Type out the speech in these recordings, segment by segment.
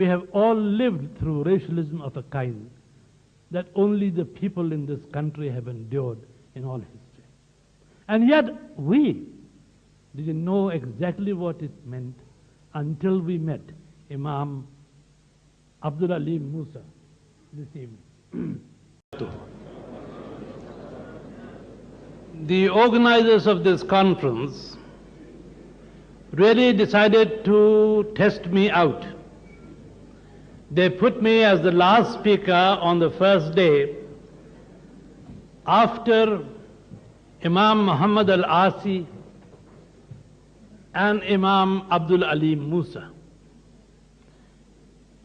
We have all lived through racialism of a kind that only the people in this country have endured in all history. And yet we didn't know exactly what it meant until we met Imam Abdul Ali Musa this evening. The organizers of this conference really decided to test me out. They put me as the last speaker on the first day after Imam Muhammad al-Asi and Imam Abdul Ali Musa,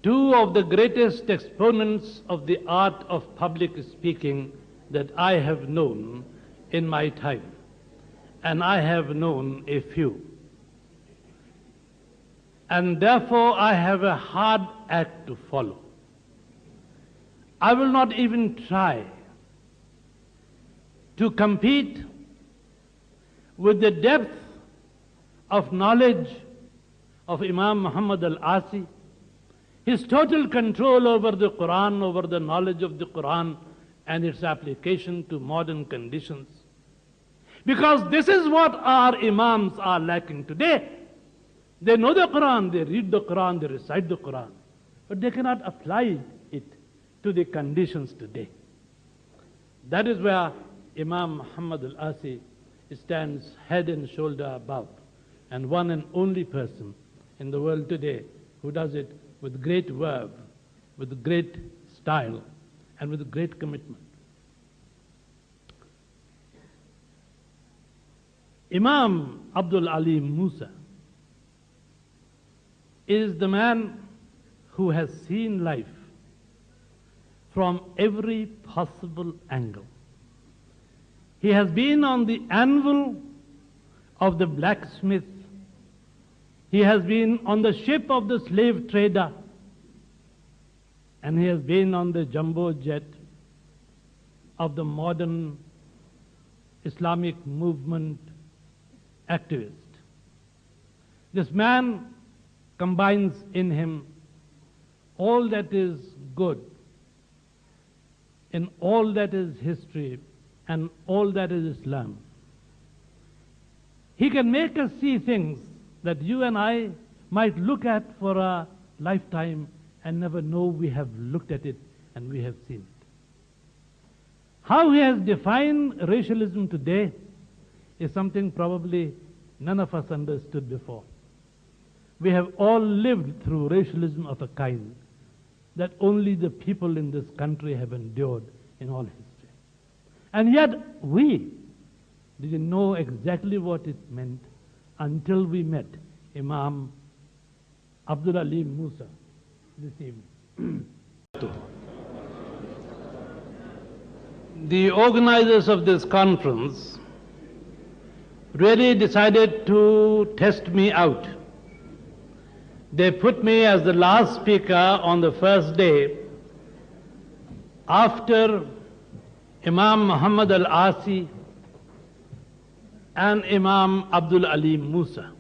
two of the greatest exponents of the art of public speaking that I have known in my time, and I have known a few. And therefore I have a hard act to follow. I will not even try to compete with the depth of knowledge of Imam Muhammad al-Asi, his total control over the Quran, over the knowledge of the Quran and its application to modern conditions. Because this is what our Imams are lacking today. They know the Quran, they read the Quran, they recite the Quran, but they cannot apply it to the conditions today. That is where Imam Muhammad al-Asi stands head and shoulder above, and one and only person in the world today who does it with great verve, with great style, and with great commitment. Imam Abdul Ali Musa is the man who has seen life from every possible angle. He has been on the anvil of the blacksmith. He has been on the ship of the slave trader. And he has been on the jumbo jet of the modern Islamic movement activist. This man combines in him all that is good, in all that is history, and all that is Islam. He can make us see things that you and I might look at for a lifetime and never know we have looked at it and we have seen it. How he has defined racialism today is something probably none of us understood before. We have all lived through racialism of a kind that only the people in this country have endured in all history. And yet we didn't know exactly what it meant until we met Imam Abdul Ali Musa this evening. The organizers of this conference really decided to test me out. They put me as the last speaker on the first day after Imam Muhammad al-Asi and Imam Abdul Ali Musa.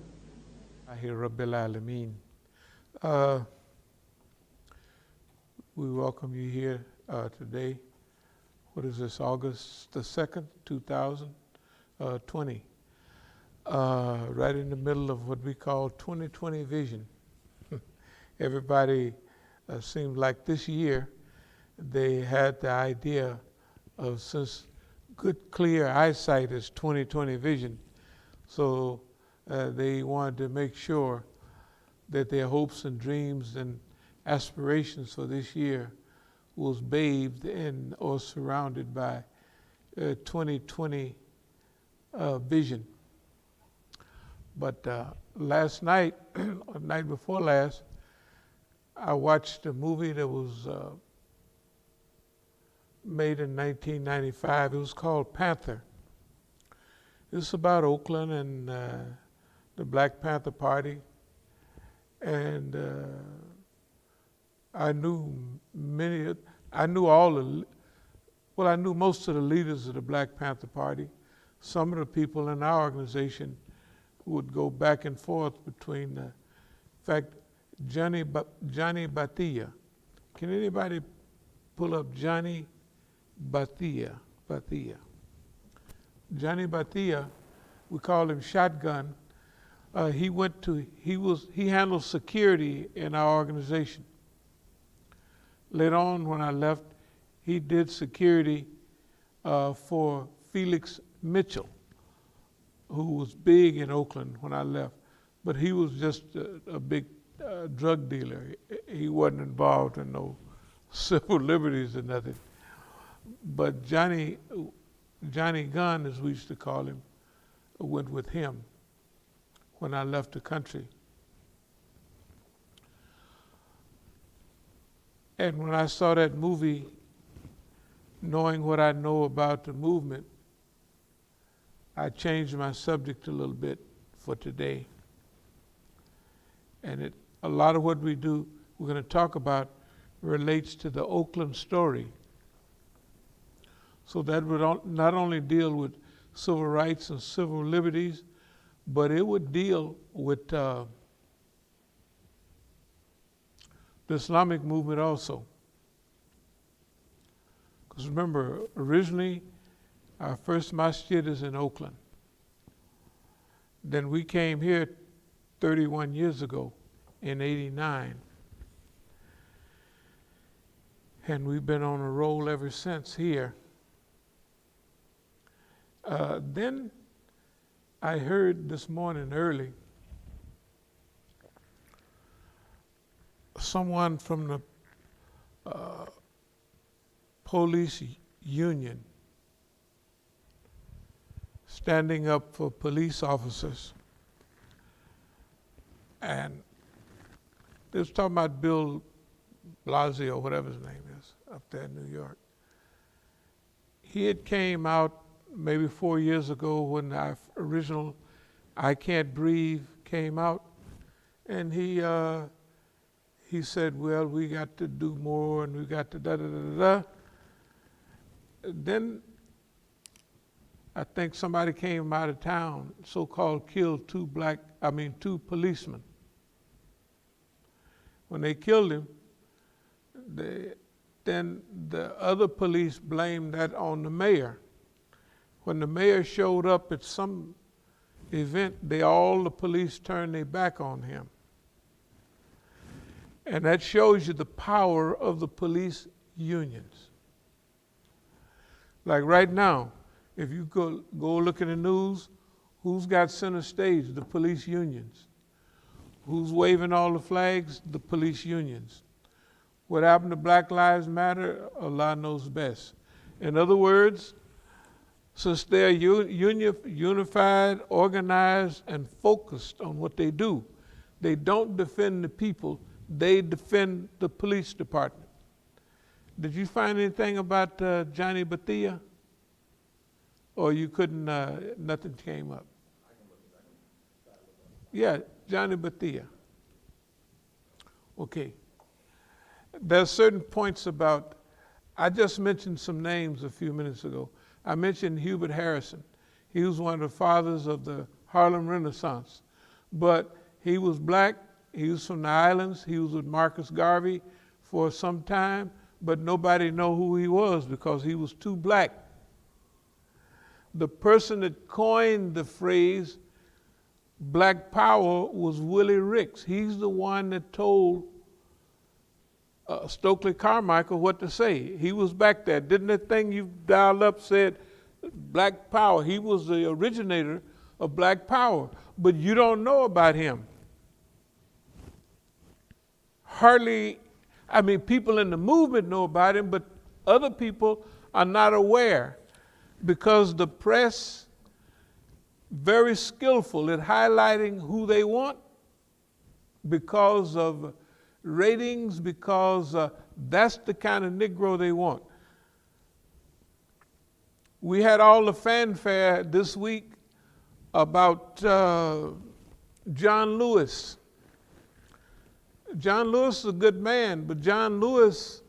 Rabbil Alameen. We welcome you here today. What is this, August the 2nd, 2020. Right in the middle of what we call 2020 vision. Everybody seemed like this year they had the idea of, since good clear eyesight is 2020 vision, so they wanted to make sure that their hopes and dreams and aspirations for this year was bathed in or surrounded by 2020 vision. But last night, or night before last, I watched a movie that was made in 1995. It was called Panther. It's about Oakland and the Black Panther Party. And I knew I knew most of the leaders of the Black Panther Party. Some of the people in our organization would go back and forth between in fact, Johnny Batia. Can anybody pull up Johnny Batia? Johnny Batia, we call him Shotgun. He handled security in our organization. Later on, when I left, he did security for Felix Mitchell, who was big in Oakland when I left, but he was just a big drug dealer. He wasn't involved in no civil liberties or nothing. But Johnny Gunn, as we used to call him, went with him when I left the country. And when I saw that movie, knowing what I know about the movement, I changed my subject a little bit for today. And a lot of what we're going to talk about relates to the Oakland Story. So that would not only deal with civil rights and civil liberties, but it would deal with the Islamic movement also. Because remember, originally, our first masjid is in Oakland. Then we came here 31 years ago in '89. And we've been on a roll ever since here. Then I heard this morning early someone from the police union standing up for police officers. And they was talking about Bill Blasio, whatever his name is, up there in New York. He had came out maybe 4 years ago when our original I Can't Breathe came out, and he said, well, we got to do more and we got to da-da-da-da-da. Then I think somebody came out of town, so-called killed two policemen. When they killed him, then the other police blamed that on the mayor. When the mayor showed up at some event, all the police turned their back on him. And that shows you the power of the police unions. Like right now, if you go look at the news, who's got center stage? The police unions. Who's waving all the flags? The police unions. What happened to Black Lives Matter? Allah knows best. In other words, since they're unified, organized, and focused on what they do, they don't defend the people, they defend the police department. Did you find anything about Johnny Batia? Or you couldn't, nothing came up? Yeah, Johnny Batia. Okay. There's certain points about, I just mentioned some names a few minutes ago. I mentioned Hubert Harrison. He was one of the fathers of the Harlem Renaissance. But he was black, he was from the islands, he was with Marcus Garvey for some time, but nobody knew who he was because he was too black. The person that coined the phrase Black Power was Willie Ricks. He's the one that told Stokely Carmichael what to say. He was back there. Didn't that thing you dialed up said Black Power? He was the originator of Black Power, but you don't know about him. Hardly, people in the movement know about him, but other people are not aware because the press, very skillful at highlighting who they want because of ratings, because that's the kind of Negro they want. We had all the fanfare this week about John Lewis. John Lewis is a good man, but John Lewis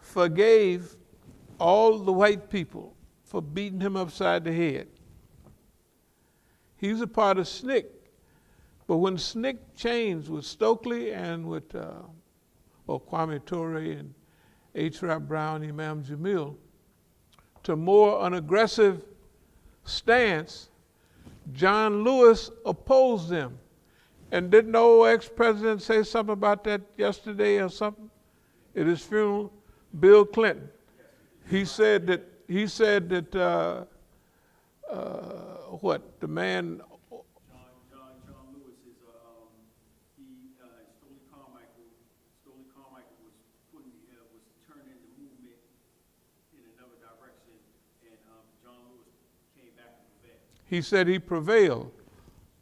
forgave all the white people for beating him upside the head. He was a part of SNCC, But when SNCC changed with Stokely and with Kwame Ture and H. Rap Brown, Imam Jamil, to more an aggressive stance, John Lewis opposed them. And didn't the old ex-president say something about that yesterday or something at his funeral? Bill Clinton. He said that what the man. John Lewis is Stokely Carmichael was turning the movement in another direction, and John Lewis came back and prevailed. He said he prevailed.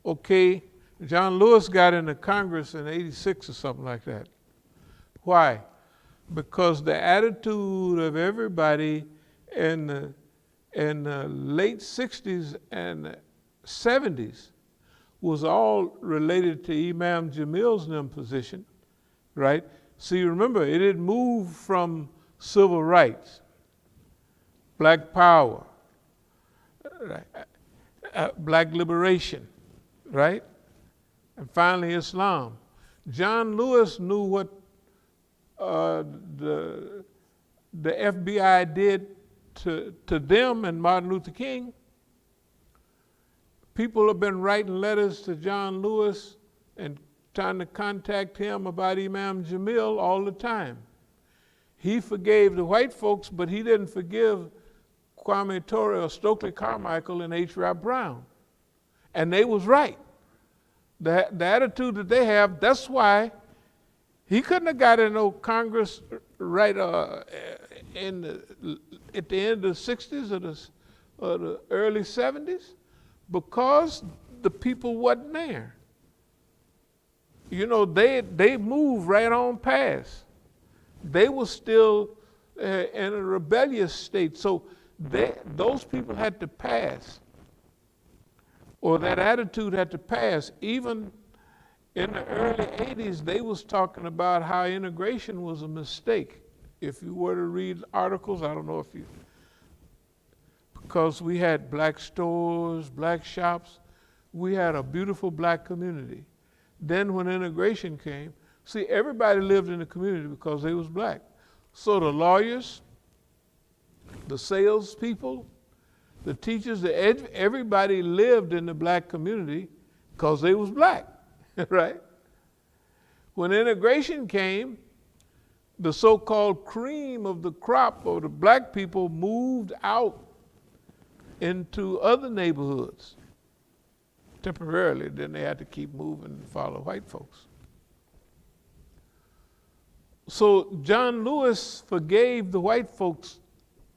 Okay, John Lewis got into Congress in '86 or something like that. Why? Because the attitude of everybody in the late '60s and '70s was all related to Imam Jamil's position, right? See, remember, it had moved from civil rights, black power, black liberation, right? And finally Islam. John Lewis knew what the FBI did to them and Martin Luther King. People have been writing letters to John Lewis and trying to contact him about Imam Jamil all the time. He forgave the white folks, but he didn't forgive Kwame Ture or Stokely Carmichael and H. Rap Brown. And they was right. The attitude that they have, that's why he couldn't have got in no Congress right at the end of the '60s or the early '70s, because the people wasn't there. You know, they moved right on past. They were still in a rebellious state, so those people had to pass, or that attitude had to pass. Even in the early '80s, they was talking about how integration was a mistake. If you were to read articles, I don't know if you, because we had black stores, black shops, we had a beautiful black community. Then when integration came, see, everybody lived in the community because they was black. So the lawyers, the salespeople, the teachers, everybody lived in the black community because they was black, right? When integration came, the so-called cream of the crop of the black people moved out into other neighborhoods temporarily. Then they had to keep moving and follow white folks. So John Lewis forgave the white folks.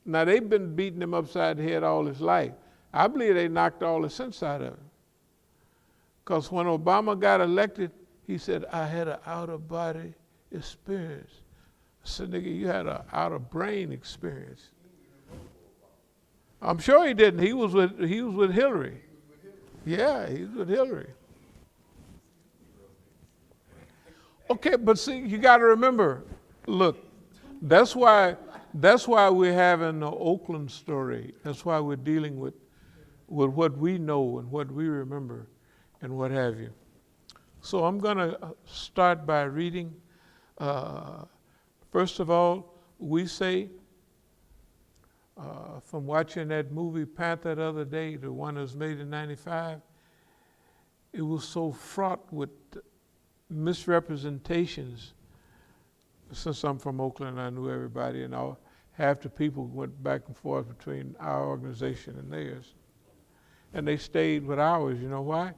Now, they've been beating him upside the head all his life. I believe they knocked all the sense out of him. Because when Obama got elected, he said, I had an out-of-body experience. I said, nigga, you had an out-of-brain experience. I'm sure he didn't. He was with Hillary. Yeah, he was with Hillary. Okay, but see, you got to remember, look, that's why we're having the Oakland Story. That's why we're dealing with what we know and what we remember and what have you. So I'm going to start by reading. First of all, we say, from watching that movie Panther the other day, the one that was made in '95, it was so fraught with misrepresentations. Since I'm from Oakland, I knew everybody, and half the people went back and forth between our organization and theirs. And they stayed with ours. You know why?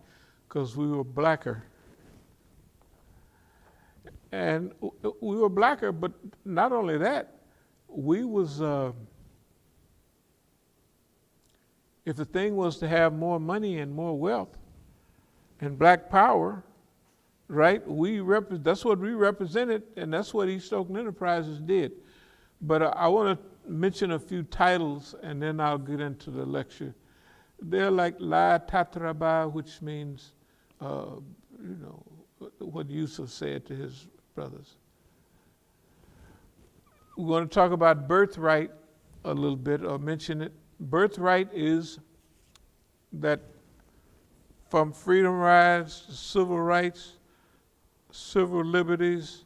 Because we were blacker. And we were blacker, but not only that, we was, if the thing was to have more money and more wealth and black power, right? That's what we represented, and that's what East Oakland Enterprises did. But I want to mention a few titles, and then I'll get into the lecture. They're like La Tatraba, which means, what Yusuf said to his brothers. We're going to talk about birthright a little bit, or mention it. Birthright is that from freedom rides to civil rights, civil liberties,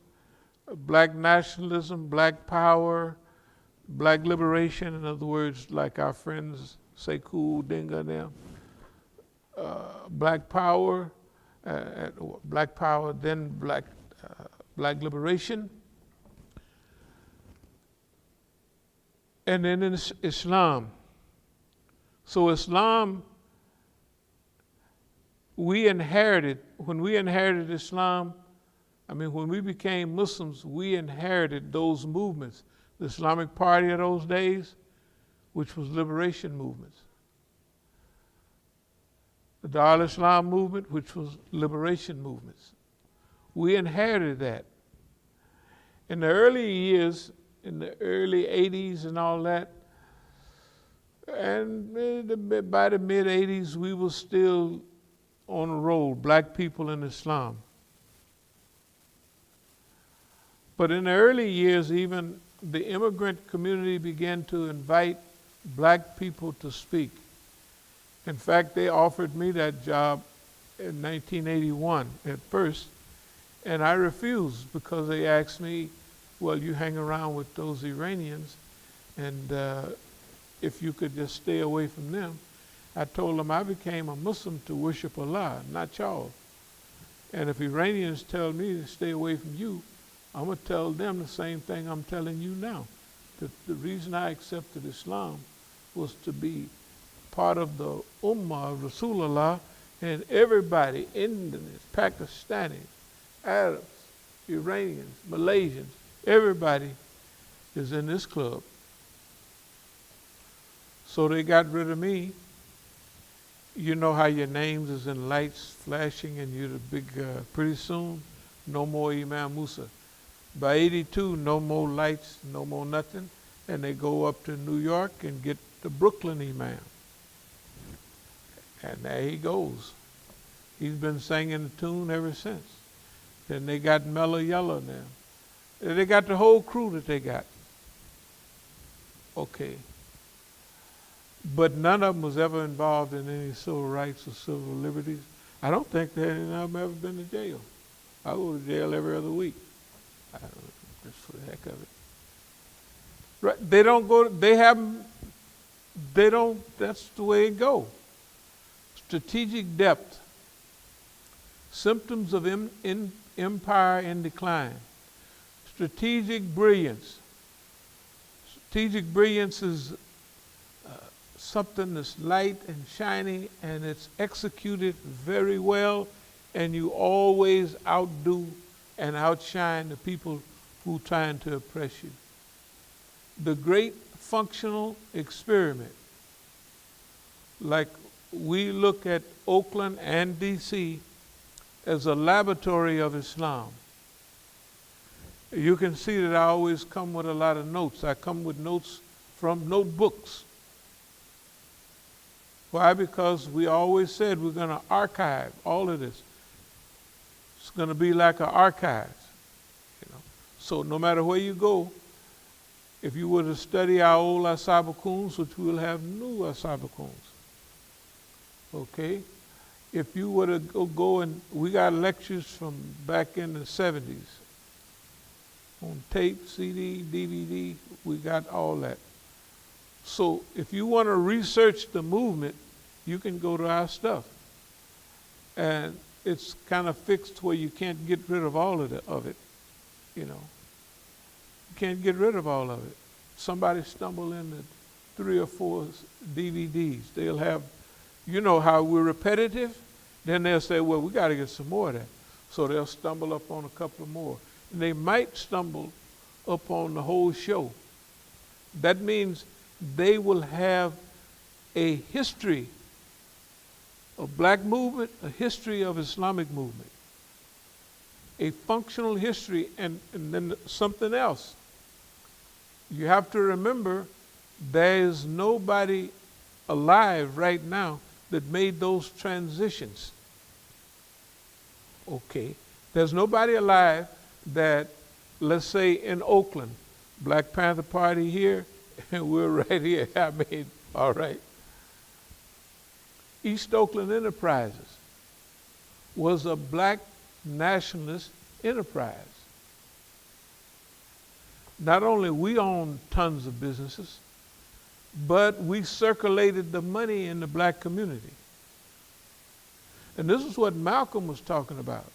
black nationalism, black power, black liberation, in other words, like our friends Sekou, Dinga and them, black power, then black liberation, and then in Islam. So Islam, when we inherited Islam, when we became Muslims, we inherited those movements. The Islamic Party of those days, which was liberation movements. The Dar al-Islam movement, which was liberation movements. We inherited that. In the early years, in the early 80s and all that, and by the mid 80s, we were still on a roll, black people in Islam. But in the early years, even the immigrant community began to invite black people to speak. In fact, they offered me that job in 1981 at first, and I refused because they asked me, well, you hang around with those Iranians, and if you could just stay away from them. I told them I became a Muslim to worship Allah, not y'all. And if Iranians tell me to stay away from you, I'm going to tell them the same thing I'm telling you now. The reason I accepted Islam was to be part of the Ummah of Rasulullah, and everybody, Indians, Pakistanis, Arabs, Iranians, Malaysians, everybody is in this club. So they got rid of me. You know how your names is in lights flashing and you're the big, pretty soon, no more Imam Musa. By 82, no more lights, no more nothing, and they go up to New York and get the Brooklyn Imam. And there he goes. He's been singing the tune ever since. Then they got Mellow Yellow now. They got the whole crew that they got. Okay. But none of them was ever involved in any civil rights or civil liberties. I don't think that any of them ever been to jail. I go to jail every other week. Just for the heck of it. Right? They don't go, that's the way it goes. Strategic depth. Symptoms of empire in decline. Strategic brilliance. Strategic brilliance is something that's light and shiny, and it's executed very well, and you always outdo and outshine the people who are trying to oppress you. The great functional experiment, like we look at Oakland and DC as a laboratory of Islam. You can see that I always come with a lot of notes. I come with notes from notebooks. Why? Because we always said we're going to archive all of this. It's going to be like an archive. So no matter where you go, if you were to study our old As-Sabiqun, which we will have new As-Sabiquns, okay? If you were to go and we got lectures from back in the 70s on tape, CD, DVD, we got all that. So if you want to research the movement, you can go to our stuff. And it's kind of fixed where you can't get rid of all of it, You can't get rid of all of it. Somebody stumble into 3 or 4 DVDs. They'll have, you know how we're repetitive? Then they'll say, well, we got to get some more of that. So they'll stumble up on a couple of more. And they might stumble up on the whole show. That means they will have a history of black movement, a history of Islamic movement, a functional history, and then something else. You have to remember there is nobody alive right now that made those transitions. Okay, there's nobody alive that, let's say in Oakland, Black Panther Party here, and we're right here. All right. East Oakland Enterprises. was a black nationalist enterprise. Not only we owned tons of businesses, but we circulated the money in the black community. And this is what Malcolm was talking about.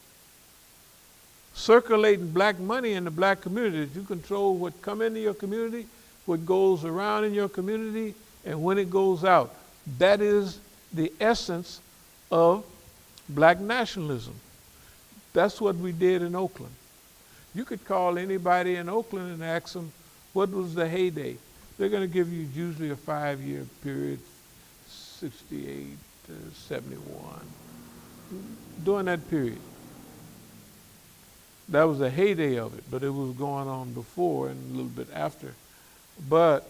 Circulating black money in the black community. You control what comes into your community, what goes around in your community, and when it goes out. That is the essence of black nationalism. That's what we did in Oakland. You could call anybody in Oakland and ask them, what was the heyday? They're going to give you usually a 5-year period, 68 to 71. During that period. That was the heyday of it, but it was going on before and a little bit after. But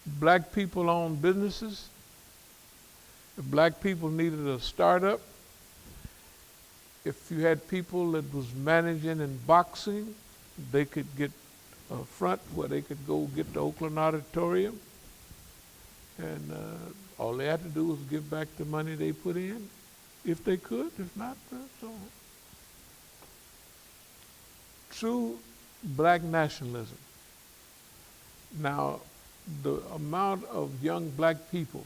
black people owned businesses. If black people needed a startup, if you had people that was managing in boxing, they could get a front where they could go get the Oakland Auditorium. And all they had to do was give back the money they put in, if they could. If not, so. True black nationalism. Now, the amount of young black people,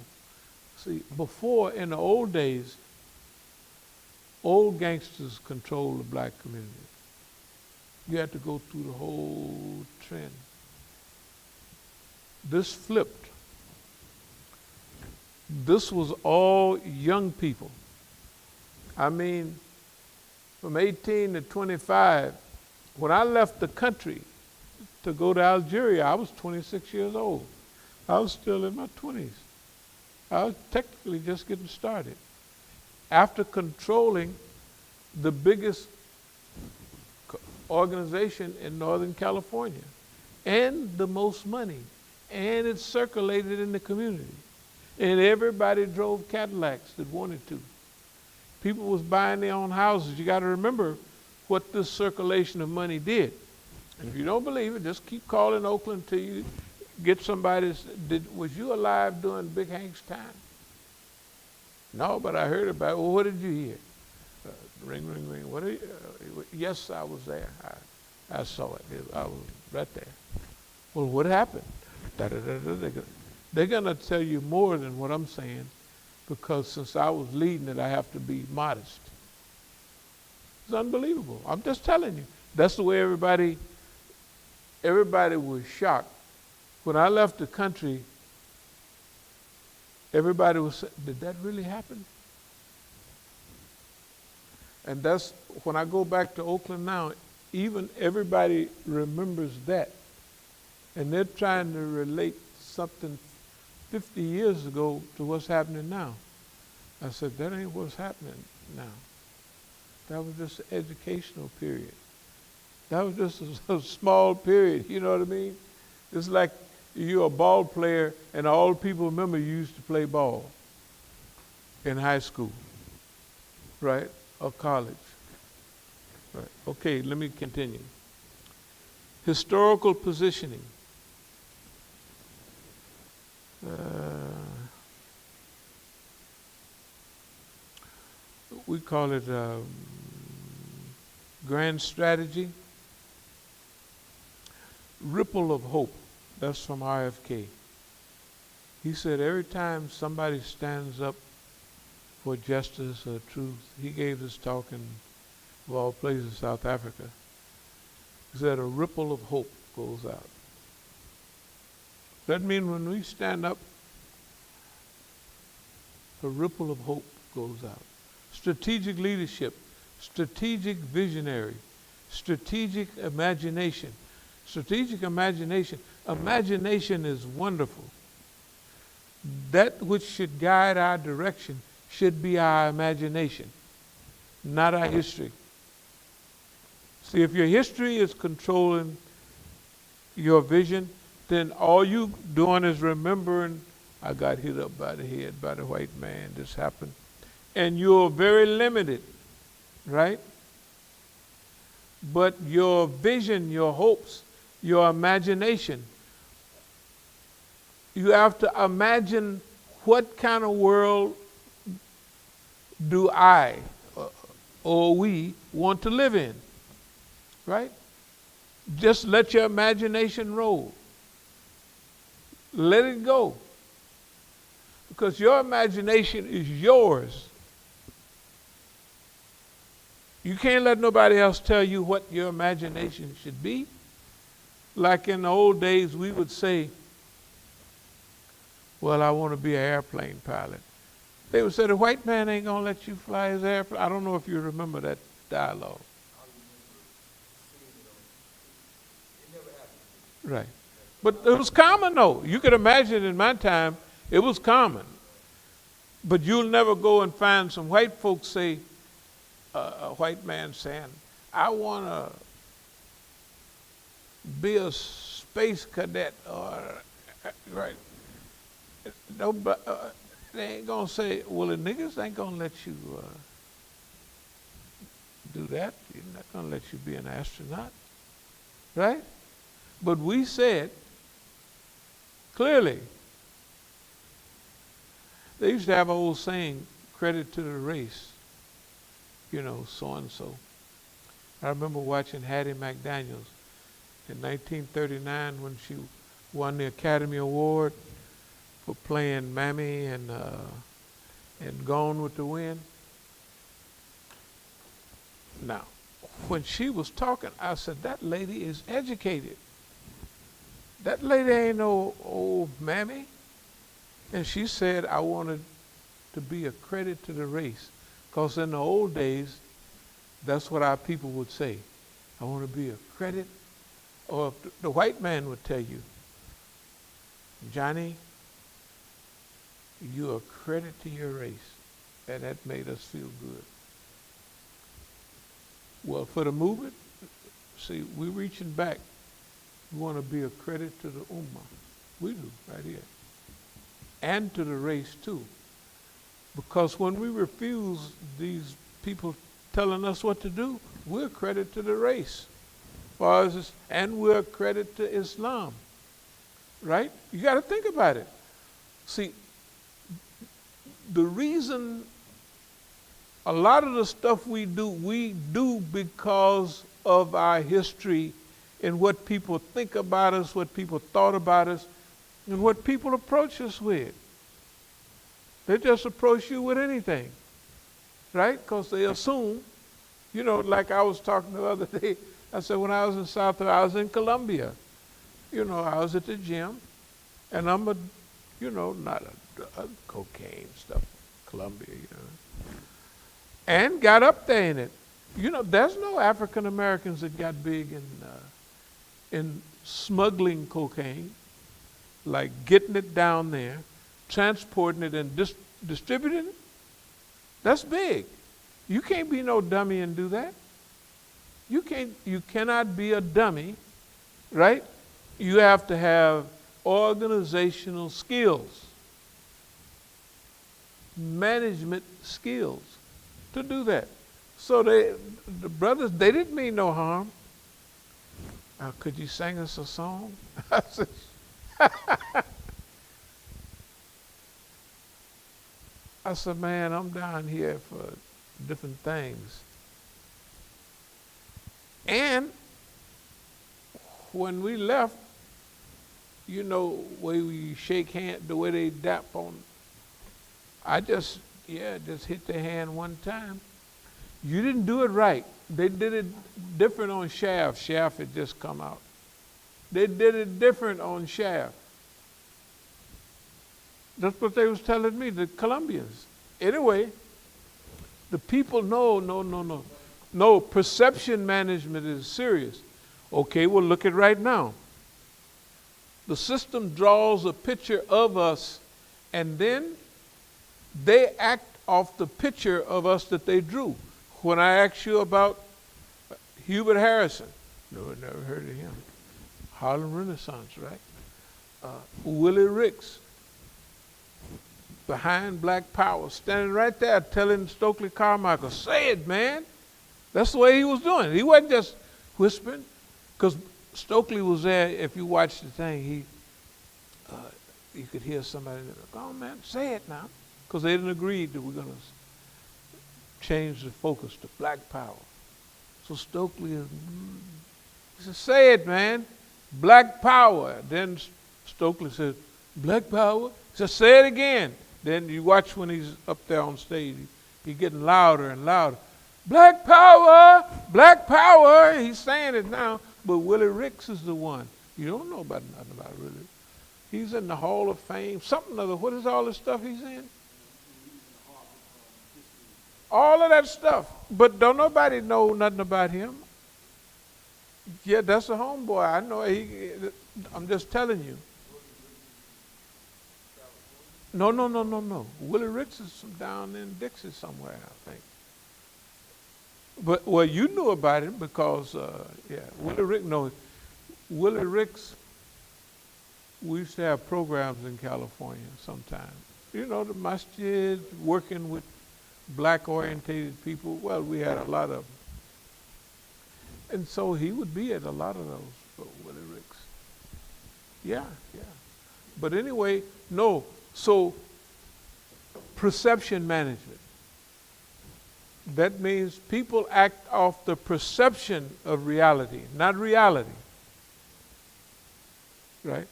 see, before, in the old days, old gangsters controlled the black community. You had to go through the whole trend. This flipped. This was all young people. I mean, from 18 to 25, when I left the country to go to Algeria, I was 26 years old. I was still in my 20s. I was technically just getting started. After controlling the biggest organization in Northern California and the most money, and it circulated in the community. And everybody drove Cadillacs that wanted to. People was buying their own houses. You got to remember what this circulation of money did. And if you don't believe it, just keep calling Oakland till you get somebody. Was you alive during Big Hank's time? No, but I heard about it. Well, what did you hear? Ring, ring, ring. What are you, yes, I was there. I saw it. I was right there. Well, what happened? They're going to tell you more than what I'm saying, because since I was leading it, I have to be modest. It's unbelievable. I'm just telling you. That's the way everybody was shocked. When I left the country, everybody was saying, did that really happen? And that's, when I go back to Oakland now, even everybody remembers that. And they're trying to relate something 50 years ago to what's happening now. I said, that ain't what's happening now. That was just an educational period. That was just a small period, you know what I mean? It's like you're a ball player and all people remember you used to play ball in high school, right? Or college. Right. Okay, let me continue. Historical positioning. We call it grand strategy. Ripple of hope. That's from RFK. He said every time somebody stands up for justice or truth, he gave this talk in, of all places, South Africa. He said a ripple of hope goes out. That means when we stand up, a ripple of hope goes out. Strategic leadership, strategic visionary, strategic imagination. Strategic imagination. Imagination is wonderful. That which should guide our direction should be our imagination, not our history. See, if your history is controlling your vision, then all you doing is remembering, I got hit up by the head by the white man, this happened. And you're very limited, right? But your vision, your hopes, your imagination, you have to imagine what kind of world do I, or we want to live in, right? Just let your imagination roll. Let it go. Because your imagination is yours. You can't let nobody else tell you what your imagination should be. Like in the old days, we would say, well, I want to be an airplane pilot. They would say, the white man ain't going to let you fly his airplane. I don't know if you remember that dialogue. Right. But it was common, though. You could imagine in my time, it was common. But you'll never go and find some white folks say, a white man saying, I want to be a space cadet, or, right. Nobody, they ain't going to say, well, the niggas ain't going to let you do that. You're not going to let you be an astronaut, right? But we said, clearly, they used to have an old saying, credit to the race, you know, so-and-so. I remember watching Hattie McDaniels in 1939 when she won the Academy Award for playing Mammy and Gone with the Wind. Now, when she was talking, I said, that lady is educated. That lady ain't no old mammy. And she said, I wanted to be a credit to the race. Because in the old days, that's what our people would say. I want to be a credit. Or the white man would tell you, Johnny, you're a credit to your race. And that made us feel good. Well, for the movement, see, we're reaching back. We want to be a credit to the Ummah. We do, right here. And to the race, too. Because when we refuse these people telling us what to do, we're a credit to the race. And we're a credit to Islam. Right? You got to think about it. See, the reason a lot of the stuff we do because of our history and what people think about us, what people thought about us, and what people approach us with. They just approach you with anything, right? Because they assume, you know, like I was talking the other day, I said when I was in South Africa, I was in Colombia. You know, I was at the gym, and I'm not a cocaine stuff, Colombia, you know. And got up there in it. You know, there's no African Americans that got big in smuggling cocaine, like getting it down there, transporting it and distributing it. That's big. You can't be no dummy and do that. You cannot be a dummy, right? You have to have organizational skills, management skills to do that. So the brothers, they didn't mean no harm. Could you sing us a song? I said, I said, man, I'm down here for different things. And when we left, you know, way we shake hands, the way they dap on, I just hit their hand one time. You didn't do it right. They did it different on Shaft. Shaft had just come out. They did it different on Shaft. That's what they was telling me, the Colombians. Anyway, the people no, perception management is serious. Okay, well, look at right now. The system draws a picture of us, and then they act off the picture of us that they drew. When I asked you about Hubert Harrison, no, I never heard of him. Harlem Renaissance, right? Willie Ricks, behind Black Power, standing right there telling Stokely Carmichael, say it, man. That's the way he was doing it. He wasn't just whispering, because Stokely was there. If you watch the thing, you could hear somebody, oh man, say it now, because they didn't agree that we're going to. changed the focus to black power. So Stokely is, he said, say it, man, black power. Then Stokely said, black power? He said, say it again. Then you watch when he's up there on stage, he's getting louder and louder. Black power, black power. He's saying it now, but Willie Ricks is the one. You don't know about nothing about it, really. He's in the Hall of Fame, something other. What is all this stuff he's in? All of that stuff. But don't nobody know nothing about him. Yeah, that's a homeboy. I know. I'm just telling you. No. Willie Ricks is from down in Dixie somewhere, I think. But, well, you knew about him because, Willie Ricks, we used to have programs in California sometimes. You know, the masjid, working with black-orientated people. Well, we had a lot of them. And so he would be at a lot of those, Willie Ricks. Yeah. But anyway, no. So, perception management. That means people act off the perception of reality, not reality. Right?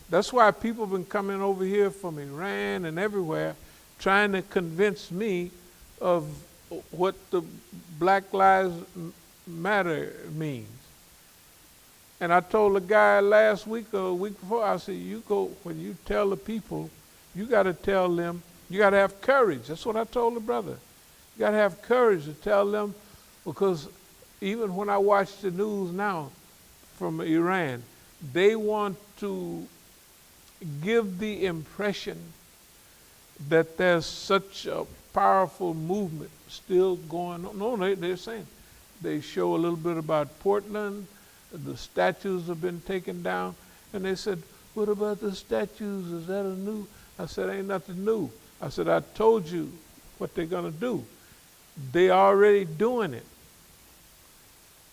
That's why people have been coming over here from Iran and everywhere trying to convince me of what the Black Lives Matter means. And I told the guy last week or a week before, I said, when you tell the people, you got to tell them, you got to have courage. That's what I told the brother. You got to have courage to tell them, because even when I watch the news now from Iran, they want to give the impression that there's such a powerful movement still going on. No, they're saying. They show a little bit about Portland. The statues have been taken down. And they said, what about the statues? Is that a new? I said, ain't nothing new. I said, I told you what they're going to do. They already doing it.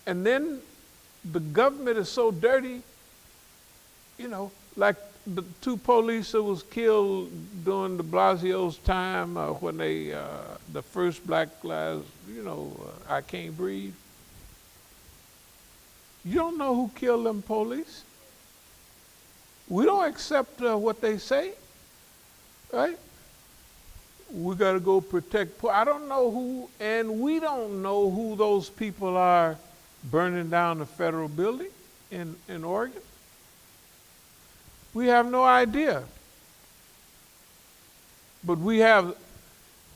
And then the government is so dirty, you know, like the two police that was killed during de Blasio's time when they, the first Black Lives, I Can't Breathe. You don't know who killed them police. We don't accept what they say, right? We got to go protect. I don't know who, and we don't know who those people are burning down the federal building in Oregon. We have no idea. But we have,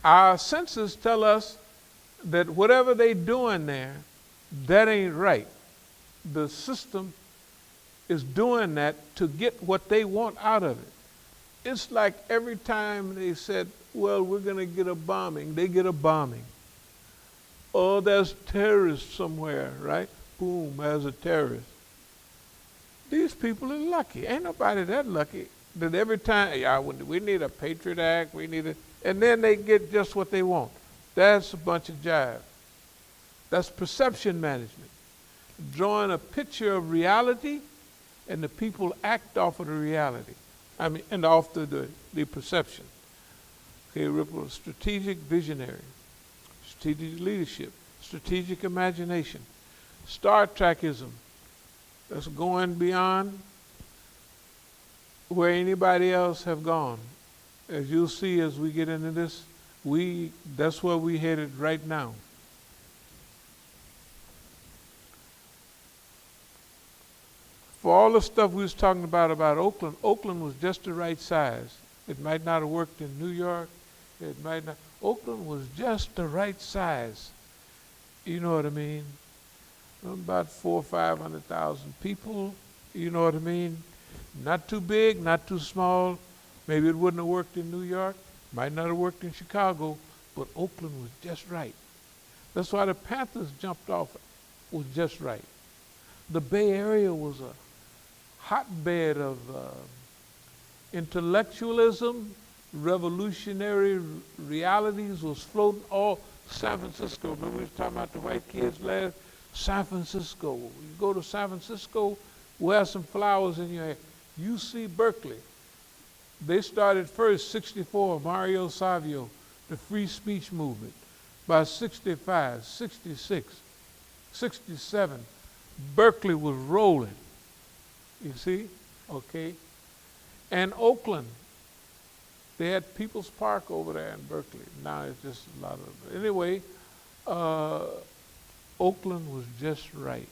our senses tell us that whatever they doing there, that ain't right. The system is doing that to get what they want out of it. It's like every time they said, well, we're going to get a bombing, they get a bombing. Oh, there's terrorists somewhere, right? Boom, there's a terrorist. These people are lucky. Ain't nobody that lucky that every time, we need a Patriot Act, and then they get just what they want. That's a bunch of jive. That's perception management. Drawing a picture of reality, and the people act off of the reality. And off the perception. Okay, Ripple, strategic visionary, strategic leadership, strategic imagination, Star Trekism. That's going beyond where anybody else have gone. As you'll see as we get into this, that's where we headed right now. For all the stuff we was talking about Oakland, Oakland was just the right size. It might not have worked in New York. It might not. Oakland was just the right size. You know what I mean? About 400,000 or 500,000 people. You know what I mean? Not too big, not too small. Maybe it wouldn't have worked in New York. Might not have worked in Chicago. But Oakland was just right. That's why the Panthers jumped off. It was just right. The Bay Area was a hotbed of intellectualism, revolutionary realities was floating all San Francisco. Remember we were talking about the white kids last? San Francisco. You go to San Francisco, wear some flowers in your hair. UC Berkeley. They started first, 64, Mario Savio, the free speech movement. by 65, 66, 67, Berkeley was rolling. You see? Okay. And Oakland, they had People's Park over there in Berkeley. Now it's just a lot of, anyway, Oakland was just right.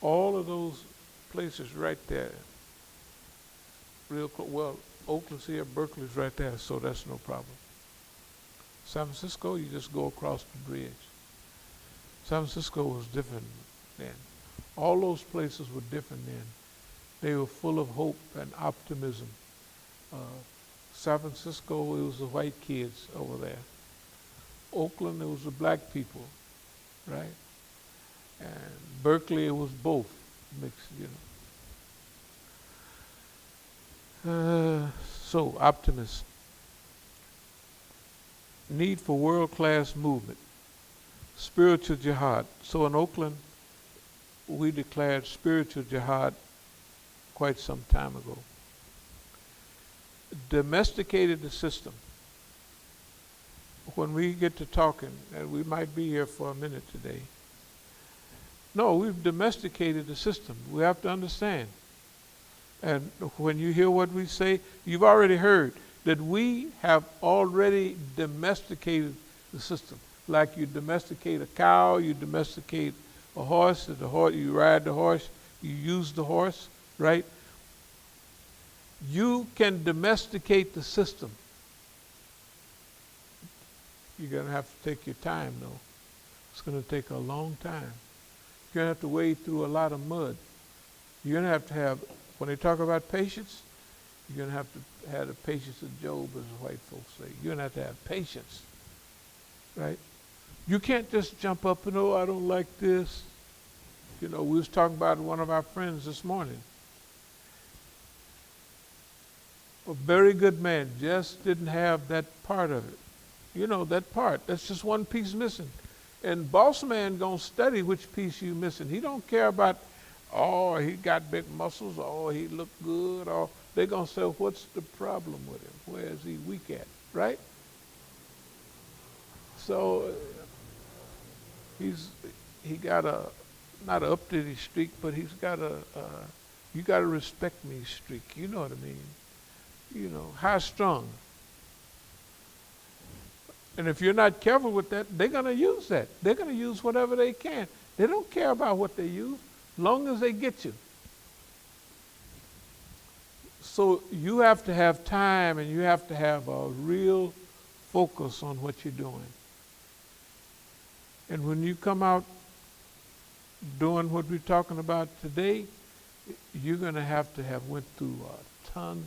All of those places right there, real close. Well, Oakland's here, Berkeley's right there, so that's no problem. San Francisco, you just go across the bridge. San Francisco was different then. All those places were different then. They were full of hope and optimism. San Francisco, it was the white kids over there. Oakland, it was the black people, right? And Berkeley, it was both mixed, you know. So, optimists. Need for world-class movement. Spiritual jihad. So in Oakland, we declared spiritual jihad quite some time ago. Domesticated the system. When we get to talking, and we might be here for a minute today, no, we've domesticated the system. We have to understand. And when you hear what we say, you've already heard that we have already domesticated the system. Like you domesticate a cow, you domesticate a horse, you ride the horse, you use the horse, right? You can domesticate the system. You're going to have to take your time, though. It's going to take a long time. You're going to have to wade through a lot of mud. You're going to have, when they talk about patience, you're going to have the patience of Job, as white folks say. You're going to have patience, right? You can't just jump up and, oh, I don't like this. You know, we was talking about one of our friends this morning. A very good man, just didn't have that part of it. You know, that part, that's just one piece missing. And boss man gonna study which piece you missing. He don't care about, oh, he got big muscles, oh, he look good, or they're gonna say, what's the problem with him? Where is he weak at, right? So he got a, not an up-to-date streak, but he's got a, you gotta respect me streak, you know what I mean? You know, high strung. And if you're not careful with that, they're going to use that. They're going to use whatever they can. They don't care about what they use, long as they get you. So you have to have time and you have to have a real focus on what you're doing. And when you come out doing what we're talking about today, you're going to have went through tons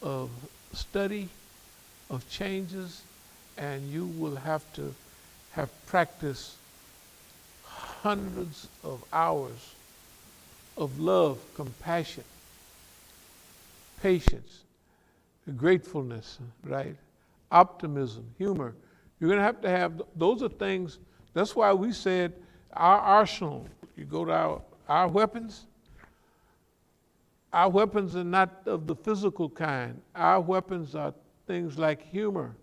of study, of changes, and you will have to have practiced hundreds of hours of love, compassion, patience, gratefulness, right? Optimism, humor. You're going to have, those are things, that's why we said our arsenal, you go to our weapons are not of the physical kind. Our weapons are things like humor,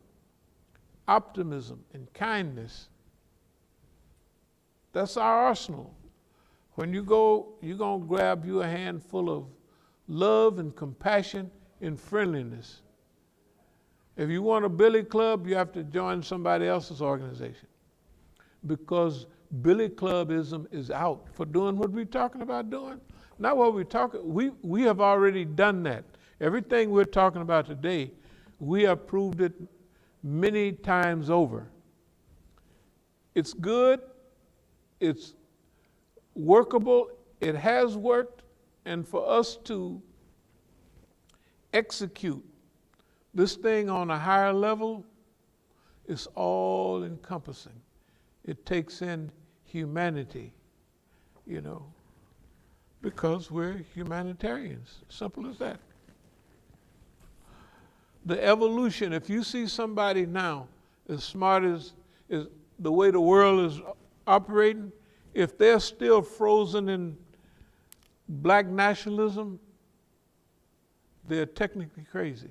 optimism, and kindness. That's our arsenal. When you go, you're going to grab you a handful of love and compassion and friendliness. If you want a billy club, you have to join somebody else's organization, because billy clubism is out for doing what we're talking about doing. Not what we're talking, we have already done that. Everything we're talking about today, we have proved it many times over. It's good, it's workable, it has worked, and for us to execute this thing on a higher level is all encompassing. It takes in humanity, you know, because we're humanitarians. Simple as that. The evolution, if you see somebody now as smart as the way the world is operating, if they're still frozen in black nationalism, they're technically crazy.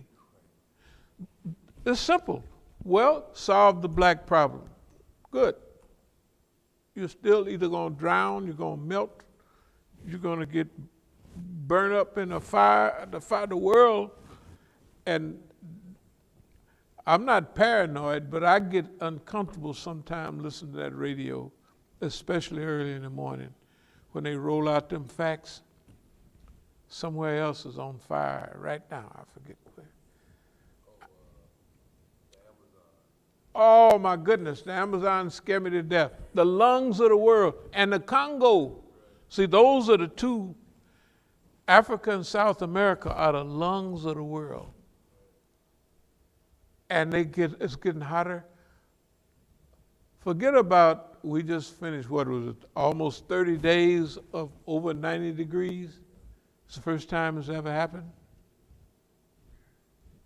It's simple. Well, solve the black problem. Good. You're still either going to drown, you're going to melt, you're going to get burned up in a fire, the world. And I'm not paranoid, but I get uncomfortable sometimes listening to that radio, especially early in the morning when they roll out them facts. Somewhere else is on fire right now. I forget where. Oh my goodness, the Amazon scare me to death. The lungs of the world and the Congo. See, those are the two. Africa and South America are the lungs of the world. And it's getting hotter. Forget about, we just finished, what was it, almost 30 days of over 90 degrees. It's the first time it's ever happened.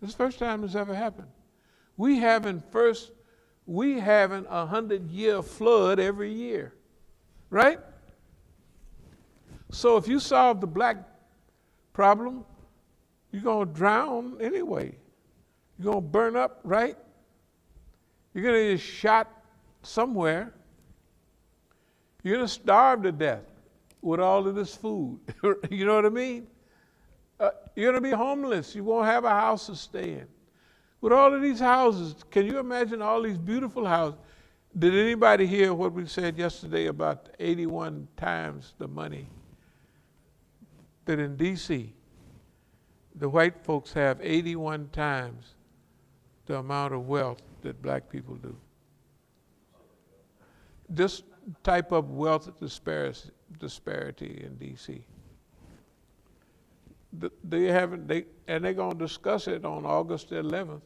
It's the first time it's ever happened. We having a 100-year flood every year, right? So if you solve the black problem, you're going to drown anyway. You're going to burn up, right? You're going to get shot somewhere. You're going to starve to death with all of this food. You know what I mean? You're going to be homeless. You won't have a house to stay in. With all of these houses, can you imagine all these beautiful houses? Did anybody hear what we said yesterday about 81 times the money that in D.C., the white folks have 81 times the amount of wealth that black people do? This type of wealth disparity in D.C. They're going to discuss it on August the 11th.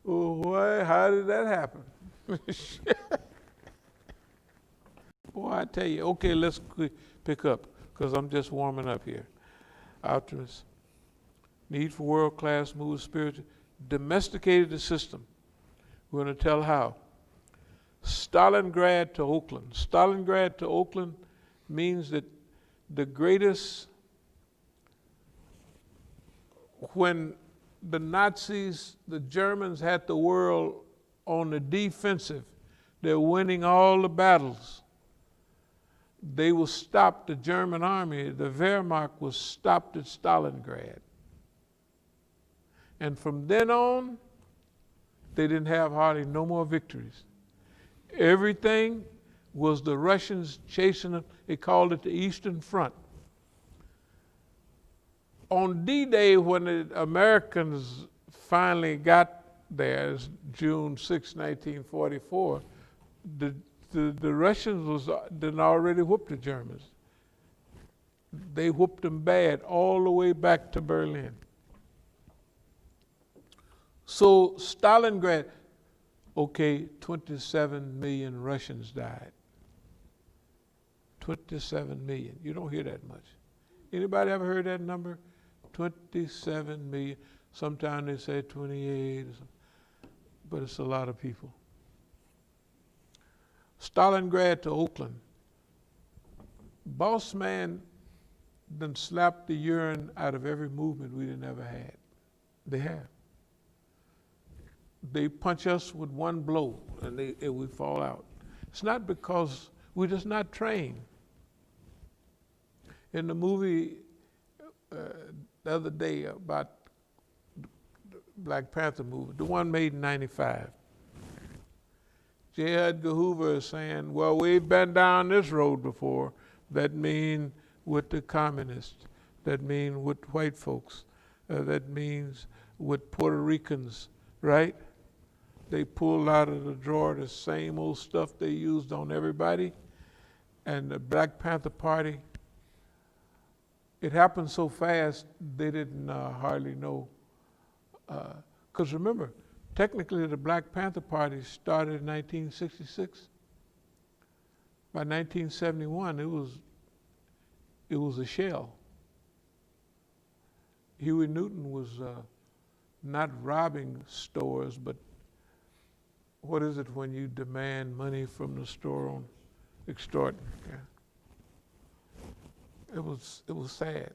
Oh, how did that happen? Boy, I tell you, okay, let's pick up, because I'm just warming up here. Optimists, need for world-class moves, spiritual, domesticated the system. We're going to tell how. Stalingrad to Oakland. Stalingrad to Oakland means that the greatest, when the Nazis, the Germans had the world on the defensive, they're winning all the battles. They will stop the German army. The Wehrmacht was stopped at Stalingrad. And from then on, they didn't have hardly no more victories. Everything was the Russians chasing them. They called it the Eastern Front. On D-Day, when the Americans finally got there, June 6, 1944, the Russians did already whoop the Germans. They whooped them bad all the way back to Berlin. So Stalingrad, okay, 27 million Russians died. 27 million. You don't hear that much. Anybody ever heard that number? 27 million. Sometimes they say 28, but it's a lot of people. Stalingrad to Oakland. Boss man done slapped the urine out of every movement we done ever had. They have. They punch us with one blow and we fall out. It's not because we're just not trained. In the movie the other day about the Black Panther movie, the one made in 95, J. Edgar Hoover is saying, well, we've been down this road before. That means with the communists. That means with white folks. That means with Puerto Ricans, right? They pulled out of the drawer the same old stuff they used on everybody. And the Black Panther Party, it happened so fast, they didn't hardly know. Because remember, technically the Black Panther Party started in 1966. By 1971, it was a shell. Huey Newton was not robbing stores, but what is it when you demand money from the store on extorting? Yeah. It was sad.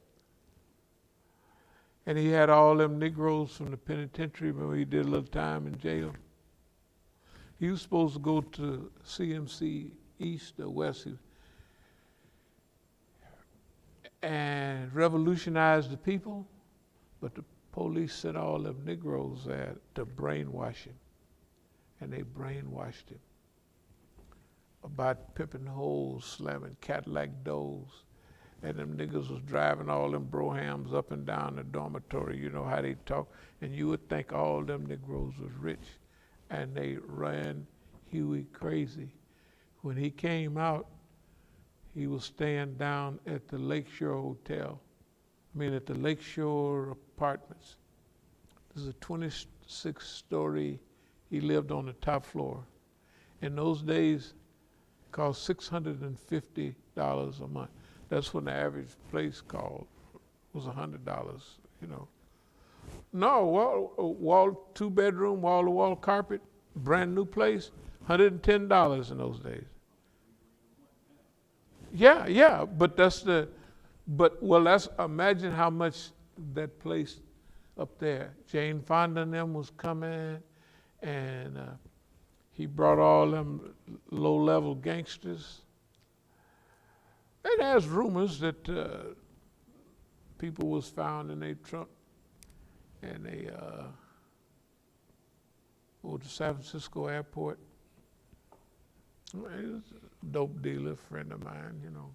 And he had all them Negroes from the penitentiary. Remember, he did a little time in jail. He was supposed to go to CMC East or West and revolutionize the people, but the police sent all them Negroes there to brainwash him, and they brainwashed him about pimping holes, slamming Cadillac doors, and them niggas was driving all them brohams up and down the dormitory. You know how they talk, and you would think all them Negroes was rich, and they ran Huey crazy. When he came out, he was staying down at the Lakeshore Hotel. At the Lakeshore Apartments. This is a 26-story, he lived on the top floor. In those days, it cost $650 a month. That's when the average place called was $100, you know. No, wall 2-bedroom, wall-to-wall carpet, brand new place, $110 in those days. Yeah, but that's imagine how much that place up there. Jane Fonda and them was coming, and he brought all them low-level gangsters. And there's rumors that people was found in their trunk, and they over to San Francisco airport. He was a dope dealer, friend of mine, you know.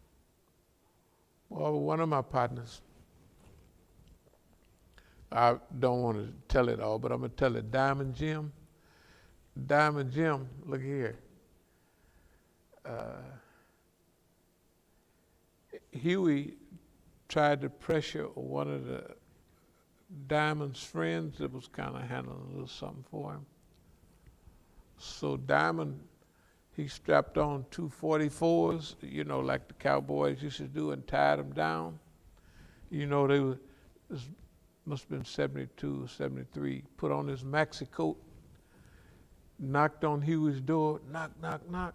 Well, one of my partners, I don't want to tell it all, but I'm going to tell it. Diamond Jim, look here. Huey tried to pressure one of the Diamond's friends that was kind of handling a little something for him. So Diamond, he strapped on 2 44s, you know, like the cowboys used to do, and tied them down. You know, this must have been 72, 73, put on his maxi coat, knocked on Huey's door, knock, knock, knock.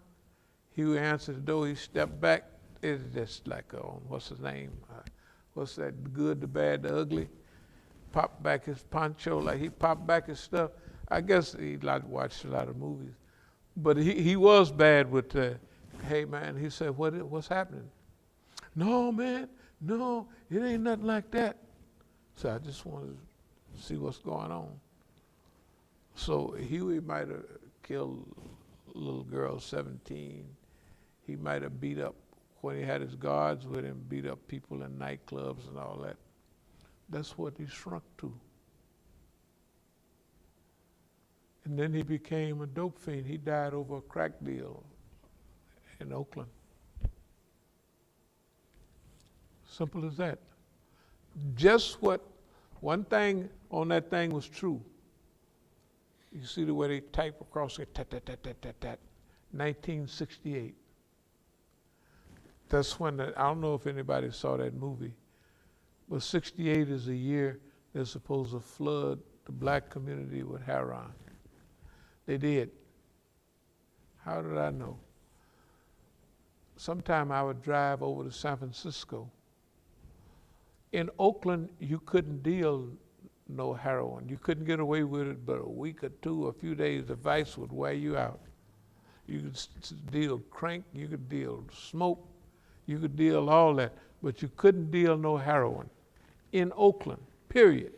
Huey answered the door, he stepped back. It's just like, what's his name? What's that, The Good, the Bad, the Ugly? Popped back his poncho, like he popped back his stuff. I guess he watched a lot of movies. But he was bad with, hey man, he said, what's happening? No, man, no, it ain't nothing like that. So I just wanted to see what's going on. So Huey might have killed a little girl, 17. He might have beat up, when he had his guards with him, beat up people in nightclubs and all that. That's what he shrunk to. And then he became a dope fiend. He died over a crack deal in Oakland. Simple as that. Just what, one thing on that thing was true. You see the way they type across it, tat, tat, tat, tat, tat, tat. 1968. That's when, I don't know if anybody saw that movie, but 68 is a year they're supposed to flood the black community with heroin. They did. How did I know? Sometime I would drive over to San Francisco. In Oakland, you couldn't deal no heroin. You couldn't get away with it but a week or two, a few days, the vice would wear you out. You could deal crank, you could deal smoke, you could deal all that, but you couldn't deal no heroin in Oakland, period.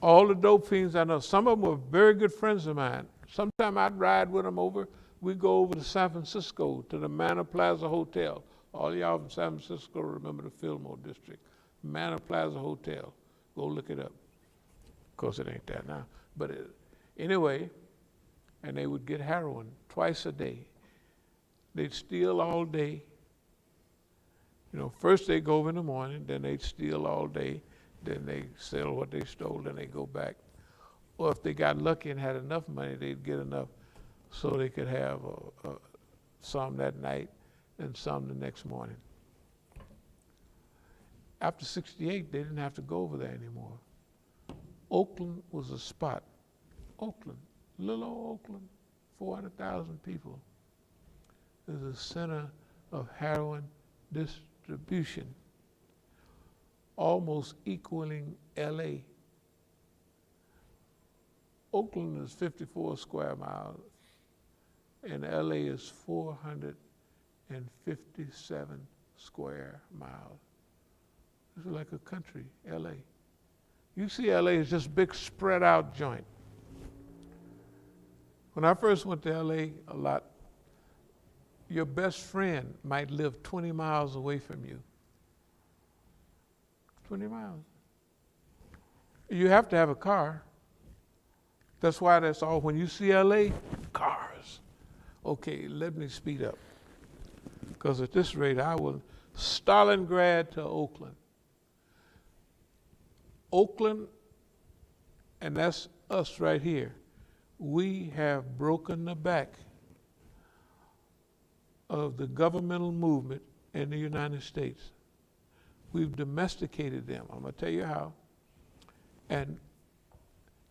All the dope fiends I know, some of them were very good friends of mine. Sometime I'd ride with them over. We'd go over to San Francisco to the Manor Plaza Hotel. All y'all from San Francisco remember the Fillmore District. Manor Plaza Hotel. Go look it up. Of course, it ain't that now. But anyway, and they would get heroin twice a day. They'd steal all day. You know, first they'd go over in the morning, then they'd steal all day. Then they sell what they stole, then they go back. Or if they got lucky and had enough money, they'd get enough so they could have some that night and some the next morning. After 68, they didn't have to go over there anymore. Oakland was a spot. Oakland, little old Oakland, 400,000 people. Is a center of heroin distribution, almost equaling LA. Oakland is 54 square miles, and LA is 457 square miles. It's like a country, LA. You see LA is just big spread out joint. When I first went to LA a lot, your best friend might live 20 miles away from you. 20 miles. You have to have a car. That's why that's all. When you see LA, cars. Okay, let me speed up. Because at this rate, I will Stalingrad to Oakland. Oakland, and that's us right here. We have broken the back of the governmental movement in the United States. We've domesticated them. I'm going to tell you how. And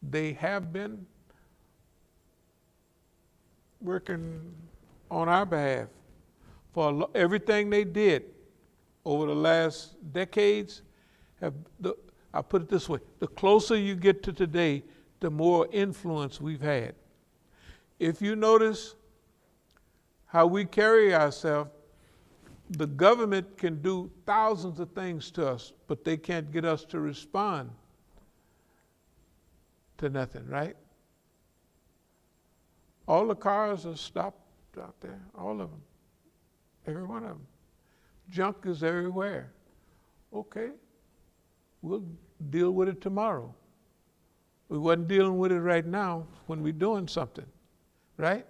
they have been working on our behalf for everything they did over the last decades. I'll put it this way, the closer you get to today, the more influence we've had. If you notice how we carry ourselves, the government can do thousands of things to us, but they can't get us to respond to nothing, right? All the cars are stopped out there, all of them, every one of them. Junk is everywhere. Okay, we'll deal with it tomorrow. We wasn't dealing with it right now when we're doing something, right?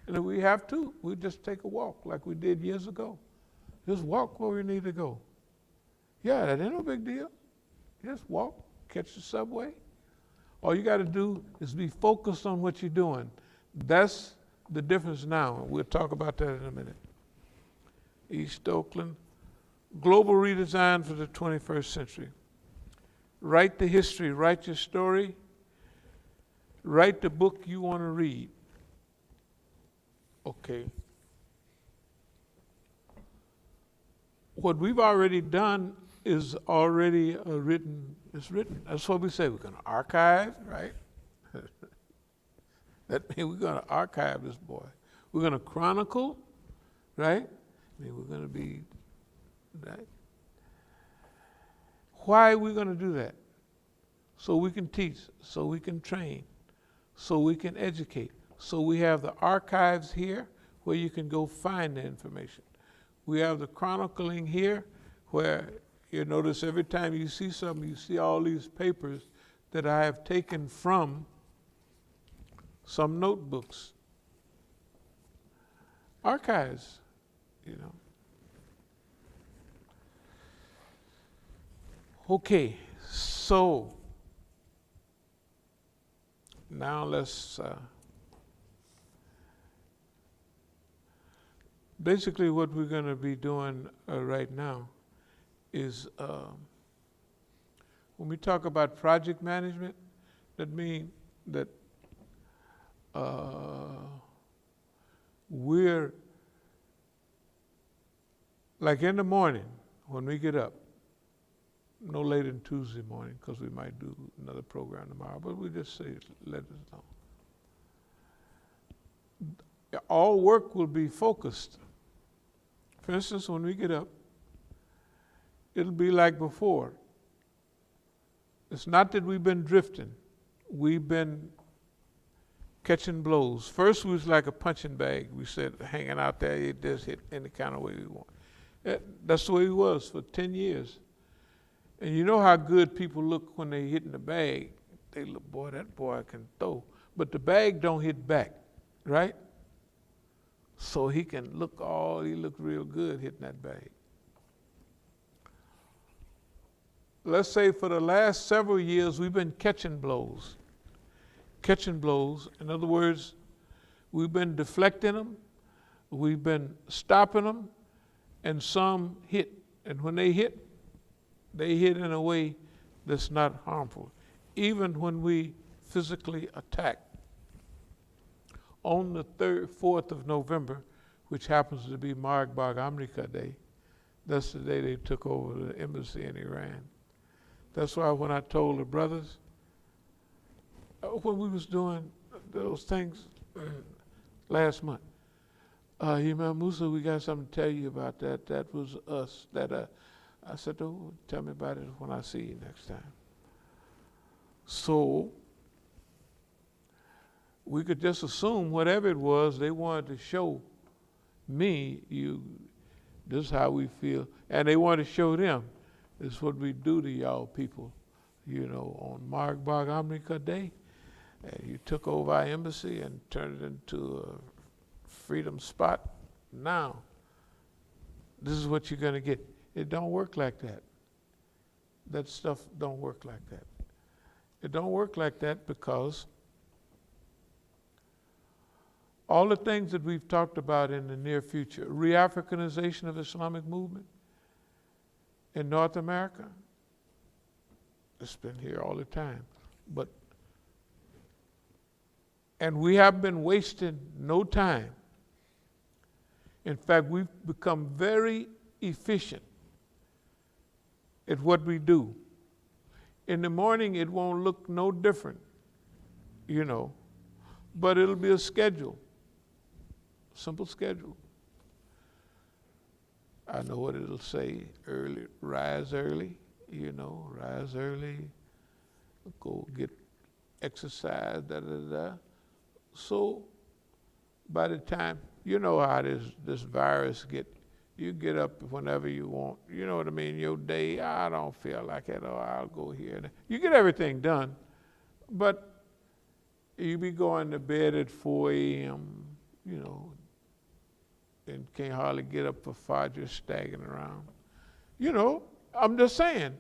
And if we have to, we just take a walk like we did years ago. Just walk where we need to go. Yeah, that ain't no big deal. Just walk, catch the subway. All you got to do is be focused on what you're doing. That's the difference now. We'll talk about that in a minute. East Oakland, global redesign for the 21st century. Write the history, write your story, write the book you want to read. Okay. What we've already done is already written. It's written. That's what we say. We're going to archive, right? That means we're going to archive this boy. We're going to chronicle, right? I mean, we're going to be, right? Why are we going to do that? So we can teach, so we can train, so we can educate. So we have the archives here where you can go find the information. We have the chronicling here where you notice every time you see something, you see all these papers that I have taken from some notebooks. Archives, you know. Okay, so now let's basically what we're going to be doing right now is when we talk about project management, that means that we're like in the morning when we get up, no later than Tuesday morning, because we might do another program tomorrow, but we just say, let us know. All work will be focused. For instance, when we get up, it'll be like before. It's not that we've been drifting. We've been catching blows. First, we was like a punching bag. We said, hanging out there, it just hit any kind of way we want. That's the way it was for 10 years. And you know how good people look when they hit in the bag. They look, boy, that boy can throw. But the bag don't hit back, right? So he look real good hitting that bag. Let's say for the last several years, we've been catching blows. Catching blows. In other words, we've been deflecting them, we've been stopping them, and some hit. And when they hit in a way that's not harmful. Even when we physically attack. On the 4th of November, which happens to be Marg Bag Amrika Day, that's the day they took over the embassy in Iran. That's why when I told the brothers, when we was doing those things, last month. Imam Musa, we got something to tell you about that. That was us. I said, oh, tell me about it when I see you next time. So we could just assume whatever it was, they wanted to show me, this is how we feel. And they wanted to show them, this is what we do to y'all people. On Mark Bar America Day, and you took over our embassy and turned it into a freedom spot. Now, this is what you're going to get. It don't work like that. That stuff don't work like that. It don't work like that because all the things that we've talked about in the near future, re-Africanization of Islamic movement in North America, it's been here all the time. And we have been wasting no time. In fact, we've become very efficient at what we do. In the morning, it won't look no different, but it'll be a schedule, simple schedule. I know what it'll say: rise early, go get exercise, So by the time, you know how this virus you get up whenever you want, you know what I mean, your day, I don't feel like it, or I'll go here. You get everything done, but you be going to bed at 4 a.m., and can't hardly get up for Fajr, staggering around. I'm just saying,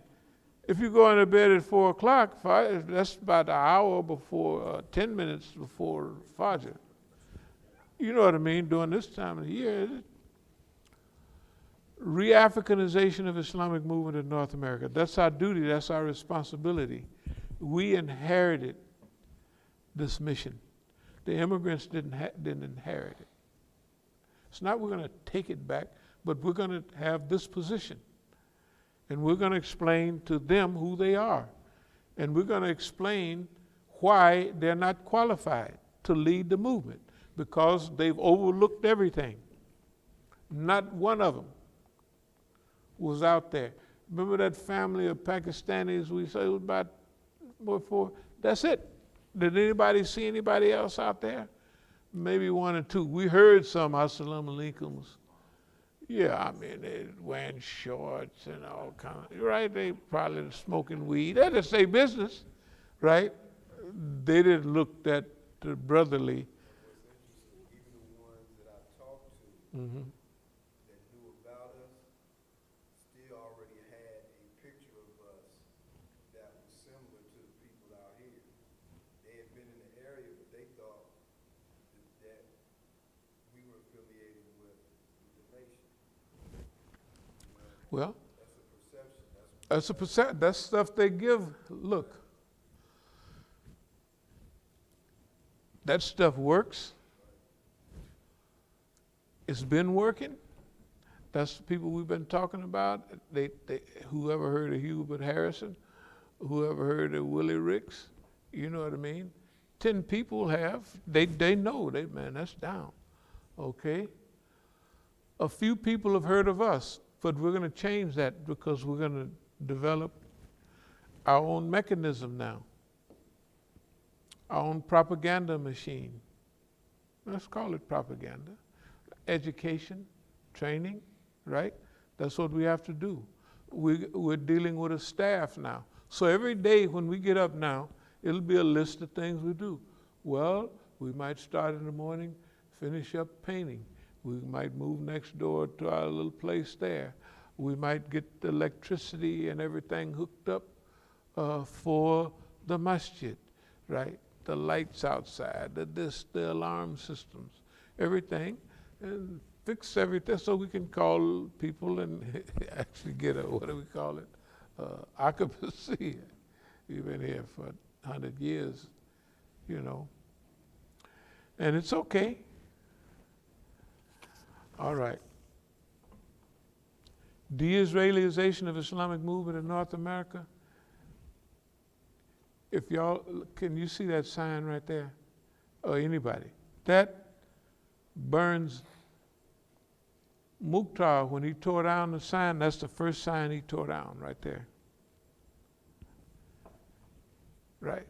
if you go into bed at 4 o'clock, that's about an hour before, 10 minutes before Fajr. You know what I mean, during this time of the year. Re-Africanization of Islamic movement in North America. That's our duty, that's our responsibility. We inherited this mission. The immigrants didn't inherit it. It's not we're going to take it back, but we're going to have this position. And we're going to explain to them who they are. And we're going to explain why they're not qualified to lead the movement, because they've overlooked everything. Not one of them was out there. Remember that family of Pakistanis we said was about before? That's it. Did anybody see anybody else out there? Maybe one or two. We heard some As-Salamu Alaikum. Yeah, I mean, they're wearing shorts and all kinds of, right? They probably smoking weed. They just say business, right? They didn't look that brotherly. Even the ones that I talked to that knew about us still already had a picture of us that was similar to the people out here. They had been in the area, but they thought that we were affiliated with the nation. Well, that's a perception. That's a perception. That's stuff they give. Look, that stuff works. It's been working. That's the people we've been talking about. Whoever heard of Hubert Harrison, whoever heard of Willie Ricks, you know what I mean? 10 people have. They know. Man, that's down. Okay? A few people have heard of us, but we're going to change that because we're going to develop our own mechanism now, our own propaganda machine. Let's call it propaganda. Education, training, right? That's what we have to do. We're dealing with a staff now. So every day when we get up now, it'll be a list of things we do. Well, we might start in the morning, finish up painting. We might move next door to our little place there. We might get the electricity and everything hooked up for the masjid, right? The lights outside, the alarm systems, everything, and fix everything so we can call people and actually get a, what do we call it, occupancy. You've been here for 100 years, you know, and it's okay. All right. De-Israelization of Islamic movement in North America. If y'all, can you see that sign right there? Or anybody? That Burns Mukhtar, when he tore down the sign, that's the first sign he tore down right there. Right.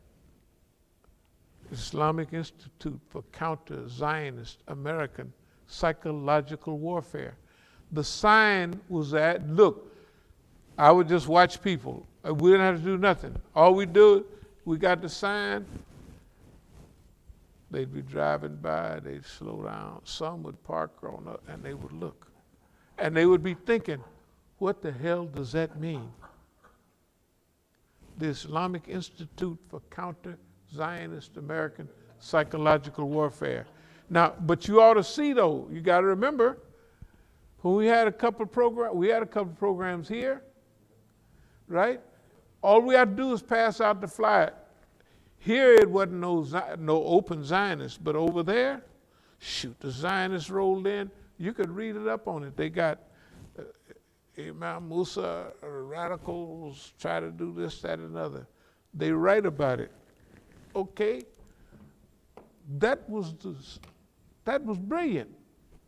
Islamic Institute for Counter-Zionist American Psychological Warfare. The sign was at, look, I would just watch people. We didn't have to do nothing. All we do, we got the sign. They'd be driving by, they'd slow down. Some would park on up and they would look. And they would be thinking, what the hell does that mean? The Islamic Institute for Counter-Zionist American Psychological Warfare. Now, but you ought to see though, you got to remember, when we had a couple of programs here, right? All we had to do is pass out the flyer. Here it wasn't no open Zionists, but over there, shoot, the Zionists rolled in. You could read it up on it. They got Imam Musa, radicals try to do this, that, and another. They write about it. Okay, that was brilliant.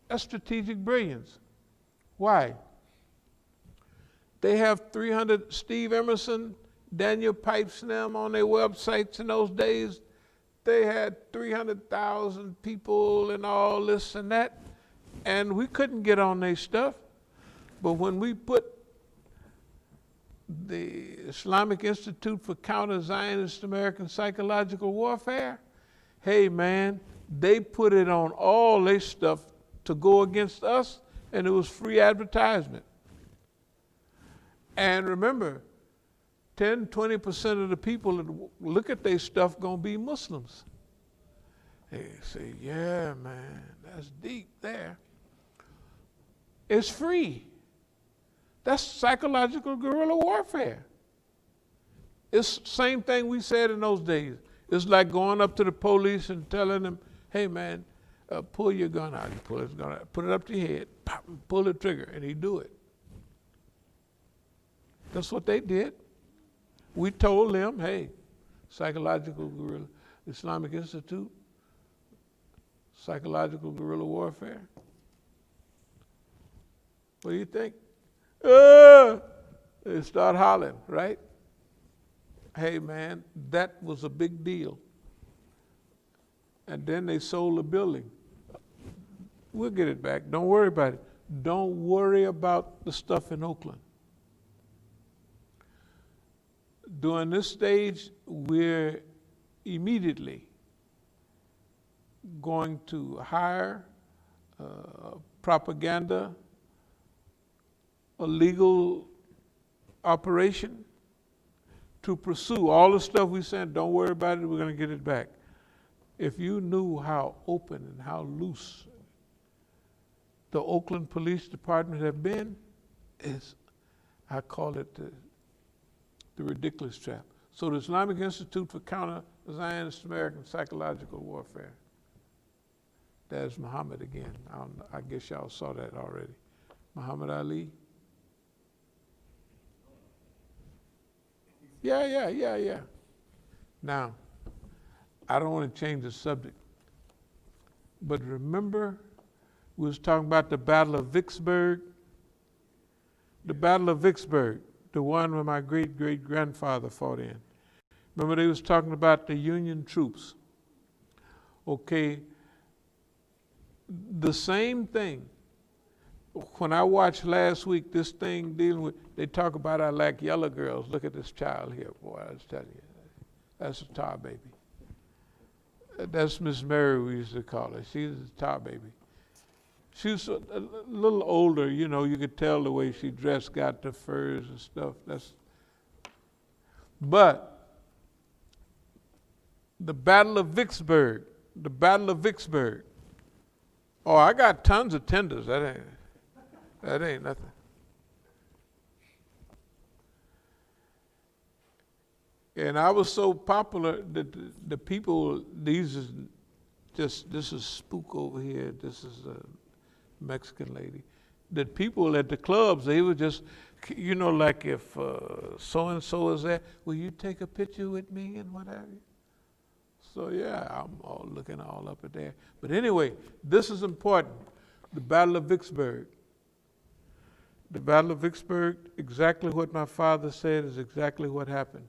That's strategic brilliance. Why? They have 300, Steve Emerson, Daniel Pipes and them on their websites in those days. They had 300,000 people and all this and that. And we couldn't get on their stuff. But when we put the Islamic Institute for Counter-Zionist American Psychological Warfare, hey man, they put it on all their stuff to go against us, and it was free advertisement. And remember, 10, 20% of the people that look at their stuff gonna be Muslims. They say, yeah, man, that's deep there. It's free. That's psychological guerrilla warfare. It's the same thing we said in those days. It's like going up to the police and telling them, hey man, pull your gun out. You pull his gun out, put it up to your head, pop, pull the trigger, and he do it. That's what they did. We told them, hey, psychological guerrilla, Islamic Institute, psychological guerrilla warfare. What do you think? They start hollering, right? Hey man, that was a big deal. And then they sold the building. We'll get it back. Don't worry about it. Don't worry about the stuff in Oakland. During this stage, we're immediately going to hire propaganda, a legal operation to pursue all the stuff we said. Don't worry about it, we're going to get it back. If you knew how open and how loose the Oakland Police Department have been, I call it the ridiculous trap. So the Islamic Institute for Counter-Zionist American Psychological Warfare. There's Muhammad again. I guess y'all saw that already. Muhammad Ali. Yeah. Now, I don't want to change the subject, but remember we was talking about the Battle of Vicksburg? The Battle of Vicksburg, the one where my great-great-grandfather fought in. Remember they was talking about the Union troops. Okay, the same thing. When I watched last week this thing dealing with, they talk about I like yellow girls. Look at this child here, boy, I was telling you. That's a tar baby. That's Miss Mary, we used to call her. She's a tar baby. She was a little older, you know, you could tell the way she dressed, got the furs and stuff. But the Battle of Vicksburg, oh, I got tons of tenders. That ain't nothing. And I was so popular that the people, this is Spook over here, this is a Mexican lady, that people at the clubs, they would just, you know, like if so-and-so is there, will you take a picture with me and what have you? So yeah, I'm all looking all up at there. But anyway, this is important. The Battle of Vicksburg. The Battle of Vicksburg, exactly what my father said is exactly what happened.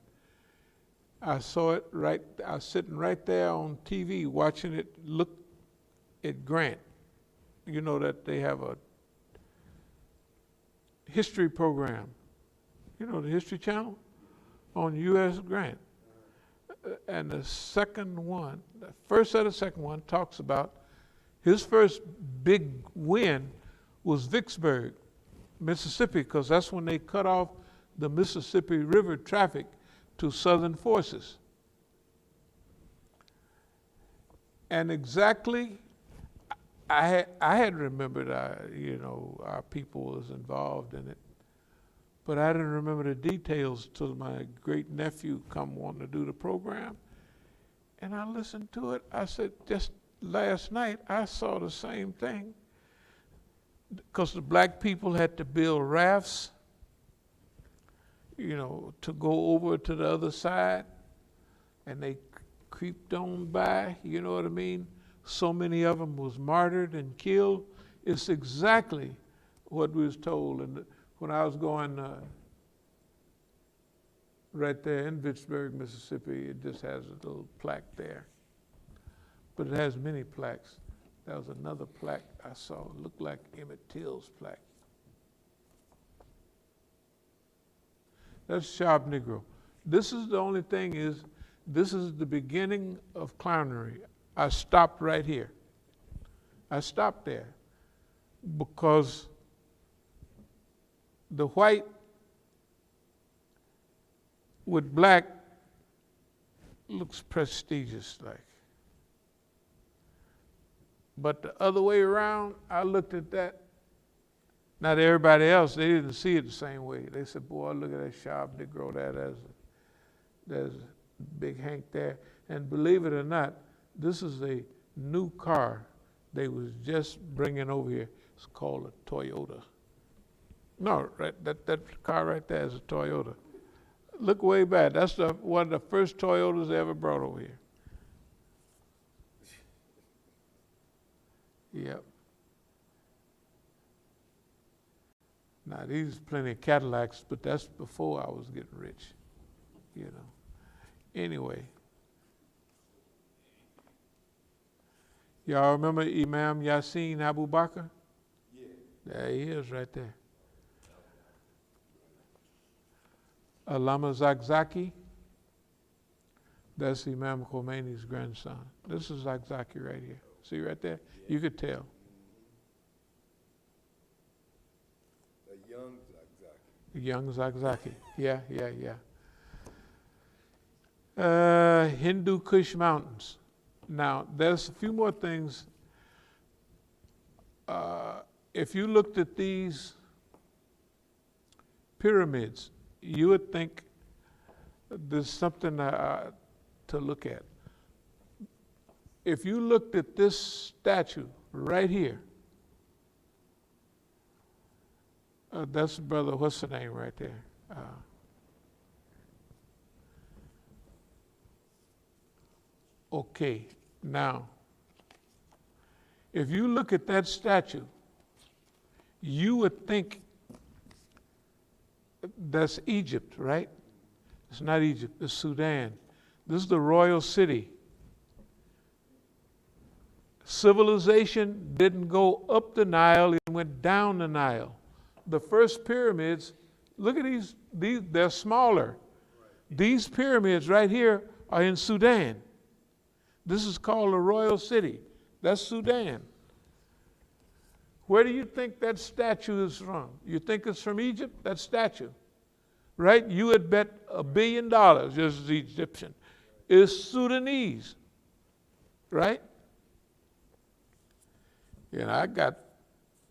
I saw it I was sitting right there on TV watching it, look at Grant. You know that they have a history program. You know the History Channel on U.S. Grant. And the second one, the first or the second one, talks about his first big win was Vicksburg, Mississippi, because that's when they cut off the Mississippi River traffic to Southern forces. And exactly, I had remembered, our people was involved in it, but I didn't remember the details till my great nephew come wanting to do the program. And I listened to it. I said, just last night, I saw the same thing. Because the black people had to build rafts, to go over to the other side. And they creeped on by, you know what I mean? So many of them was martyred and killed. It's exactly what we was told. And when I was going right there in Vicksburg, Mississippi, it just has a little plaque there. But it has many plaques. There was another plaque I saw, it looked like Emmett Till's plaque. That's Sharp Negro. This is the only thing is, this is the beginning of clownery. I stopped right here. I stopped there because the white with black looks prestigious like. But the other way around, I looked at that. Not everybody else, they didn't see it the same way. They said, boy, look at that Sharp Negro there. There's Big Hank there. And believe it or not, this is a new car they was just bringing over here. It's called a Toyota. No, right, that car right there is a Toyota. Look way back. That's one of the first Toyotas they ever brought over here. Yep. Now, these plenty of Cadillacs, but that's before I was getting rich, Anyway. Y'all remember Imam Yassin Abu Bakr? Yeah. There he is right there. Allama Zakzaki, that's Imam Khomeini's grandson. This is Zakzaki right here. See right there? You could tell. A young Zakzaki. Young Zakzaki. Yeah. Hindu Kush Mountains. Now, there's a few more things. If you looked at these pyramids, you would think there's something to look at. If you looked at this statue right here, that's brother, what's the name right there? Okay, now, if you look at that statue, you would think that's Egypt, right? It's not Egypt, it's Sudan. This is the royal city. Civilization didn't go up the Nile, it went down the Nile. The first pyramids, look at these they're smaller. These pyramids right here are in Sudan. This is called the royal city. That's Sudan. Where do you think that statue is from? You think it's from Egypt? That statue, right? You would bet $1 billion, just as Egyptian. It's Sudanese, right? I got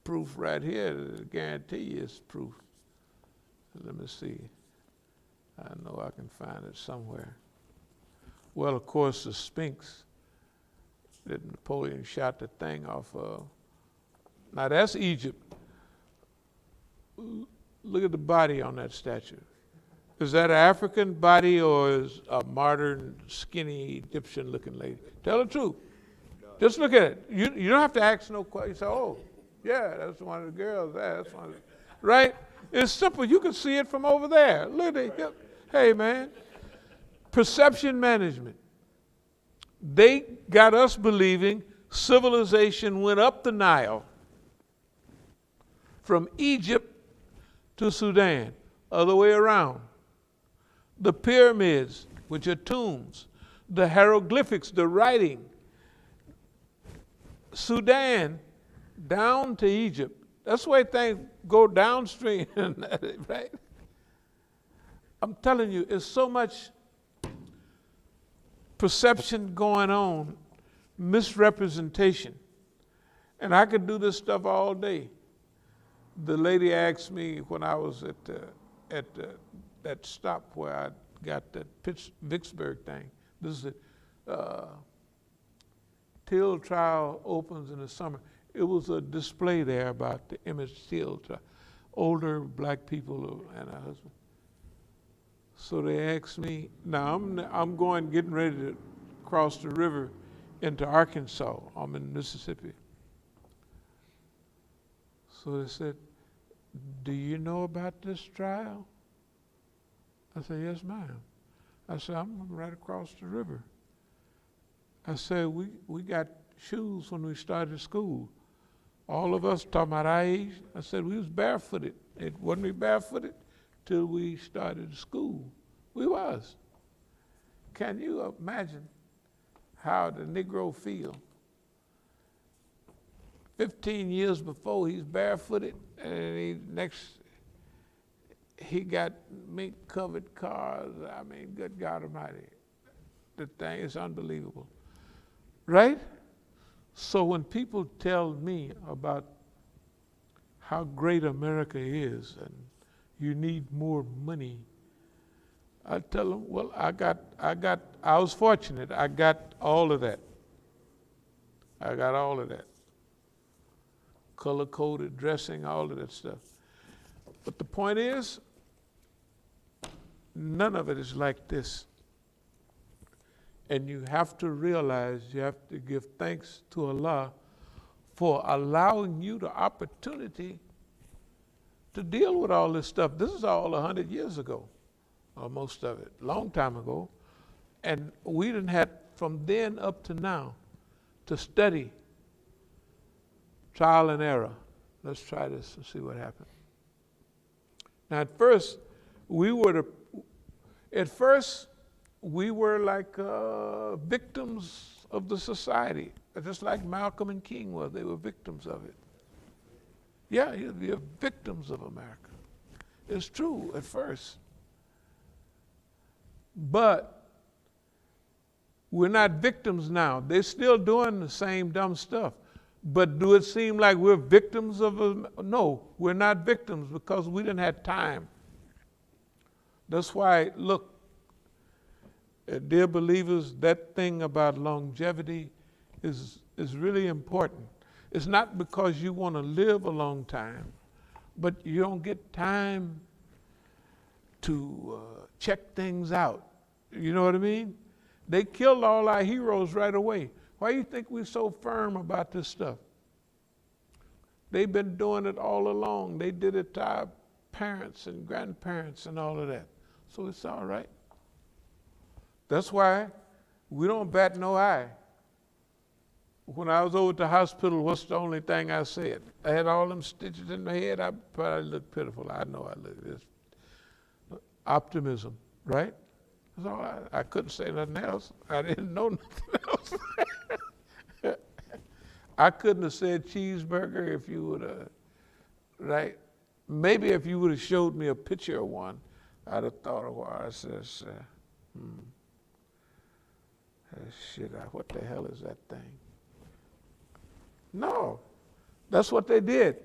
proof right here that I guarantee you it's proof. Let me see. I know I can find it somewhere. Well, of course, the Sphinx that Napoleon shot the thing off of. Now, that's Egypt. Look at the body on that statue. Is that an African body or is a modern, skinny, Egyptian-looking lady? Tell the truth. Just look at it. You don't have to ask no question. You say, oh, yeah, that's one of the girls. That's one of the, right? It's simple. You can see it from over there. Look at it. Hey, man. Perception management. They got us believing civilization went up the Nile from Egypt to Sudan, other way around. The pyramids, which are tombs, the hieroglyphics, the writing, Sudan down to Egypt. That's why things go downstream, right? I'm telling you, it's so much perception going on, misrepresentation. And I could do this stuff all day. The lady asked me when I was at that stop where I got that Vicksburg thing. This is Till trial opens in the summer. It was a display there about the Emmett Till trial. Older black people and a husband. So they asked me, now I'm getting ready to cross the river into Arkansas. I'm in Mississippi. So they said, do you know about this trial? I said, yes, ma'am. I said, I'm right across the river. I said, we got shoes when we started school. All of us, talking about our age, I said, we was barefooted. It wasn't we barefooted till we started school. We was. Can you imagine how the Negro feel? 15 years before, he's barefooted, and he got mink-covered cars. I mean, good God Almighty. The thing is unbelievable. Right? So when people tell me about how great America is and you need more money, I tell them, well, I was fortunate. I got all of that. I got all of that. Color-coded dressing, all of that stuff. But the point is, none of it is like this. And you have to realize, you have to give thanks to Allah for allowing you the opportunity to deal with all this stuff. This is all 100 years ago, or most of it, long time ago. And we didn't have, from then up to now, to study trial and error. Let's try this and see what happens. Now at first, we were like victims of the society, just like Malcolm and King were. They were victims of it. Yeah, you're victims of America. It's true at first. But we're not victims now. They're still doing the same dumb stuff. But do it seem like we're victims of them? No, we're not victims because we didn't have time. That's why, look, dear believers, that thing about longevity is really important. It's not because you want to live a long time, but you don't get time to check things out. You know what I mean? They killed all our heroes right away. Why do you think we're so firm about this stuff? They've been doing it all along. They did it to our parents and grandparents and all of that. So it's all right. That's why we don't bat no eye. When I was over at the hospital, what's the only thing I said? I had all them stitches in my head. I probably looked pitiful. I know I look this. Optimism, right? That's all I couldn't say nothing else. I didn't know nothing else. I couldn't have said cheeseburger if you would have, right? Maybe if you would have showed me a picture of one, I'd have thought of what I said. Shit, what the hell is that thing? No, that's what they did.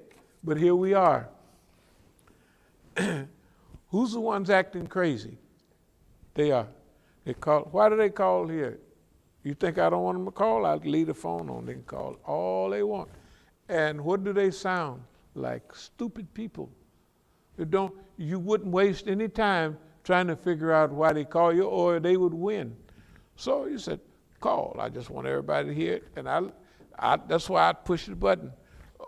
But here we are. Who's the ones acting crazy? They are. Why do they call here? You think I don't want them to call? I'll leave the phone on. They can call all they want. And what do they sound like? Stupid people. You wouldn't waste any time trying to figure out why they call you, or they would win. So you said, call. I just want everybody to hear it, and that's why I push the button.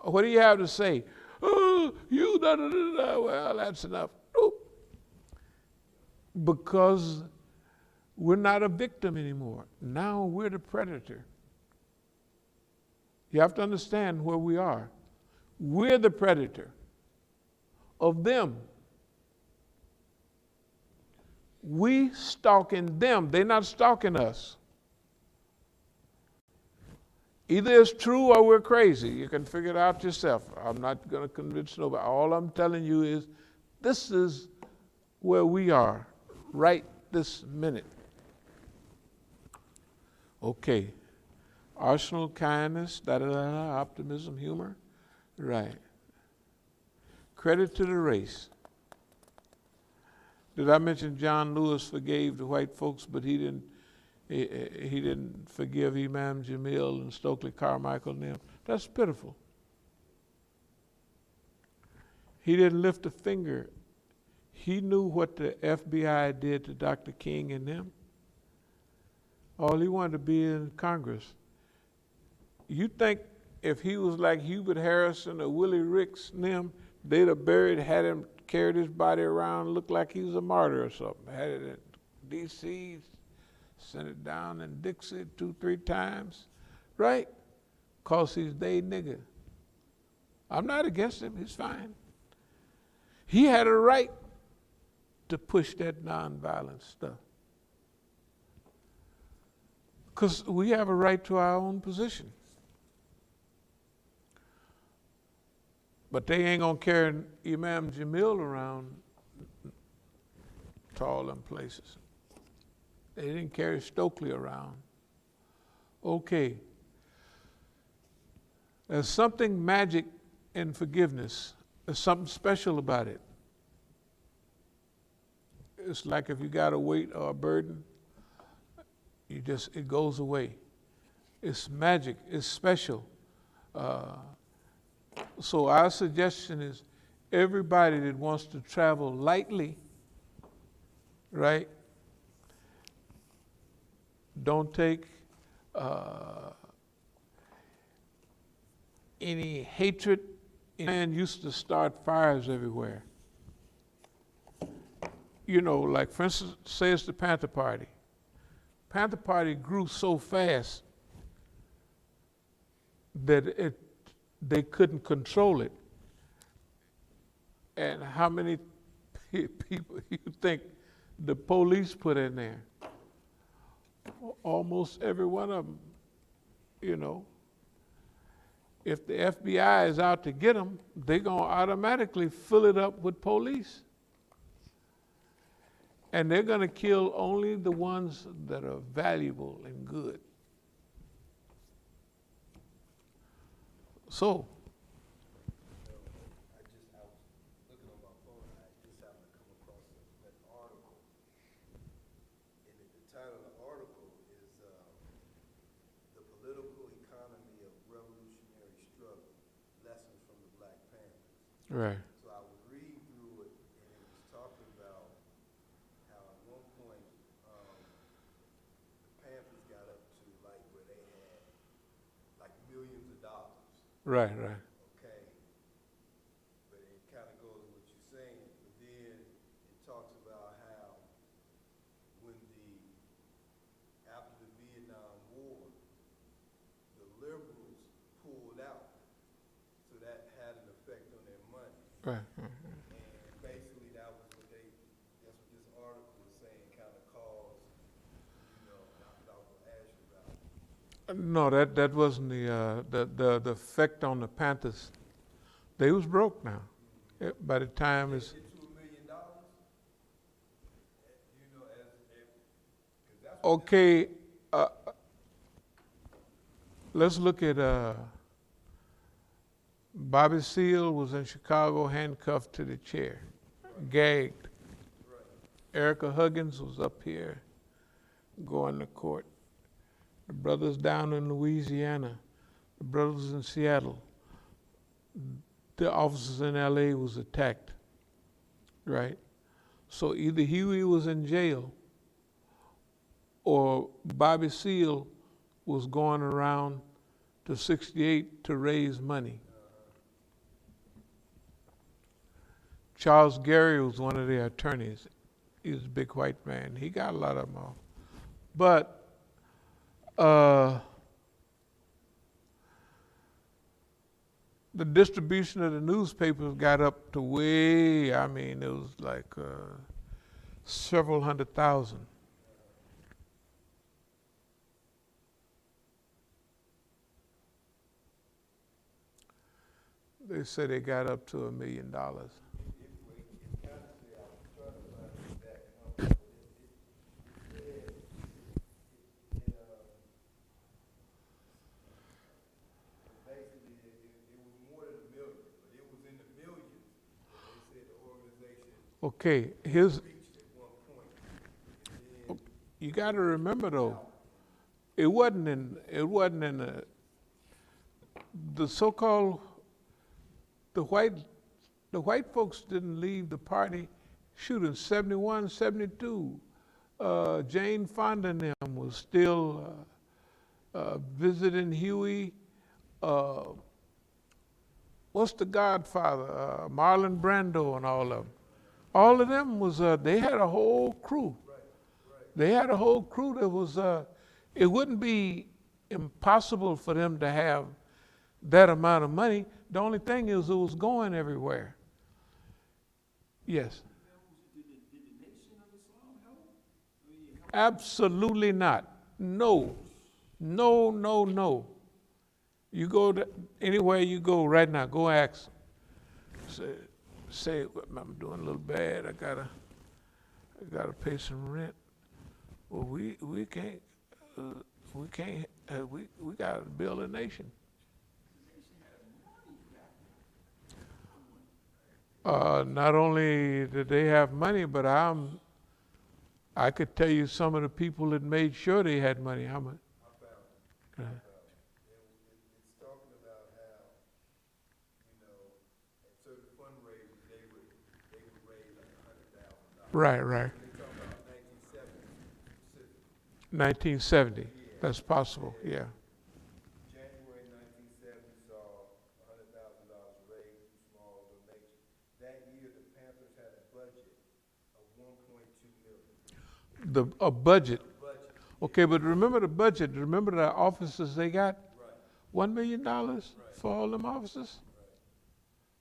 What do you have to say? Oh, you da da da da. Well, that's enough. Oop. Because we're not a victim anymore. Now we're the predator. You have to understand where we are. We're the predator of them. We stalking them. They're not stalking us. Either it's true or we're crazy. You can figure it out yourself. I'm not going to convince nobody. All I'm telling you is this is where we are right this minute. Okay. Arsenal, kindness, optimism, humor. Right. Credit to the race. Did I mention John Lewis forgave the white folks, but he didn't forgive Imam Jamil and Stokely Carmichael and them? That's pitiful. He didn't lift a finger. He knew what the FBI did to Dr. King and them. All he wanted to be in Congress. You think if he was like Hubert Harrison or Willie Ricks and them, they'd have had him, carried his body around, looked like he was a martyr or something. Had it in D.C., sent it down in Dixie 2-3 times, right? Because he's they nigga. I'm not against him, he's fine. He had a right to push that nonviolent stuff. Because we have a right to our own position. But they ain't gonna carry Imam Jamil around to all them places. They didn't carry Stokely around. Okay. There's something magic in forgiveness. There's something special about it. It's like if you got a weight or a burden, it goes away. It's magic, it's special. So our suggestion is everybody that wants to travel lightly, right? Don't take any hatred. Man used to start fires everywhere. You know, like for instance, say it's the Panther Party. Panther Party grew so fast that they couldn't control it. And how many people you think the police put in there? Almost every one of them, you know. If the FBI is out to get them, they're going to automatically fill it up with police. And they're going to kill only the ones that are valuable and good. So, I was looking on my phone, I just happened to come across an article. And the title of the article is The Political Economy of Revolutionary Struggle, Lessons from the Black Panthers. right. So I was reading through it, and it was talking about how at one point the Panthers got up to like where they had like millions of dollars. Right, right. Okay, but it kind of goes with what you're saying. But then it talks about how after the Vietnam War, the liberals pulled out, so that had an effect on their money. Right. And basically, that's what this article was saying, kind of caused, not that I was gonna ask you about. No, that wasn't the effect on the Panthers. They was broke now. By the time it's $2 million, that's okay. Let's look at Bobby Seale was in Chicago, handcuffed to the chair, gagged. Erica Huggins was up here, going to court. The brothers down in Louisiana, the brothers in Seattle, the officers in LA was attacked, right? So either Huey was in jail or Bobby Seale was going around to 68 to raise money. Charles Gary was one of their attorneys. He was a big white man. He got a lot of them off. But the distribution of the newspapers got up to way, I mean, it was like several 100,000. They said they got up to $1 million. Okay, here's, you got to remember though, it wasn't in the so-called, the white folks didn't leave the party shooting 71, 72. Jane Fonda and them was still visiting Huey. What's the Godfather? Marlon Brando and all of them. All of them was, they had a whole crew. They had a whole crew that was, it wouldn't be impossible for them to have that amount of money. The only thing is it was going everywhere. Yes. Did the Nation of Islam help? Absolutely not. No. No, no, no. You go to anywhere you go right now, go ask. Say I'm doing a little bad. I gotta pay some rent. Well, we can't we gotta build a nation. Not only did they have money, but I could tell you some of the people that made sure they had money. How much? It's talking about how, at certain fundraisers, they would raise like $100,000. Right. They talk about 1970 specifically. 1970. That's possible. Yeah. January 1970 saw $100,000 raised from small donations. That year, the Panthers had a budget of $1.2 million. A budget. Okay, but remember the budget. Remember the officers they got? Right. $1 million for all them officers?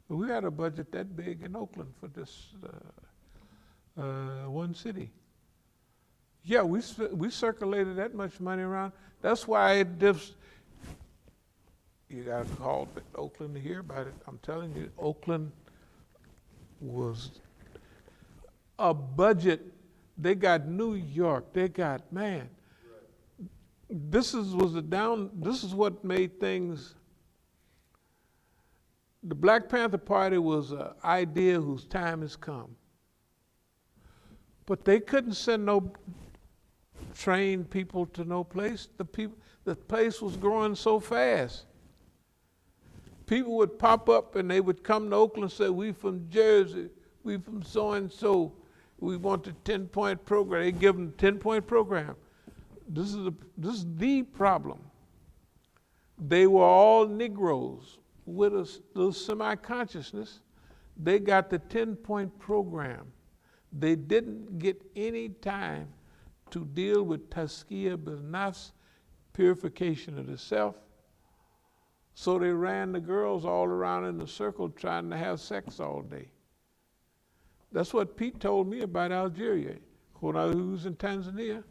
Right. We had a budget that big in Oakland for this one city. Yeah, we circulated that much money around. That's why it diffs. You got to call Oakland to hear about it. I'm telling you, Oakland was a budget. They got New York. They got, man. This is what made things. The Black Panther Party was an idea whose time has come. But they couldn't send no trained people to no place. The place was growing so fast. People would pop up and they would come to Oakland and say, we from Jersey, we from so-and-so, we want a 10-point program. They give them a 10-point program. This is the problem. They were all Negroes with a little semi-consciousness. They got the 10-point program. They didn't get any time to deal with tazkiyah bil-nafs, purification of the self. So they ran the girls all around in a circle trying to have sex all day. That's what Pete told me about Algeria. When I was in Tanzania,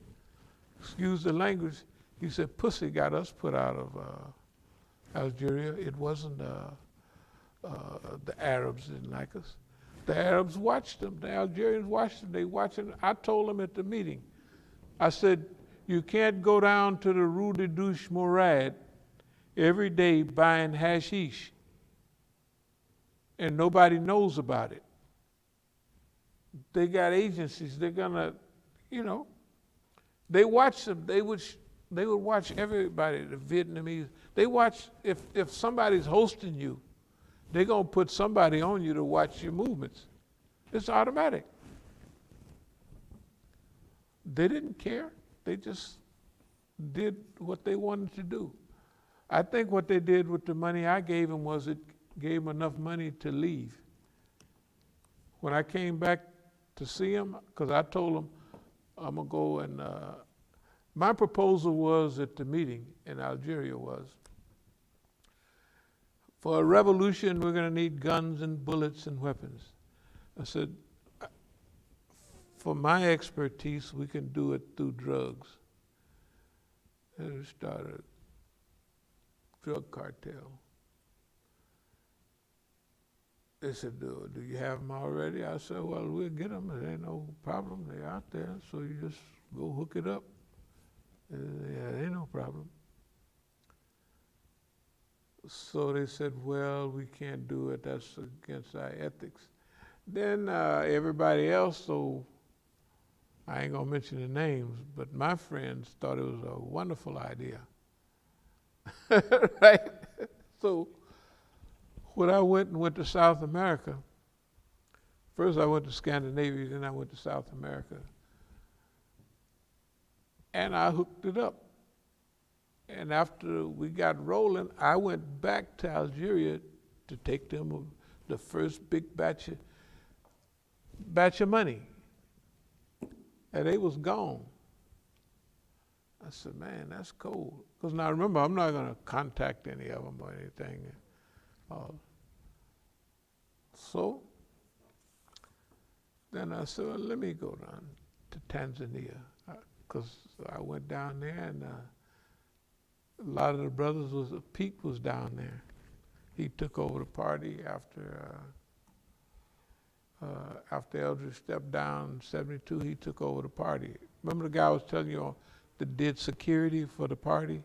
excuse the language, he said, pussy got us put out of Algeria. It wasn't the Arabs didn't like us. The Arabs watched them. The Algerians watched them. They watched them. I told them at the meeting, I said, you can't go down to the Rue de Douche Mourad every day buying hashish and nobody knows about it. They got agencies. They're gonna, they watch them. They would watch everybody. The Vietnamese. They watch if somebody's hosting you, they're gonna put somebody on you to watch your movements. It's automatic. They didn't care. They just did what they wanted to do. I think what they did with the money I gave them was it gave them enough money to leave. When I came back to see them, because I told them I'm going to go and, my proposal was at the meeting in Algeria was, for a revolution, we're going to need guns and bullets and weapons. I said, for my expertise, we can do it through drugs. And we started a drug cartel. They said, do you have them already? I said, well, we'll get them. There ain't no problem. They're out there. So you just go hook it up. Yeah, there ain't no problem. So they said, well, we can't do it. That's against our ethics. Then everybody else, so I ain't gonna mention the names, but my friends thought it was a wonderful idea. Right? So when I went to South America, first I went to Scandinavia, then I went to South America. And I hooked it up. And after we got rolling, I went back to Algeria to take them the first big batch of money. And they was gone. I said, man, that's cool. Because now remember, I'm not going to contact any of them or anything. So then I said, well, let me go down to Tanzania. Because I went down there and a lot of the brothers Pete was down there. He took over the party after Eldridge stepped down in '72. He took over the party. Remember the guy I was telling you that did security for the party?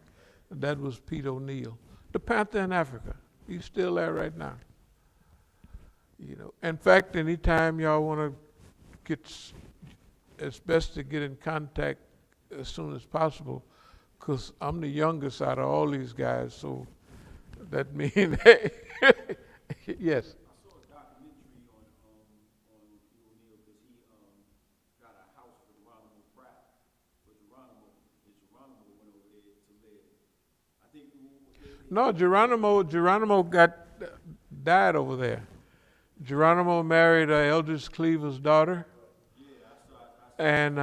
That was Pete O'Neill, the Panther in Africa. He's still there right now. You know, in fact, anytime y'all want to get, it's best to get in contact as soon as possible, because I'm the youngest out of all these guys, so that means, yes. I saw a documentary on Pete O'Neill because he got a house for Geronimo Pratt. But Geronimo went over there to live. I think. No, Geronimo died over there. Geronimo married Eldridge Cleaver's daughter. Yeah, I saw. And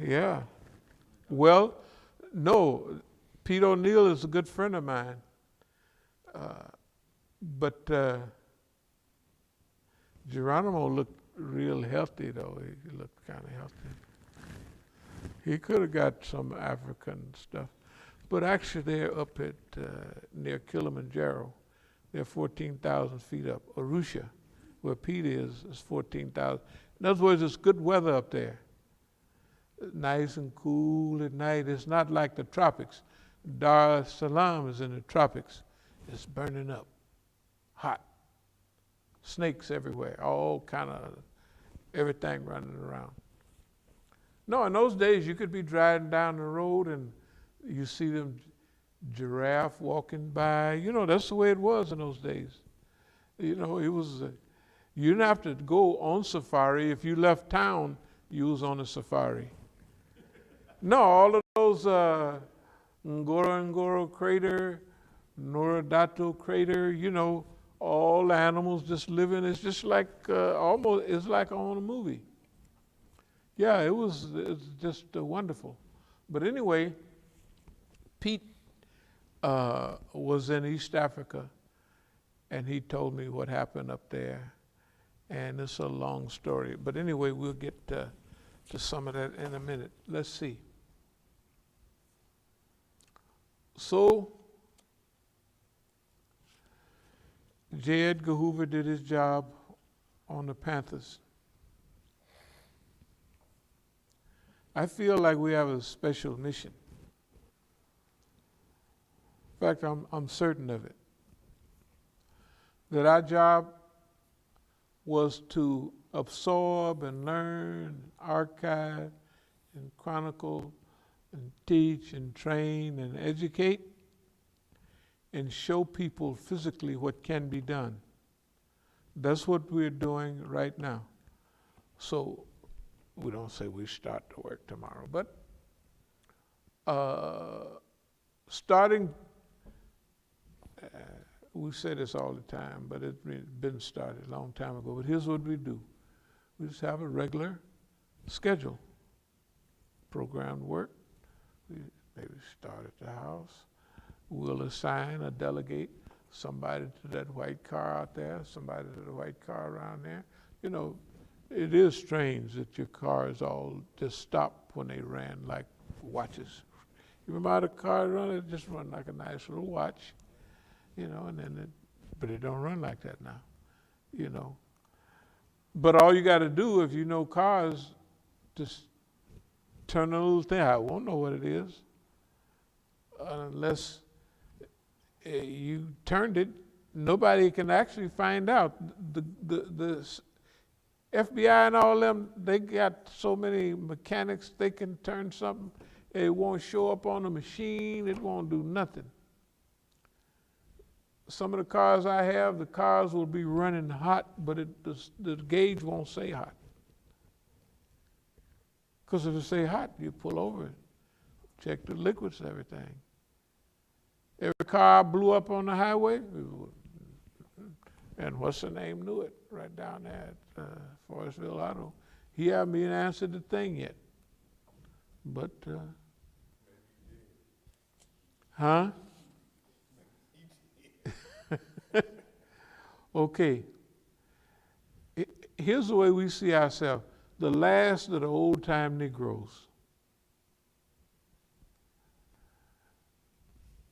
yeah. Well, no, Pete O'Neill is a good friend of mine. But Geronimo looked real healthy, though. He looked kind of healthy. He could have got some African stuff. But actually, they're up at near Kilimanjaro. They're 14,000 feet up. Arusha, where Pete is 14,000. In other words, it's good weather up there. Nice and cool at night. It's not like the tropics. Dar es Salaam is in the tropics. It's burning up, hot. Snakes everywhere, all kind of everything running around. No, in those days you could be driving down the road and you see them giraffe walking by. You know, that's the way it was in those days. You know, it was, you didn't have to go on safari. If you left town, you was on a safari. No, all of those Ngorongoro crater, Noradato crater, you know, all the animals just living. It's just like almost, it's like on a movie. Yeah, it's just wonderful. But anyway, Pete was in East Africa, and he told me what happened up there. And it's a long story. But anyway, we'll get to some of that in a minute. Let's see. So, J. Edgar Hoover did his job on the Panthers. I feel like we have a special mission. In fact, I'm certain of it. That our job was to absorb and learn, archive and chronicle and teach and train and educate and show people physically what can be done. That's what we're doing right now. So We don't say we start to work tomorrow, but starting, we say this all the time, but it's been started a long time ago. But here's what we do. We just have a regular schedule, programmed work. We maybe start at the house. We'll assign or delegate somebody to that white car out there, somebody to the white car around there. You know, it is strange that your cars all just stop when they ran like watches. You remember how the car run? It just run like a nice little watch, you know, and then but it don't run like that now, you know. But all you got to do, if you know cars, just turn the little thing. I won't know what it is unless you turned it. Nobody can actually find out. The FBI and all them, they got so many mechanics, they can turn something. It won't show up on the machine. It won't do nothing. Some of the cars I have, the cars will be running hot, but the gauge won't say hot. Because if it say hot, you pull over it, check the liquids and everything. Every car blew up on the highway, and what's her name knew it right down there at Forestville Auto. He hasn't even answered the thing yet. But, huh? Okay. Here's the way we see ourselves. The last of the old-time Negroes.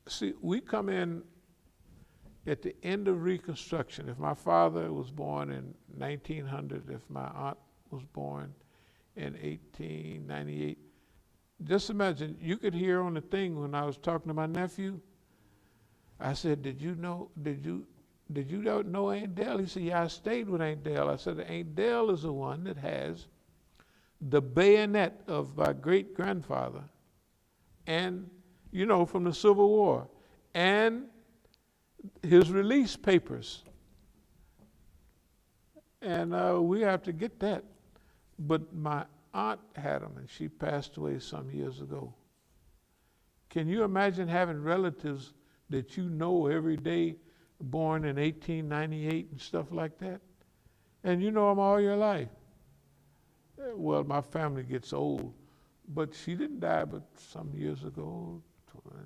See, we come in at the end of Reconstruction. If my father was born in 1900, if my aunt was born in 1898, just imagine, you could hear on the thing when I was talking to my nephew, I said, did you know Aunt Dell? He said, yeah, I stayed with Aunt Dell. I said, Aunt Dell is the one that has the bayonet of my great-grandfather, and, you know, from the Civil War, and his release papers. And we have to get that. But my aunt had them, and she passed away some years ago. Can you imagine having relatives that you know every day, born in 1898 and stuff like that? And you know them all your life. Well, my family gets old, but she didn't die but some years ago,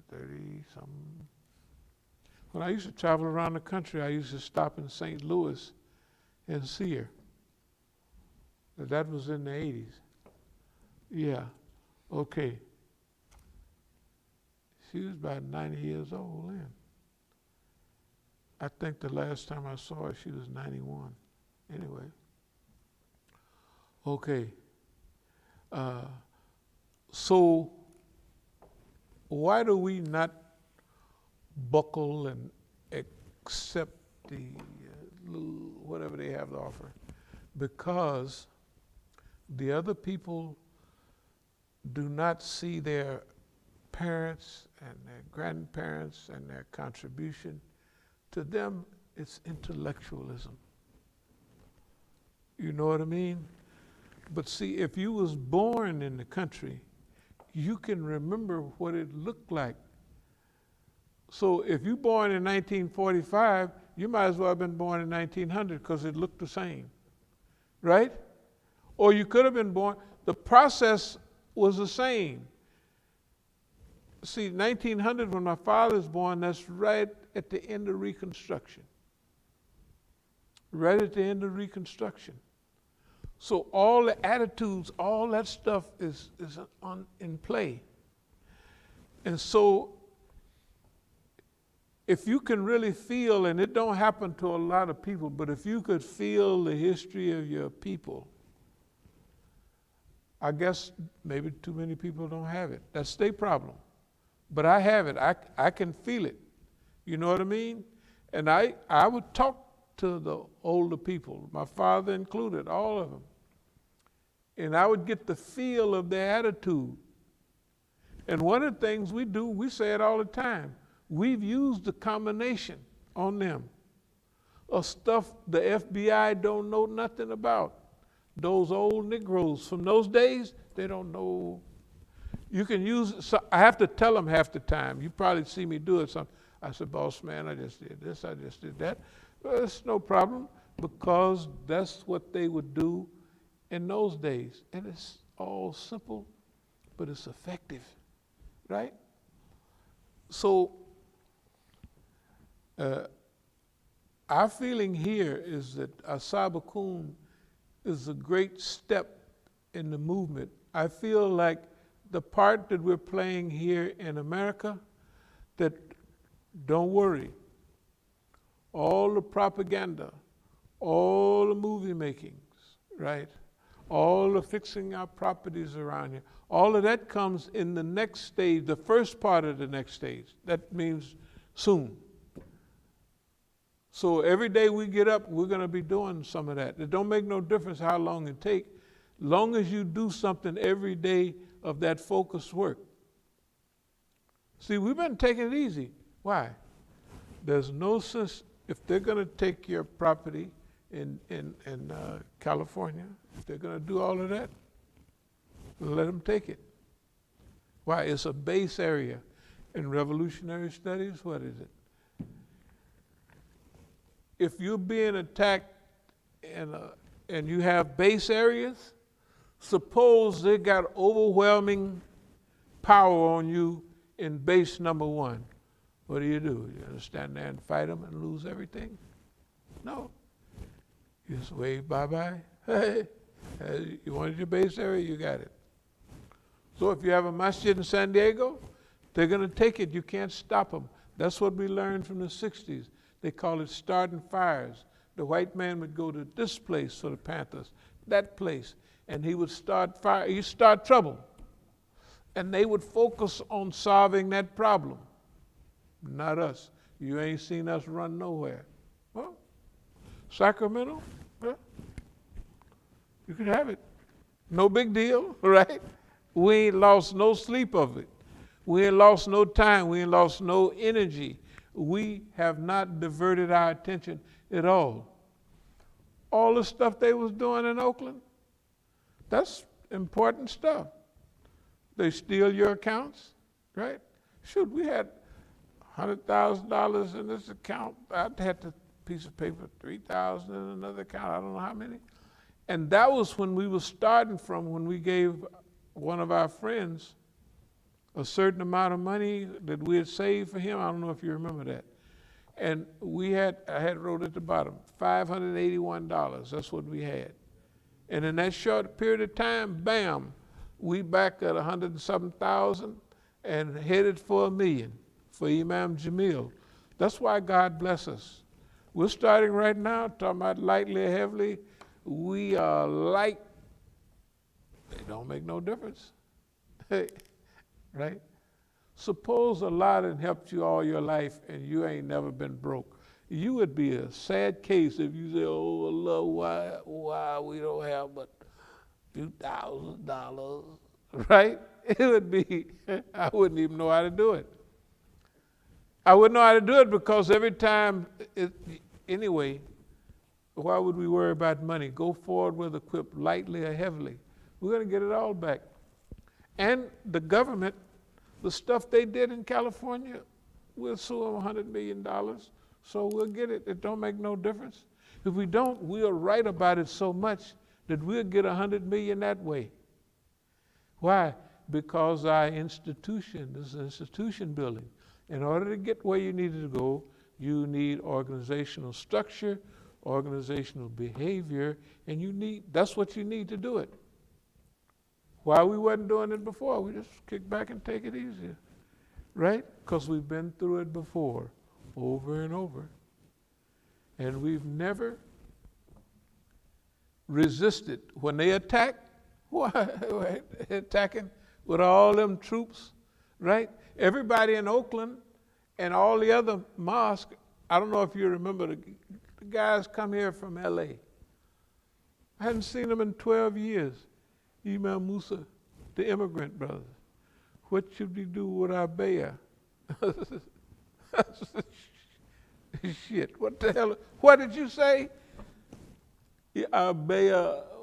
30 something. When I used to travel around the country, I used to stop in St. Louis and see her. That was in the 80s. Yeah, okay. She was about 90 years old then. I think the last time I saw her, she was 91. Anyway. Okay. So why do we not buckle and accept the little whatever they have to offer? Because the other people do not see their parents and their grandparents and their contribution. To them, it's intellectualism. You know what I mean? But see, if you was born in the country, you can remember what it looked like. So if you born in 1945, you might as well have been born in 1900 because it looked the same, right? Or you could have been born, the process was the same. See, 1900, when my father was born, that's right at the end of Reconstruction. Right at the end of Reconstruction. So all the attitudes, all that stuff is in play. And so if you can really feel, and it don't happen to a lot of people, but if you could feel the history of your people, I guess maybe too many people don't have it. That's their problem. But I have it. I can feel it. You know what I mean? And I would talk to the older people, my father included, all of them. And I would get the feel of their attitude. And one of the things we do, we say it all the time, we've used the combination on them of stuff the FBI don't know nothing about. Those old Negroes from those days, they don't know. You can use it. So I have to tell them half the time. You probably see me do it. I said, boss man, I just did this, I just did that. Well, it's no problem, because that's what they would do in those days. And it's all simple, but it's effective, right? So our feeling here is that As-Sabiqun is a great step in the movement. I feel like the part that we're playing here in America, that don't worry, all the propaganda, all the movie makings, right? All the fixing our properties around here, all of that comes in the next stage, the first part of the next stage. That means soon. So every day we get up, we're going to be doing some of that. It don't make no difference how long it takes, long as you do something every day of that focused work. See, we've been taking it easy. Why? There's no sense, if they're going to take your property in California, if they're going to do all of that, let them take it. Why? It's a base area. In revolutionary studies, what is it? If you're being attacked and you have base areas, suppose they got overwhelming power on you in base number one. What do? You're going to stand there and fight them and lose everything? No. You just wave bye-bye. Hey, you wanted your base area, you got it. So if you have a masjid in San Diego, they're going to take it. You can't stop them. That's what we learned from the 60s. They call it starting fires. The white man would go to this place for the Panthers, that place, and he would start fire. He'd start trouble. And they would focus on solving that problem. Not us. You ain't seen us run nowhere. Well, Sacramento, well, you could have it. No big deal, right? We ain't lost no sleep of it. We ain't lost no time. We ain't lost no energy. We have not diverted our attention at all. All the stuff they was doing in Oakland, that's important stuff. They steal your accounts, right? Shoot, we had $100,000 in this account. I had the piece of paper, $3,000 in another account, I don't know how many. And that was when we were starting from, when we gave one of our friends a certain amount of money that we had saved for him. I don't know if you remember that. And I had wrote at the bottom, $581, that's what we had. And in that short period of time, bam, we back at 100 and something thousand and headed for $1 million for Imam Jamil. That's why God bless us. We're starting right now, talking about lightly or heavily. We are light. It don't make no difference. Right? Suppose Allah had helped you all your life and you ain't never been broke. You would be a sad case if you say, oh Allah, why we don't have but a few $1,000, right? It would be, I wouldn't even know how to do it. I wouldn't know how to do it because every time, anyway, why would we worry about money? Go forward with equipped lightly or heavily. We're going to get it all back. And the government, the stuff they did in California, we'll sue them $100 million, so we'll get it. It don't make no difference. If we don't, we'll write about it so much that we'll get $100 million that way. Why? Because our institution, this is institution building. In order to get where you needed to go, you need organizational structure, organizational behavior, and that's what you need to do it. Why we wasn't doing it before? We just kick back and take it easier, right? Because we've been through it before, over and over. And we've never resisted. When they attack, why? Attacking with all them troops, right? Everybody in Oakland and all the other mosques, I don't know if you remember, the guys come here from LA. I hadn't seen them in 12 years. Imam Musa, the immigrant brother. What should we do with our bear? Shit, what the hell? What did you say? Yeah, Bea,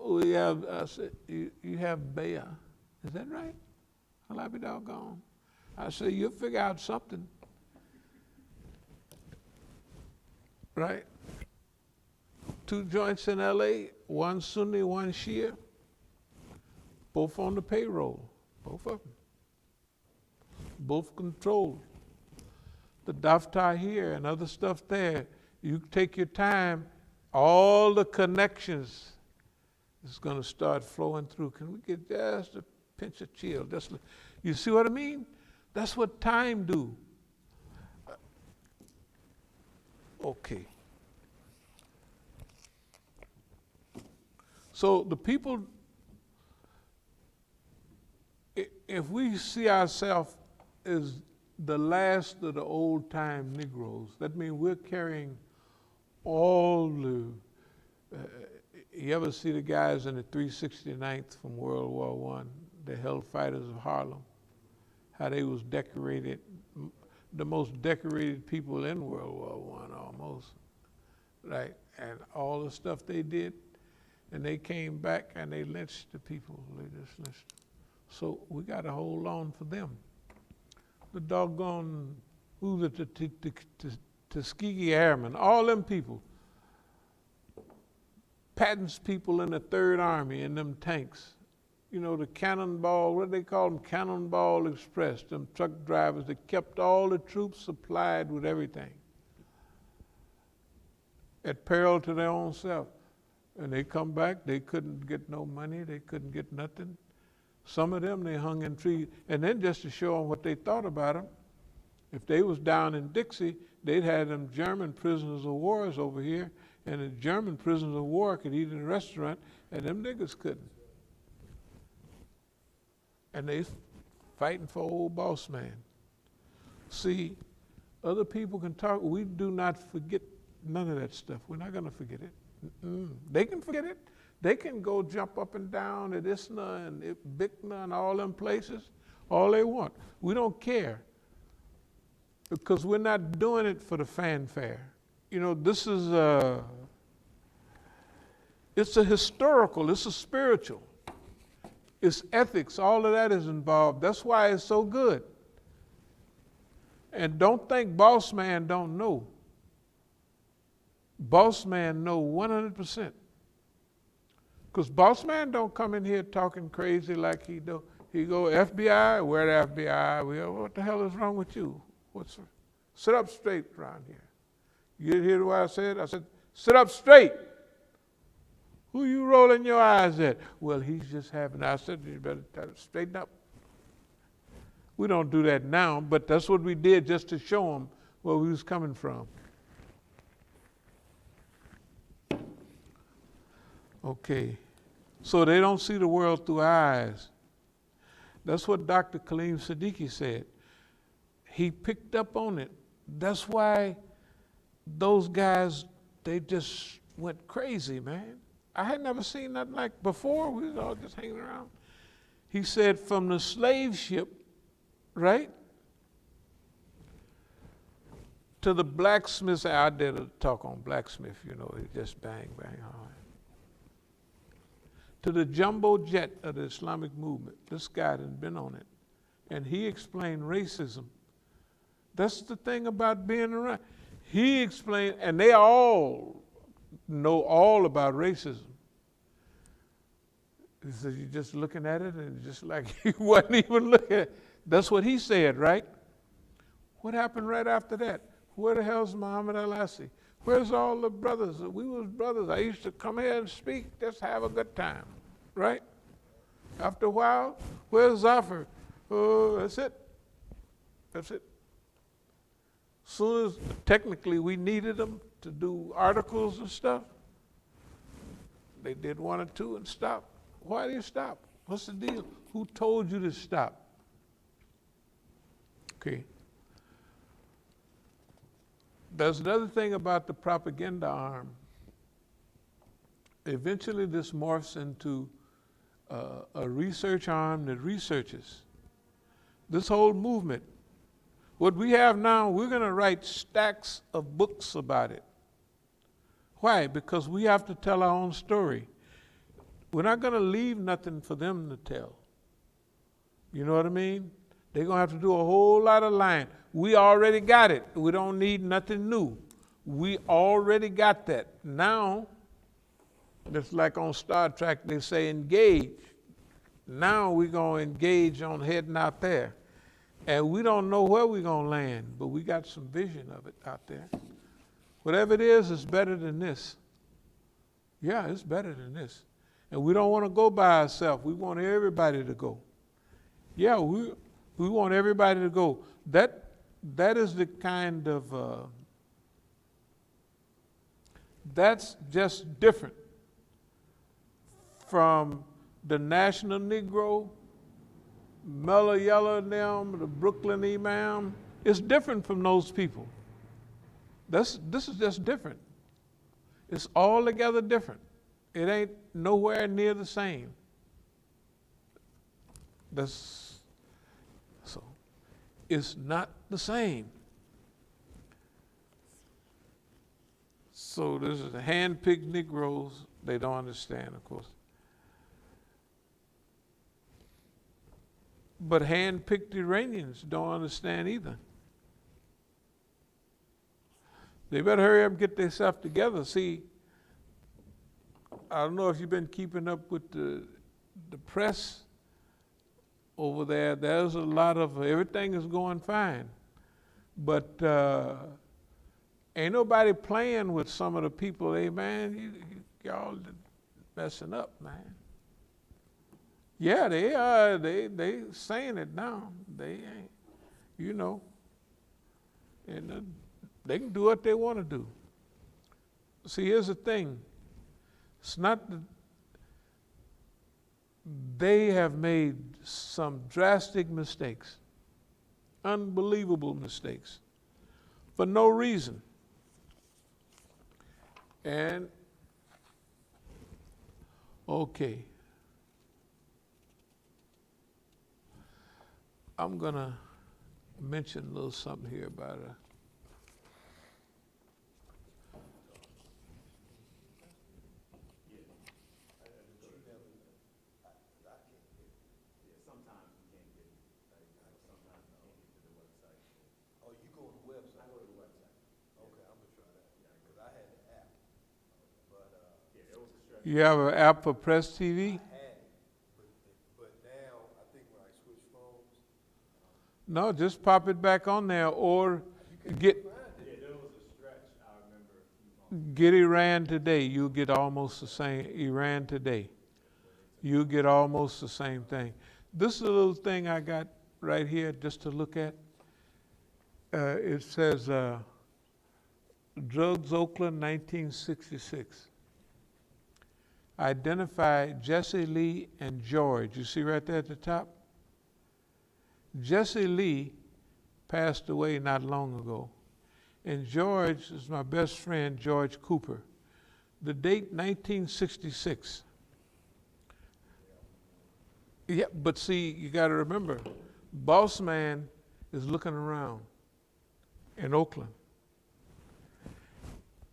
we have, I said, you have Bea. Is that right? I'll be doggone. I said, you'll figure out something. Right? 2 joints in LA, one Sunni, one Shia, both on the payroll, both of them. Both controlled. The daftar here and other stuff there, you take your time, all the connections is going to start flowing through. Can we get just a pinch of chill? Just, you see what I mean? That's what time do. Okay. So the people, if we see ourselves as the last of the old time Negroes, that means we're carrying all the, you ever see the guys in the 369th from World War I, the Hell Fighters of Harlem, how they was decorated, the most decorated people in World War I almost, right? And all the stuff they did, and they came back and they lynched the people, they just lynched. So we got to hold on for them. The doggone, who the Tuskegee Airmen, all them people, Patton's people in the Third Army in them tanks, you know, the Cannonball, what do they call them? Cannonball Express, them truck drivers that kept all the troops supplied with everything at peril to their own self. And they come back, they couldn't get no money, they couldn't get nothing. Some of them, they hung in trees. And then just to show them what they thought about them, if they was down in Dixie, they'd had them German prisoners of war over here, and the German prisoners of war could eat in a restaurant, and them niggas couldn't. And they fighting for old boss man. See, other people can talk. We do not forget none of that stuff. We're not going to forget it. They can forget it. They can go jump up and down at Isna and Bikna and all them places, all they want. We don't care because we're not doing it for the fanfare. You know, this is it's a historical, it's a spiritual, it's ethics, all of that is involved. That's why it's so good. And don't think boss man don't know. Boss man know 100%. Because boss man don't come in here talking crazy like he do. He go, FBI, where the FBI? We go, what the hell is wrong with you? Sit up straight around here. You hear what I said? I said, sit up straight. Who you rolling your eyes at? Well, he's just having, I said, you better straighten up. We don't do that now, but that's what we did just to show him where we was coming from. Okay, so they don't see the world through eyes. That's what Dr. Kaleem Siddiqui said. He picked up on it. That's why those guys, they just went crazy, man. I had never seen nothing like before. We was all just hanging around. He said from the slave ship, right, to the blacksmith. I did a talk on blacksmith, you know, he just bang, bang, all right. To the jumbo jet of the Islamic movement. This guy had been on it. And he explained racism. That's the thing about being around. He explained, and they all know all about racism. He said, you're just looking at it and just like he wasn't even looking at it. That's what he said, right? What happened right after that? Where the hell's Muhammad Al-Assi? Where's all the brothers? We was brothers. I used to come here and speak, just have a good time, right? After a while, where's Zafar? Oh, that's it. That's it. Soon as technically we needed them to do articles and stuff, they did 1 or 2 and stopped. Why do you stop? What's the deal? Who told you to stop? Okay. There's another thing about the propaganda arm. Eventually this morphs into a research arm that researches. This whole movement. What we have now, we're going to write stacks of books about it. Why? Because we have to tell our own story. We're not going to leave nothing for them to tell. You know what I mean? They're going to have to do a whole lot of lying. We already got it. We don't need nothing new. We already got that. Now, it's like on Star Trek, they say engage. Now we're going to engage on heading out there. And we don't know where we're going to land, but we got some vision of it out there. Whatever it is, it's better than this. Yeah, it's better than this. And we don't want to go by ourselves. We want everybody to go. Yeah, we want everybody to go. That is the kind of, that's just different from the National Negro, Mellow Yellow and them, the Brooklyn Imam. It's different from those people. This is just different. It's altogether different. It ain't nowhere near the same. So it's not the same. So this is the hand-picked Negroes. They don't understand, of course. But hand-picked Iranians don't understand either. They better hurry up and get themselves together. See, I don't know if you've been keeping up with the press over there. There's a lot of, everything is going fine. But ain't nobody playing with some of the people. Hey, man, y'all messing up, man. Yeah, they are. They saying it now. They ain't, you know. And they can do what they want to do. See, here's the thing. It's not that they have made some drastic mistakes, unbelievable mistakes, for no reason. And, okay. I'm going to mention a little something here about You have an app for Press TV? But now, I think when I switch phones. No, just pop it back on there or get. Yeah, there was a stretch, I remember. Get Iran Today. You'll get almost the same. Iran Today. You'll get almost the same thing. This is a little thing I got right here just to look at. It says Drugs Oakland 1966. Identify Jesse Lee and George. You see right there at the top? Jesse Lee passed away not long ago. And George is my best friend, George Cooper. The date, 1966. Yeah, but see, you got to remember, Boss Man is looking around in Oakland.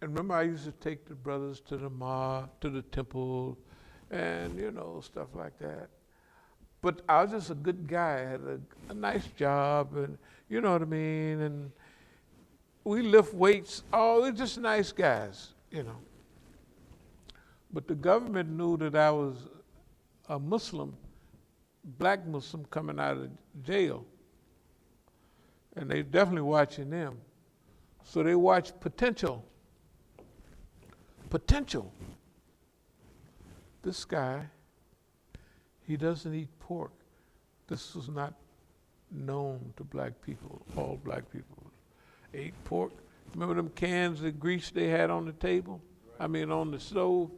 And remember, I used to take the brothers to the to the temple, and you know, stuff like that. But I was just a good guy. I had a nice job, and you know what I mean. And we lift weights. Oh, we're just nice guys, you know. But the government knew that I was a Muslim, black Muslim coming out of jail, and they definitely watching them. So they watched potential. Potential. This guy, he doesn't eat pork. This was not known to black people. All black people ate pork. Remember them cans of grease they had on the table? Right. I mean, on the stove?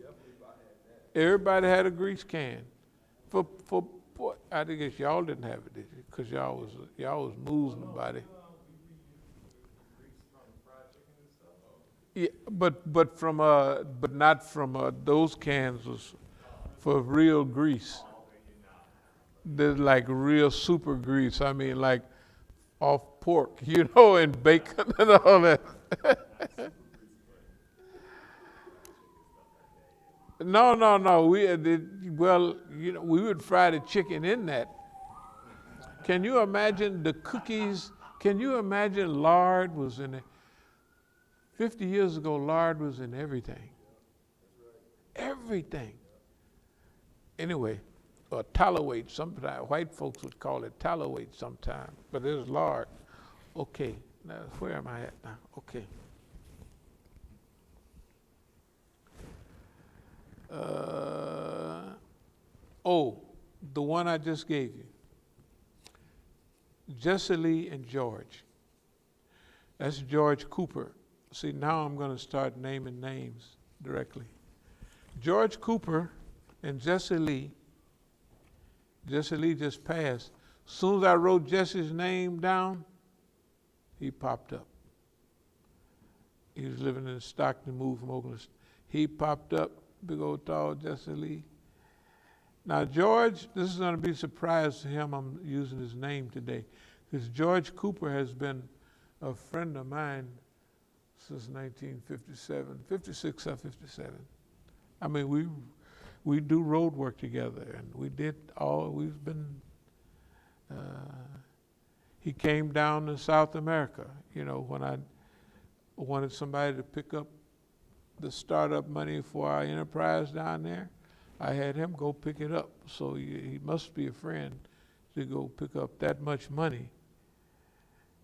Everybody had a grease can. For pork. I guess y'all didn't have it, did you? Because y'all was Muslim body. Yeah, but not from those cans was for real grease. They're like real super grease. I mean, like off pork, you know, and bacon and all that. No. Well, you know, we would fry the chicken in that. Can you imagine the cookies? Can you imagine lard was in it? 50 years ago, lard was in everything. Everything. Anyway, or tallow weight. Sometimes white folks would call it tallow weight sometimes, but it's lard. Okay, now where am I at now? Okay. The one I just gave you. Jesse Lee and George. That's George Cooper. See, now I'm going to start naming names directly. George Cooper and Jesse Lee just passed. As soon as I wrote Jesse's name down, he popped up. He was living in Stockton, moved from Oakland. He popped up, big old tall Jesse Lee. Now George, this is going to be a surprise to him, I'm using his name today, because George Cooper has been a friend of mine since 1957, 56 or 57. I mean, we do road work together, and we've been, he came down to South America, you know, when I wanted somebody to pick up the startup money for our enterprise down there. I had him go pick it up, so he must be a friend to go pick up that much money.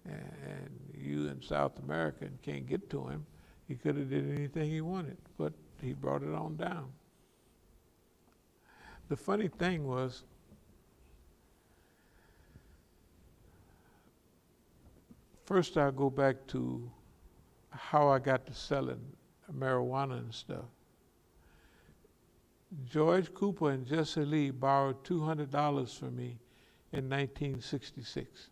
And you in South America can't get to him. He could have did anything he wanted, but he brought it on down. The funny thing was, first I'll go back to how I got to selling marijuana and stuff. George Cooper and Jesse Lee borrowed $200 from me in 1966.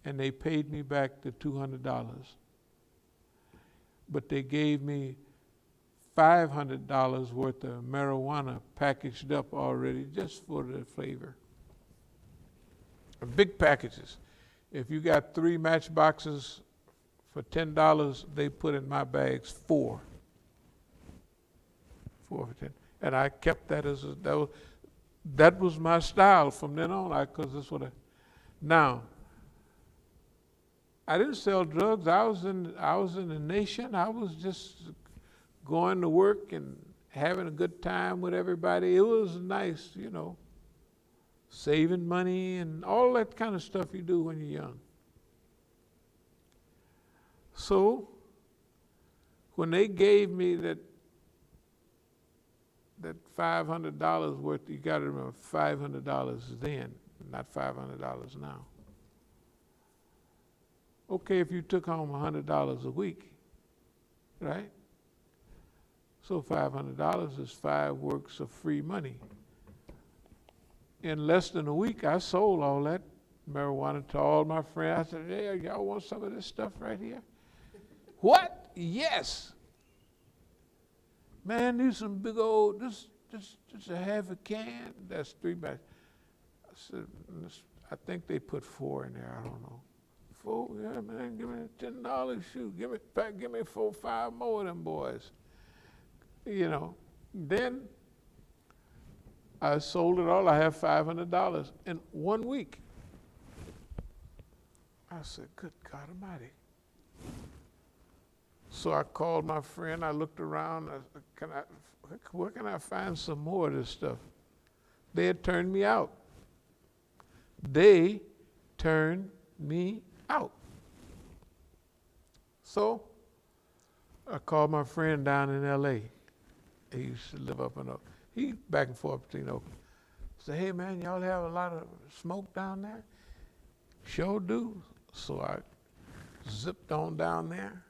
And they paid me back the $200. But they gave me $500 worth of marijuana packaged up already just for the flavor. Big packages. If you got 3 matchboxes for $10, they put in my bags 4. 4 for 10. And I kept that that was my style from then on, because that's what now, I didn't sell drugs. I was in the nation. I was just going to work and having a good time with everybody. It was nice, you know, saving money and all that kind of stuff you do when you're young. So when they gave me that $500 worth, you got to remember $500 then, not $500 now. Okay, if you took home $100 a week, right? So $500 is 5 works of free money. In less than a week, I sold all that marijuana to all my friends. I said, hey, y'all want some of this stuff right here? What? Yes. Man, these some big old, just a half a can. That's 3 bags. I said, I think they put 4 in there. I don't know. 4? Yeah, man, give me $10. Shoot, give me 4, 5 more of them boys. You know. Then I sold it all. I have $500 in 1 week. I said, good God Almighty. So I called my friend. I looked around. I said, where can I find some more of this stuff? They had turned me out. They turned me out. So I called my friend down in L.A. He used to live up in Oakland. He back and forth between Oakland. I said, hey man, y'all have a lot of smoke down there? Sure do. So I zipped on down there.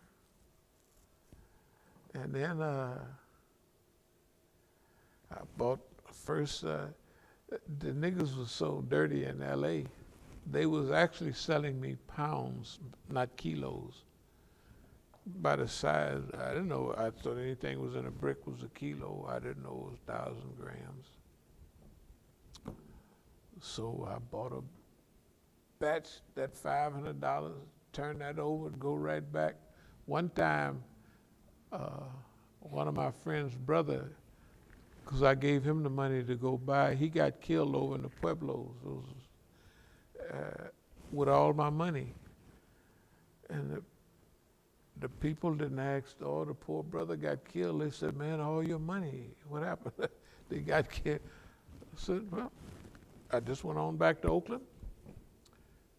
And then I bought first, the niggas was so dirty in L.A., they was actually selling me pounds, not kilos, by the size. I didn't know, I thought anything was in a brick was a kilo. I didn't know it was 1,000 grams. So I bought a batch, that $500, turned that over, and go right back. One time, one of my friend's brother, because I gave him the money to go buy, he got killed over in the Pueblos with all my money. And the people didn't ask, oh, the poor brother got killed. They said, man, all your money, what happened? They got killed. I said, well, I just went on back to Oakland,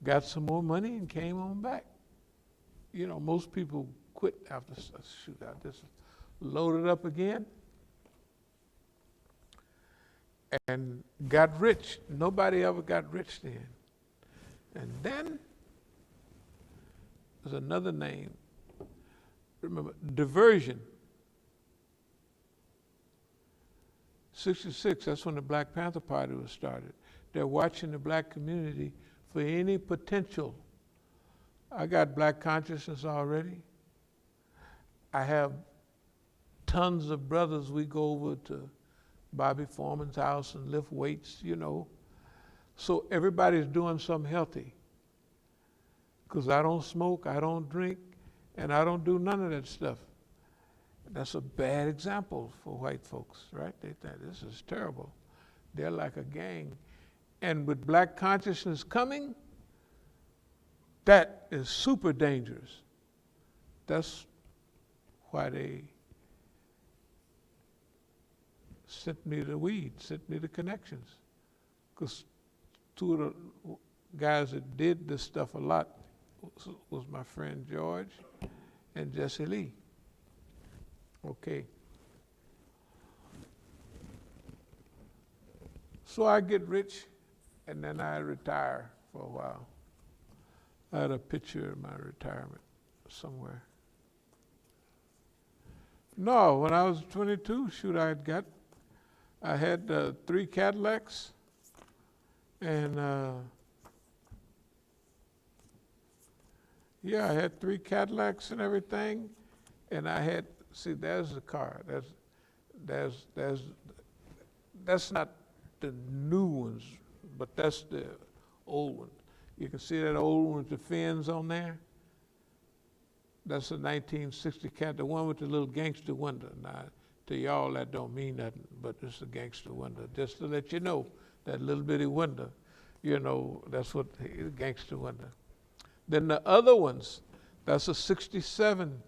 got some more money and came on back. You know, most people quit after, shoot, I just loaded up again and got rich. Nobody ever got rich then. And then there's another name. Remember, diversion. 66, that's when the Black Panther Party was started. They're watching the black community for any potential. I got black consciousness already. I have tons of brothers. We go over to Bobby Foreman's house and lift weights, you know. So everybody's doing something healthy. Because I don't smoke, I don't drink, and I don't do none of that stuff. That's a bad example for white folks, right? They think this is terrible. They're like a gang. And with black consciousness coming, that is super dangerous. That's why they sent me the weed, sent me the connections. Because two of the guys that did this stuff a lot was my friend George and Jesse Lee. Okay. So I get rich and then I retire for a while. I had a picture of my retirement somewhere. No, when I was 22, shoot, I had 3 Cadillacs and yeah, I had 3 Cadillacs and everything, and I had, see, there's the car. That's not the new ones, but that's the old one. You can see that old one with the fins on there? That's a 1960 Cadillac, the one with the little gangster window. Now, to y'all that don't mean nothing, but it's a gangster window. Just to let you know, that little bitty window, you know, that's what the gangster window. Then the other ones, that's a 67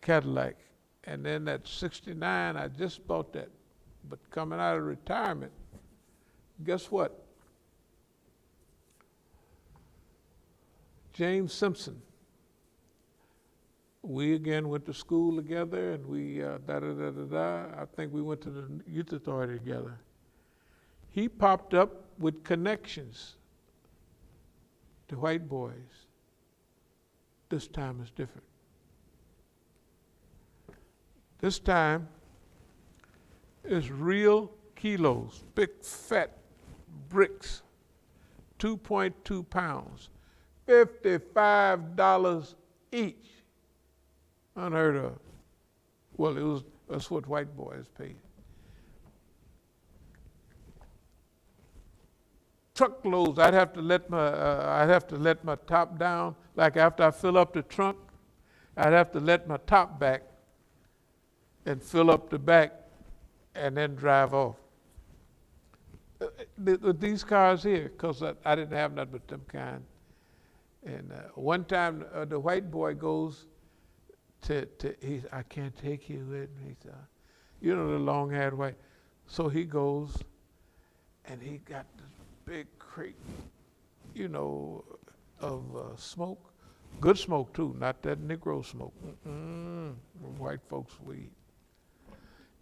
Cadillac. And then that 69, I just bought that. But coming out of retirement, guess what? James Simpson. We again went to school together and we I think we went to the youth authority together. He popped up with connections to white boys. This time is different. This time is real kilos, big fat bricks, 2.2 pounds, $55 each. Unheard of. Well, that's what white boys paid. Truckloads. I'd have to let my top down. Like after I fill up the trunk, I'd have to let my top back and fill up the back and then drive off. With these cars here, because I didn't have nothing but them kind. And one time the white boy goes I can't take you with me. You know, the long-haired white. So he goes and he got this big crate, you know, of smoke. Good smoke too, not that Negro smoke. White folks weed.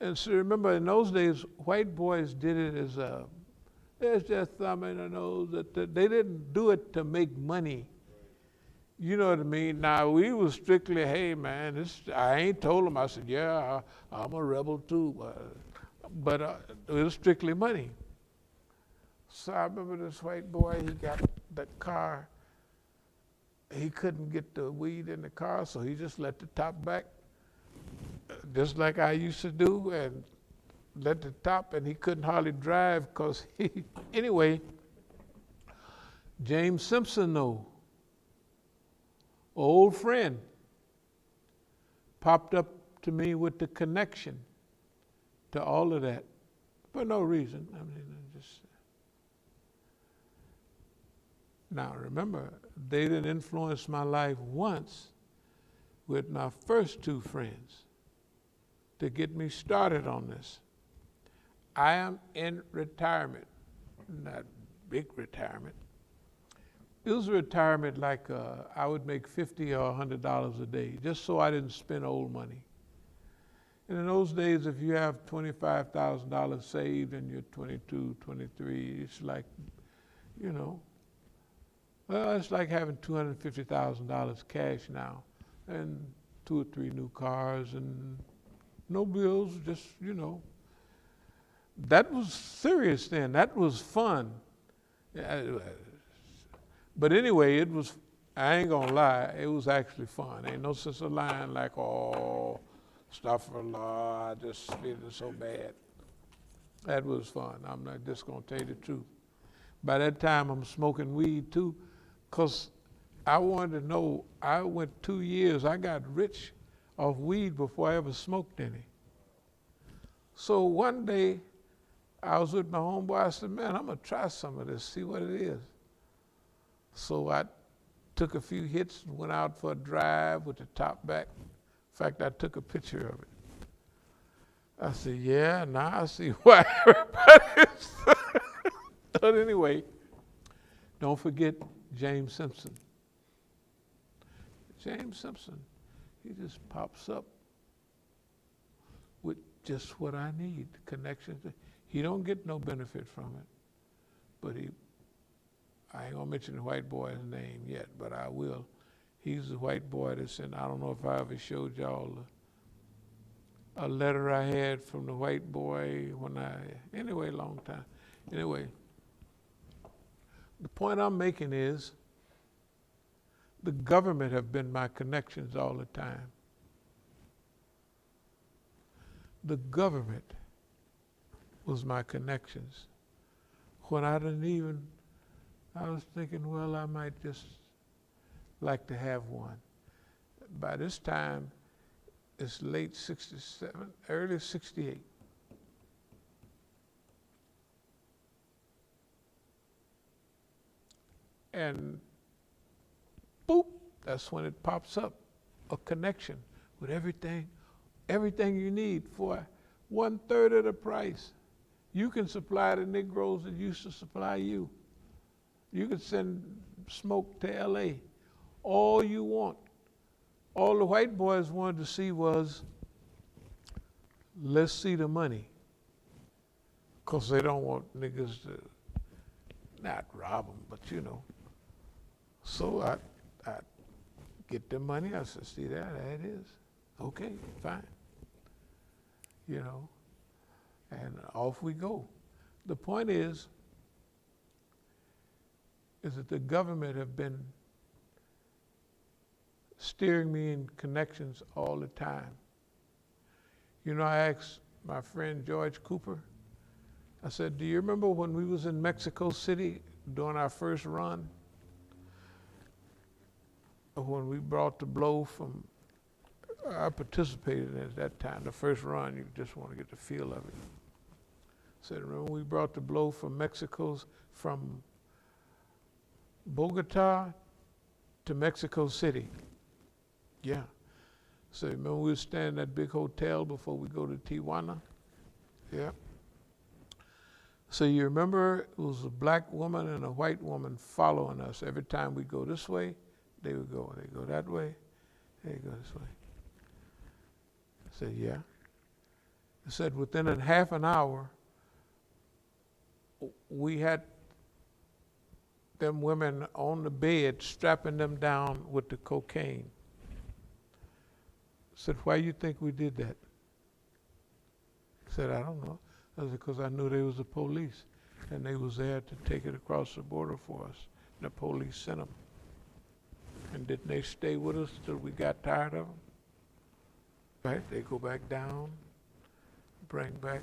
And so remember, in those days, white boys did it as there's just thumb in the nose. They didn't do it to make money. You know what I mean? Now, we was strictly, hey, man, I ain't told them. I said, yeah, I'm a rebel too. But it was strictly money. So I remember this white boy, he got the car. He couldn't get the weed in the car, so he just let the top back, just like I used to do, and let the top, and he couldn't hardly drive because anyway, James Simpson, though, old friend, popped up to me with the connection to all of that for no reason. I mean, just. Now remember, they didn't influence my life once with my first two friends to get me started on this. I am in retirement, not big retirement. It was a retirement like I would make $50 or $100 a day, just so I didn't spend old money. And in those days, if you have $25,000 saved and you're 22, 23, it's like, you know, well, it's like having $250,000 cash now and 2 or 3 new cars and no bills, just, you know. That was serious then. That was fun. But anyway, it was, I ain't gonna lie, it was actually fun. Ain't no sense of lying like, oh, astaghfirullah, I just feeling so bad. That was fun. I'm not just gonna tell you the truth. By that time, I'm smoking weed too, because I wanted to know, I went 2 years, I got rich off weed before I ever smoked any. So one day, I was with my homeboy, I said, man, I'm gonna try some of this, see what it is. So I took a few hits, went out for a drive with the top back. In fact, I took a picture of it. I said, yeah, now I see why everybody's. But anyway, don't forget James Simpson. James Simpson, he just pops up with just what I need, connections. He don't get no benefit from it, but I ain't gonna mention the white boy's name yet, but I will. He's the white boy that's in, I don't know if I ever showed y'all a letter I had from the white boy anyway, long time. Anyway, the point I'm making is the government have been my connections all the time. The government was my connections. When I was thinking, well, I might just like to have one. By this time, it's late 67, early 68. And boop, that's when it pops up, a connection with everything you need for 1/3 of the price. You can supply the Negroes that used to supply you. You can send smoke to LA, all you want. All the white boys wanted to see was, let's see the money. Because they don't want niggas to not rob them, but you know. So I get the money, I said, see there it is. Okay, fine. You know, and off we go. The point is that the government have been steering me in connections all the time. You know, I asked my friend George Cooper, I said, do you remember when we was in Mexico City doing our first run? When we brought the blow from, I participated in it at that time, the first run, you just want to get the feel of it. I said, remember we brought the blow from from Bogota to Mexico City? Yeah. So remember we were staying in that big hotel before we go to Tijuana? Yeah. So you remember it was a black woman and a white woman following us. Every time we go this way, they would go. They go that way, they go this way. I said, yeah. I said within a half an hour, we had them women on the bed strapping them down with the cocaine. I said, why you think we did that? I said, I don't know. I said, because I knew they was the police and they was there to take it across the border for us. And the police sent them. And didn't they stay with us till we got tired of them? Right, they go back down, bring back.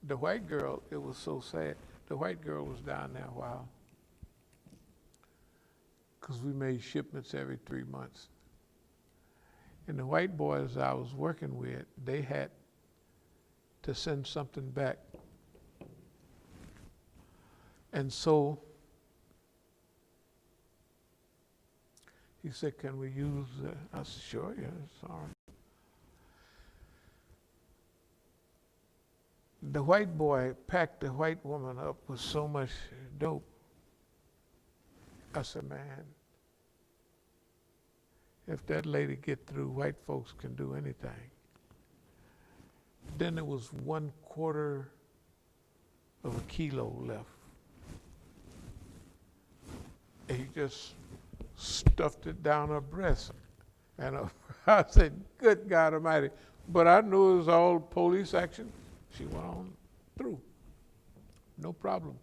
The white girl, it was so sad. The white girl was down there a while because we made shipments every 3 months. And the white boys I was working with, they had to send something back. And so he said, can we use, I said, sure, yeah, it's all right. The white boy packed the white woman up with so much dope. I said, man, if that lady get through, white folks can do anything. Then there was 1/4 of a kilo left. And he just stuffed it down her breast. And I said, good God Almighty. But I knew it was all police action. She went on through. No problem.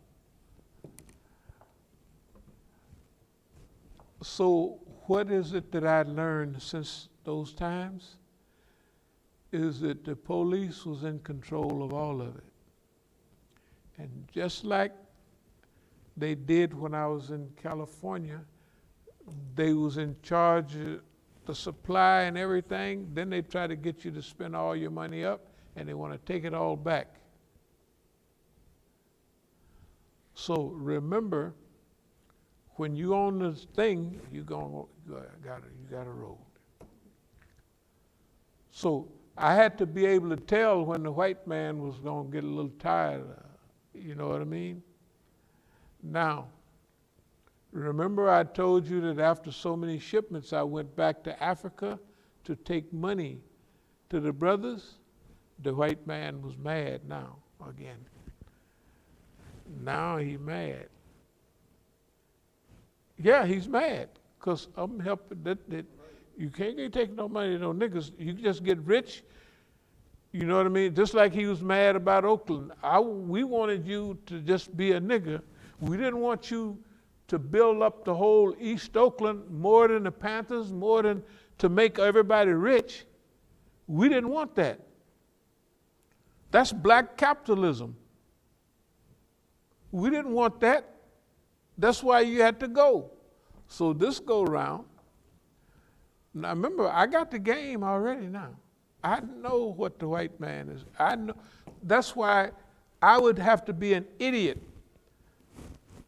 So what is it that I learned since those times? Is that the police was in control of all of it. And just like they did when I was in California, they was in charge of the supply and everything. Then they try to get you to spend all your money up, and they want to take it all back. So remember, when you own this thing, you gotta roll. So I had to be able to tell when the white man was gonna get a little tired. You know what I mean? Now, remember I told you that after so many shipments, I went back to Africa to take money to the brothers? The white man was mad now again. Now he's mad. Yeah, he's mad, because I'm helping that you can't get taking no money to no niggas. You just get rich. You know what I mean? Just like he was mad about Oakland. We wanted you to just be a nigga. We didn't want you to build up the whole East Oakland more than the Panthers, more than to make everybody rich. We didn't want that. That's black capitalism. We didn't want that. That's why you had to go. So this go round, now remember, I got the game already now. I know what the white man is. I know. That's why I would have to be an idiot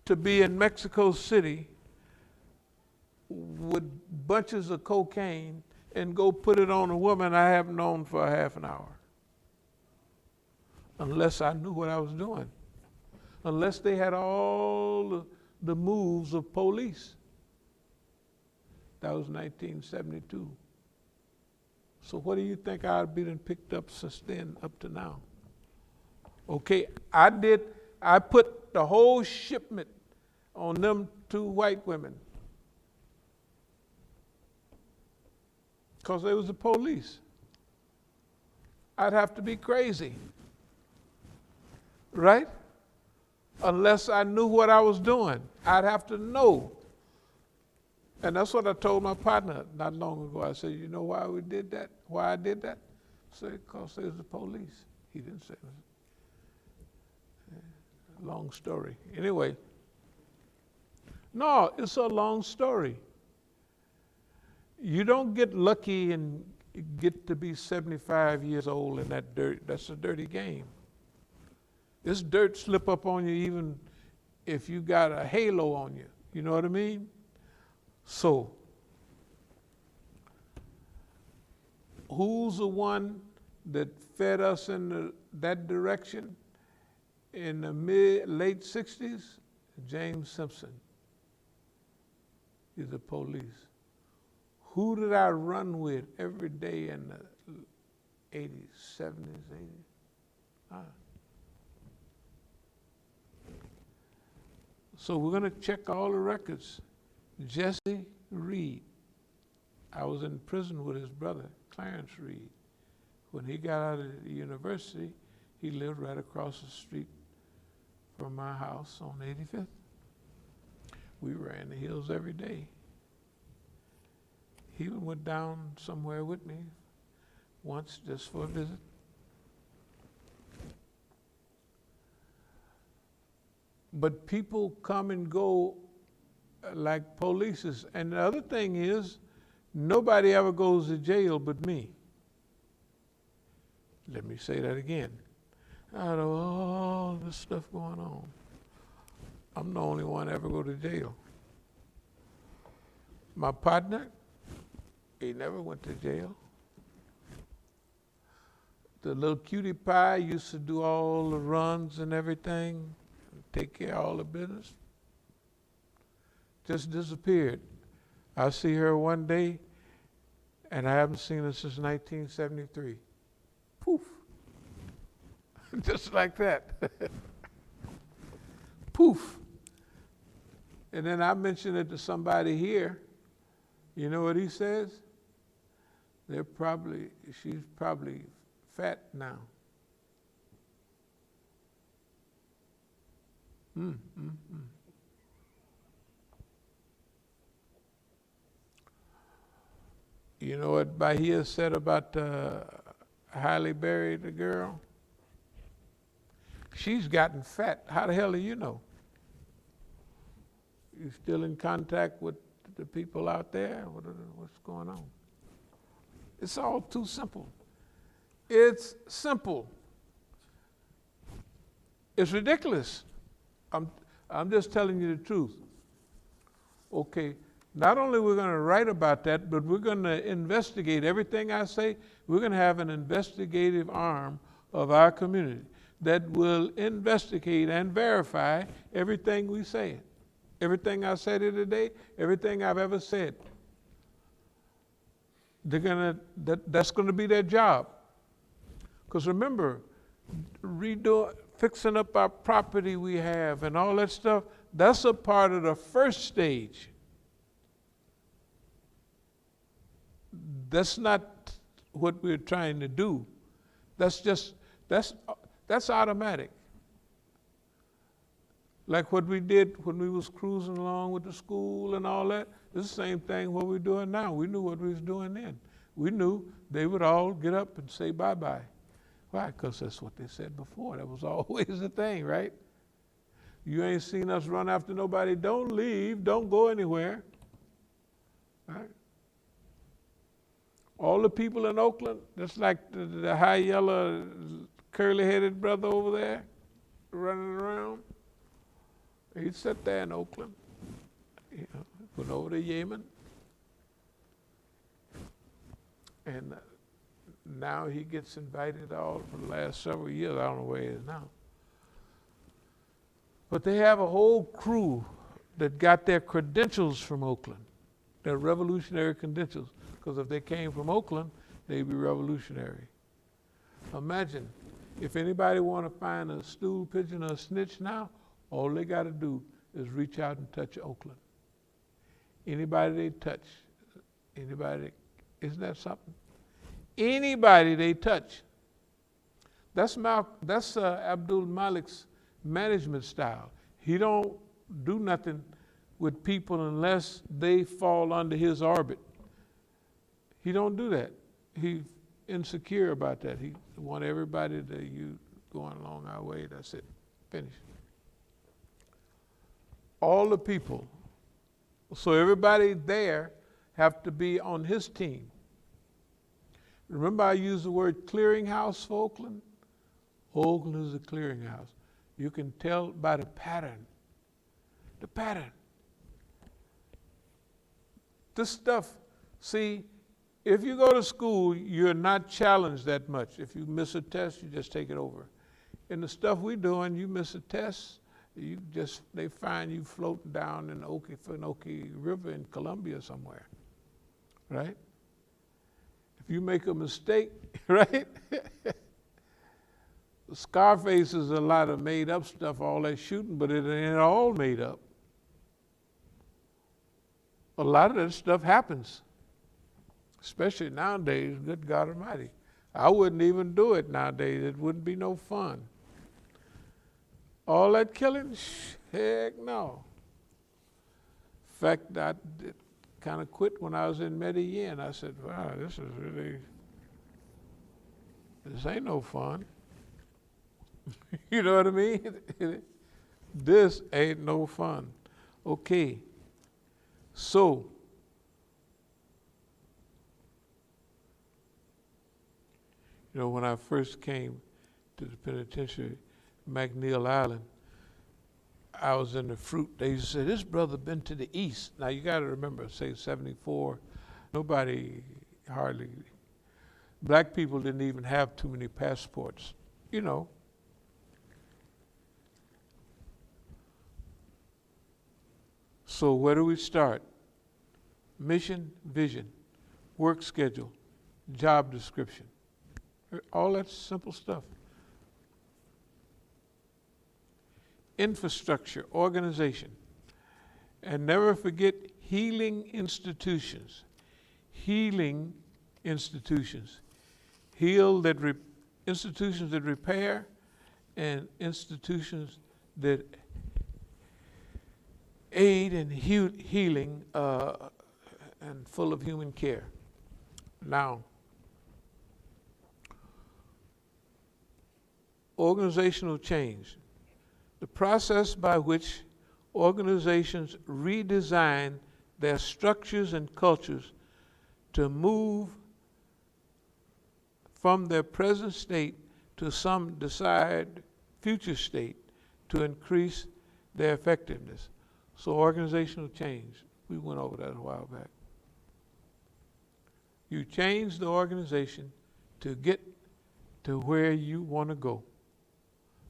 to be in Mexico City with bunches of cocaine and go put it on a woman I haven't known for a half an hour. Unless I knew what I was doing. Unless they had all the moves of police. That was 1972. So what do you think I've been picked up since then up to now? Okay, I put the whole shipment on them 2 white women. Because they was the police. I'd have to be crazy. Right? Unless I knew what I was doing. I'd have to know. And that's what I told my partner not long ago. I said, you know why we did that? Why I did that? I said, because they was the police. He didn't say it. Long story. Anyway. No, it's a long story. You don't get lucky and get to be 75 years old in that dirt. That's a dirty game. This dirt slip up on you even if you got a halo on you. You know what I mean? So, who's the one that fed us in that direction in the late 60s? James Simpson. He's the police. Who did I run with every day in the 80s, 70s, 80s? So we're going to check all the records. Jesse Reed. I was in prison with his brother, Clarence Reed. When he got out of the university, he lived right across the street from my house on 85th. We ran the hills every day. He went down somewhere with me once just for a visit. But people come and go like police. And the other thing is, Nobody ever goes to jail but me. Let me say that again. Out of all this stuff going on, I'm the only one ever go to jail. My partner, he never went to jail. The little cutie pie used to do all the runs and everything, take care of all the business. Just disappeared. I see her one day, and I haven't seen her since 1973. Poof. Just like that. Poof. And then I mentioned it to somebody here. You know what he says? She's probably fat now. You know what Bahia said about Halle Berry, the girl? She's gotten fat. How the hell do you know? You still in contact with the people out there? What's going on? It's all too simple. It's simple. It's ridiculous. I'm just telling you the truth. Okay, not only we're going to write about that, but we're going to investigate everything I say. We're going to have an investigative arm of our community that will investigate and verify everything we say. Everything I said here today, everything I've ever said. That's going to be their job. Because remember, fixing up our property we have and all that stuff, that's a part of the first stage. That's not what we're trying to do. That's automatic. Like what we did when we was cruising along with the school and all that, it's the same thing what we're doing now. We knew what we was doing then. We knew they would all get up and say bye-bye. Why? Because that's what they said before. That was always the thing, right? You ain't seen us run after nobody. Don't leave. Don't go anywhere. Right? All the people in Oakland, just like the high yellow curly-headed brother over there running around, he sat there in Oakland, went over to Yemen, and now he gets invited all for the last several years. I don't know where he is now. But they have a whole crew that got their credentials from Oakland, their revolutionary credentials, because if they came from Oakland, they'd be revolutionary. Imagine, if anybody want to find a stool pigeon or a snitch now, all they got to do is reach out and touch Oakland. Anybody they touch, isn't that something? Anybody they touch. That's Abdul Malik's management style. He don't do nothing with people unless they fall under his orbit. He don't do that. He's insecure about that. He want everybody to you going along our way. That's it. Finish. All the people. So everybody there have to be on his team. Remember I used the word clearinghouse for Oakland? Oakland is a clearinghouse. You can tell by the pattern. The pattern. This stuff, see, if you go to school, you're not challenged that much. If you miss a test, you just take it over. And the stuff we're doing, you miss a test, they find you floating down in the Okefenokee River in Columbia somewhere, right? If you make a mistake, right? Scarface is a lot of made up stuff, all that shooting, but it ain't all made up. A lot of that stuff happens, especially nowadays, good God Almighty. I wouldn't even do it nowadays. It wouldn't be no fun. All that killing? Heck no. In fact, I kind of quit when I was in Medellin. I said, wow, this ain't no fun. You know what I mean? This ain't no fun. Okay. So, You know, when I first came to the penitentiary, McNeil Island, I was in the fruit. They used to say, this brother been to the east. Now you gotta remember, say 74, nobody hardly, black people didn't even have too many passports, you know. So where do we start? Mission, vision, work schedule, job description. All that simple stuff. Infrastructure, organization. And never forget healing institutions. Healing institutions. Institutions that repair and institutions that aid in healing and full of human care. Now, organizational change, the process by which organizations redesign their structures and cultures to move from their present state to some desired future state to increase their effectiveness. So organizational change, we went over that a while back. You change the organization to get to where you want to go.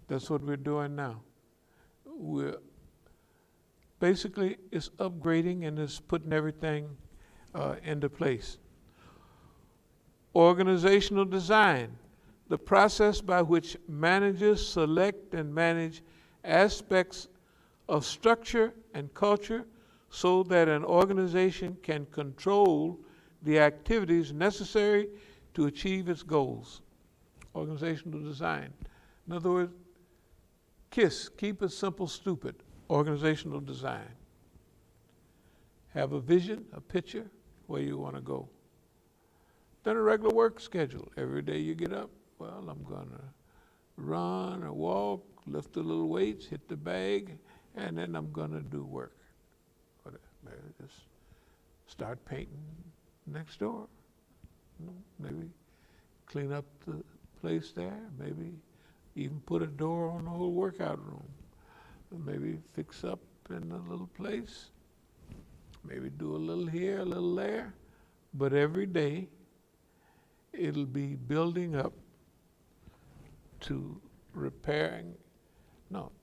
That's what we're doing now. Basically, it's upgrading and it's putting everything into place. Organizational design, the process by which managers select and manage aspects of structure and culture so that an organization can control the activities necessary to achieve its goals. Organizational design. In other words, KISS, keep it simple, stupid. Organizational design. Have a vision, a picture, where you want to go. Then a regular work schedule. Every day you get up, well, I'm going to run or walk, lift a little weights, hit the bag, and then I'm going to do work. Maybe just start painting next door. Maybe clean up the place there. Maybe even put a door on the whole workout room. Maybe fix up in a little place. Maybe do a little here, a little there. But every day, it'll be building up to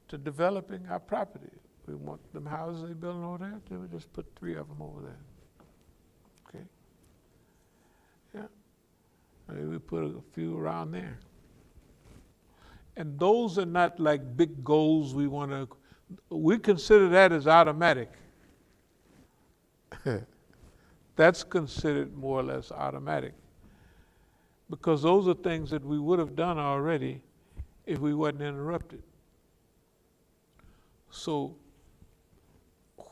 to developing our property. We want them houses they building over there, then we just put 3 of them over there. Okay? Yeah. Maybe we put a few around there. And those are not like big goals we consider that as automatic. That's considered more or less automatic. Because those are things that we would have done already if we wasn't interrupted. So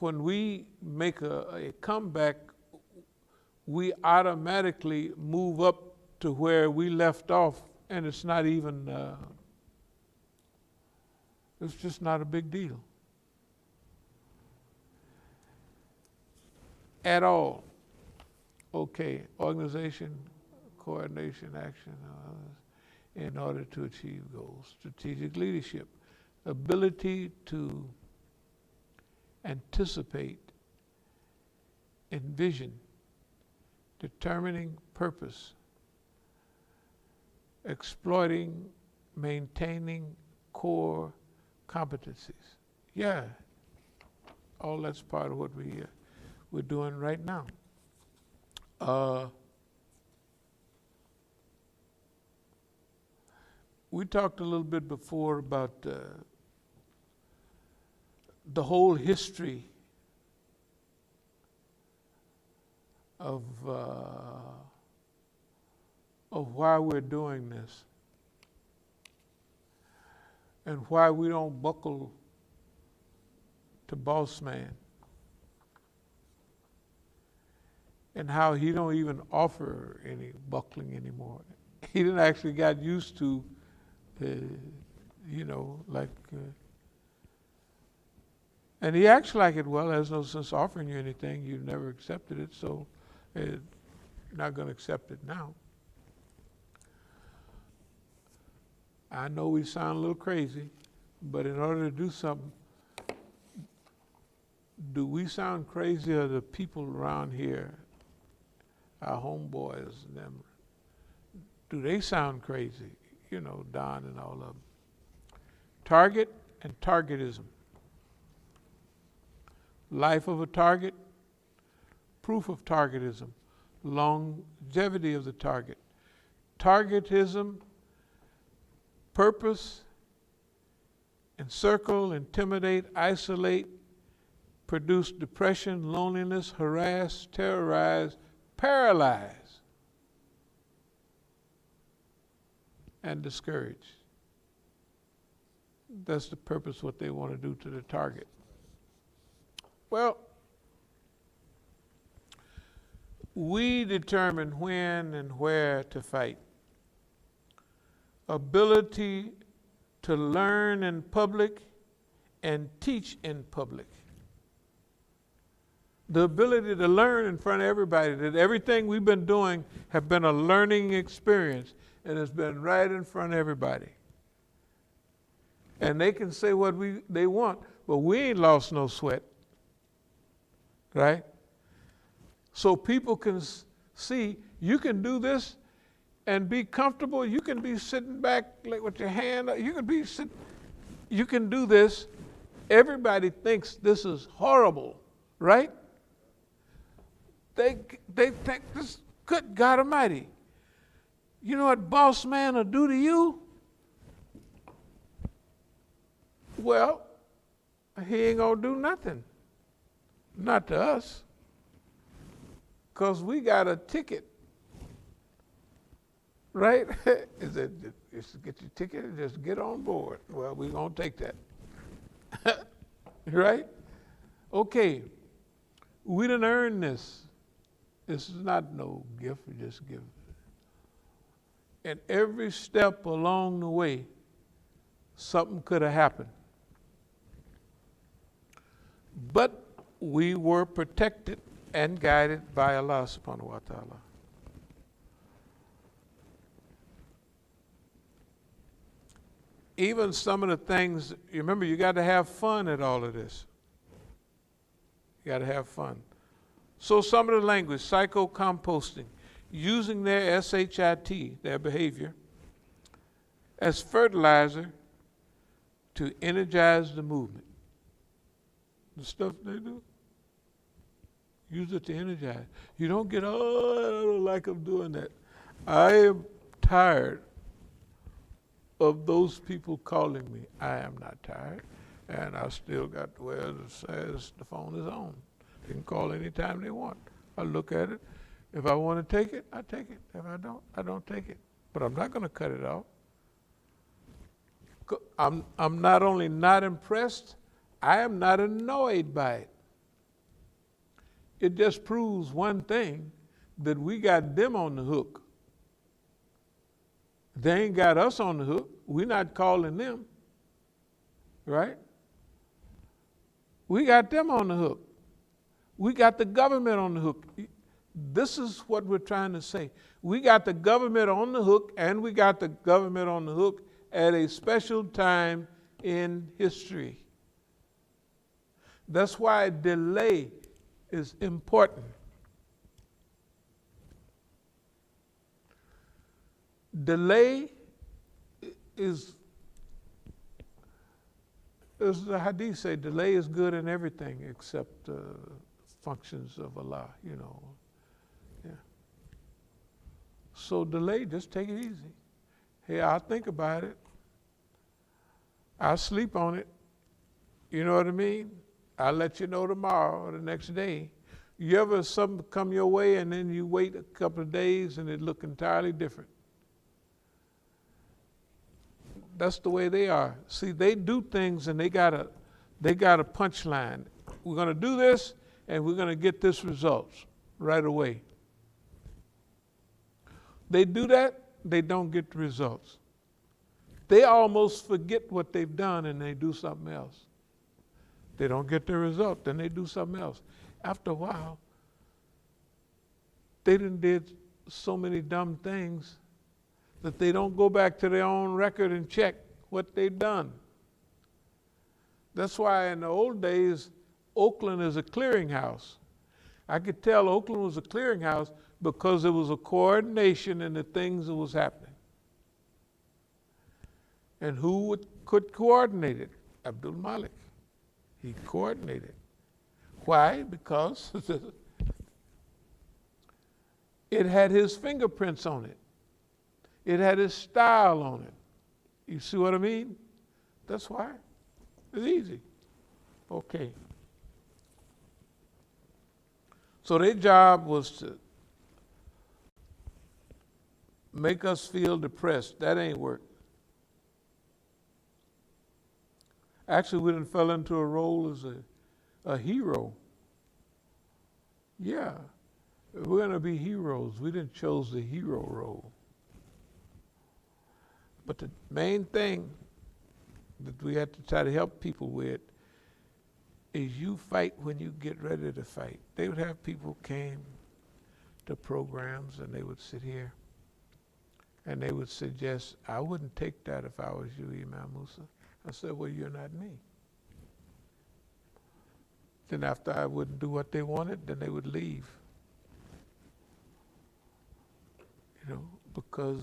when we make a comeback, we automatically move up to where we left off, and it's not even, it's just not a big deal. At all. Okay, organization, coordination, action, in order to achieve goals. Strategic leadership, ability to anticipate, envision, determining purpose, exploiting, maintaining core competencies. Yeah, all that's part of what we're doing right now. We talked a little bit before about the whole history of why we're doing this and why we don't buckle to boss man, and how he don't even offer any buckling anymore. He didn't actually got used to and he acts like it, well, there's no sense offering you anything, you've never accepted it, so you're not going to accept it now. I know we sound a little crazy, but in order to do something, do we sound crazy or the people around here, our homeboys and them, do they sound crazy? You know, Don and all of them. Target and targetism. Life of a target, proof of targetism, longevity of the target. Targetism, purpose, encircle, intimidate, isolate, produce depression, loneliness, harass, terrorize, paralyze, and discourage. That's the purpose, what they want to do to the target. Well, we determine when and where to fight. Ability to learn in public and teach in public. The ability to learn in front of everybody, that everything we've been doing have been a learning experience and it's been right in front of everybody. And they can say what they want, but we ain't lost no sweat, right? So people can see you can do this and be comfortable. You can be sitting back like with your hand up. You can do this. Everybody thinks this is horrible, right? They think this, good God Almighty. You know what boss man will do to you? Well, he ain't gonna do nothing. Not to us. Because we got a ticket. Right? Is it just get your ticket and just get on board? Well, we're gonna take that. Right? Okay. We didn't earn this. This is not no gift, we just give. And every step along the way, something could have happened. But we were protected and guided by Allah subhanahu wa ta'ala. Even some of the things, you remember, you got to have fun at all of this. You got to have fun. So some of the language, psychocomposting, using their SHIT, their behavior, as fertilizer to energize the movement. The stuff they do, use it to energize. You don't get, oh, I don't like them doing that. I am tired of those people calling me. I am not tired, and I still got to where it says the phone is on. They can call anytime they want. I look at it. If I want to take it, I take it. If I don't take it. But I'm not going to cut it off. I'm not only not impressed, I am not annoyed by it. It just proves one thing, that we got them on the hook. They ain't got us on the hook. We're not calling them, right? We got them on the hook. We got the government on the hook. This is what we're trying to say. We got the government on the hook, and we got the government on the hook at a special time in history. That's why delay is important. Delay is, as the hadith say, delay is good in everything except functions of Allah, you know. Yeah. So delay, just take it easy. Hey, I'll think about it. I'll sleep on it. You know what I mean? I'll let you know tomorrow or the next day. You ever something come your way and then you wait a couple of days and it look entirely different? That's the way they are. See, they do things and they got a punchline. We're going to do this and we're going to get this results right away. They do that, they don't get the results. They almost forget what they've done and they do something else. They don't get the result, then they do something else. After a while, they done did so many dumb things that they don't go back to their own record and check what they've done. That's why in the old days, Oakland is a clearinghouse. I could tell Oakland was a clearinghouse because there was a coordination in the things that was happening. And who could coordinate it? Abdul Malik. He coordinated. Why? Because it had his fingerprints on it. It had his style on it. You see what I mean? That's why. It's easy. Okay. So their job was to make us feel depressed. That ain't work. Actually, we done fell into a role as a hero. Yeah. We're going to be heroes. We didn't chose the hero role. But the main thing that we had to try to help people with is you fight when you get ready to fight. They would have people came to programs and they would sit here and they would suggest, I wouldn't take that if I was you, Imam Musa. I said, well, you're not me. Then after I wouldn't do what they wanted, then they would leave. You know, because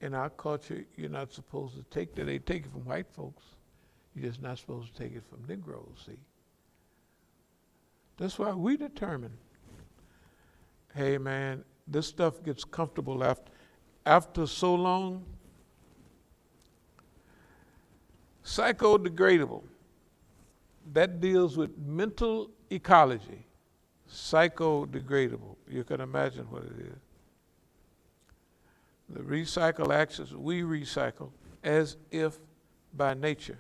in our culture, you're not supposed to take that. They take it from white folks. You're just not supposed to take it from Negroes, see. That's why we determine, hey man, this stuff gets comfortable after so long. Psychodegradable, that deals with mental ecology. Psychodegradable, you can imagine what it is. The recycle actions, we recycle as if by nature.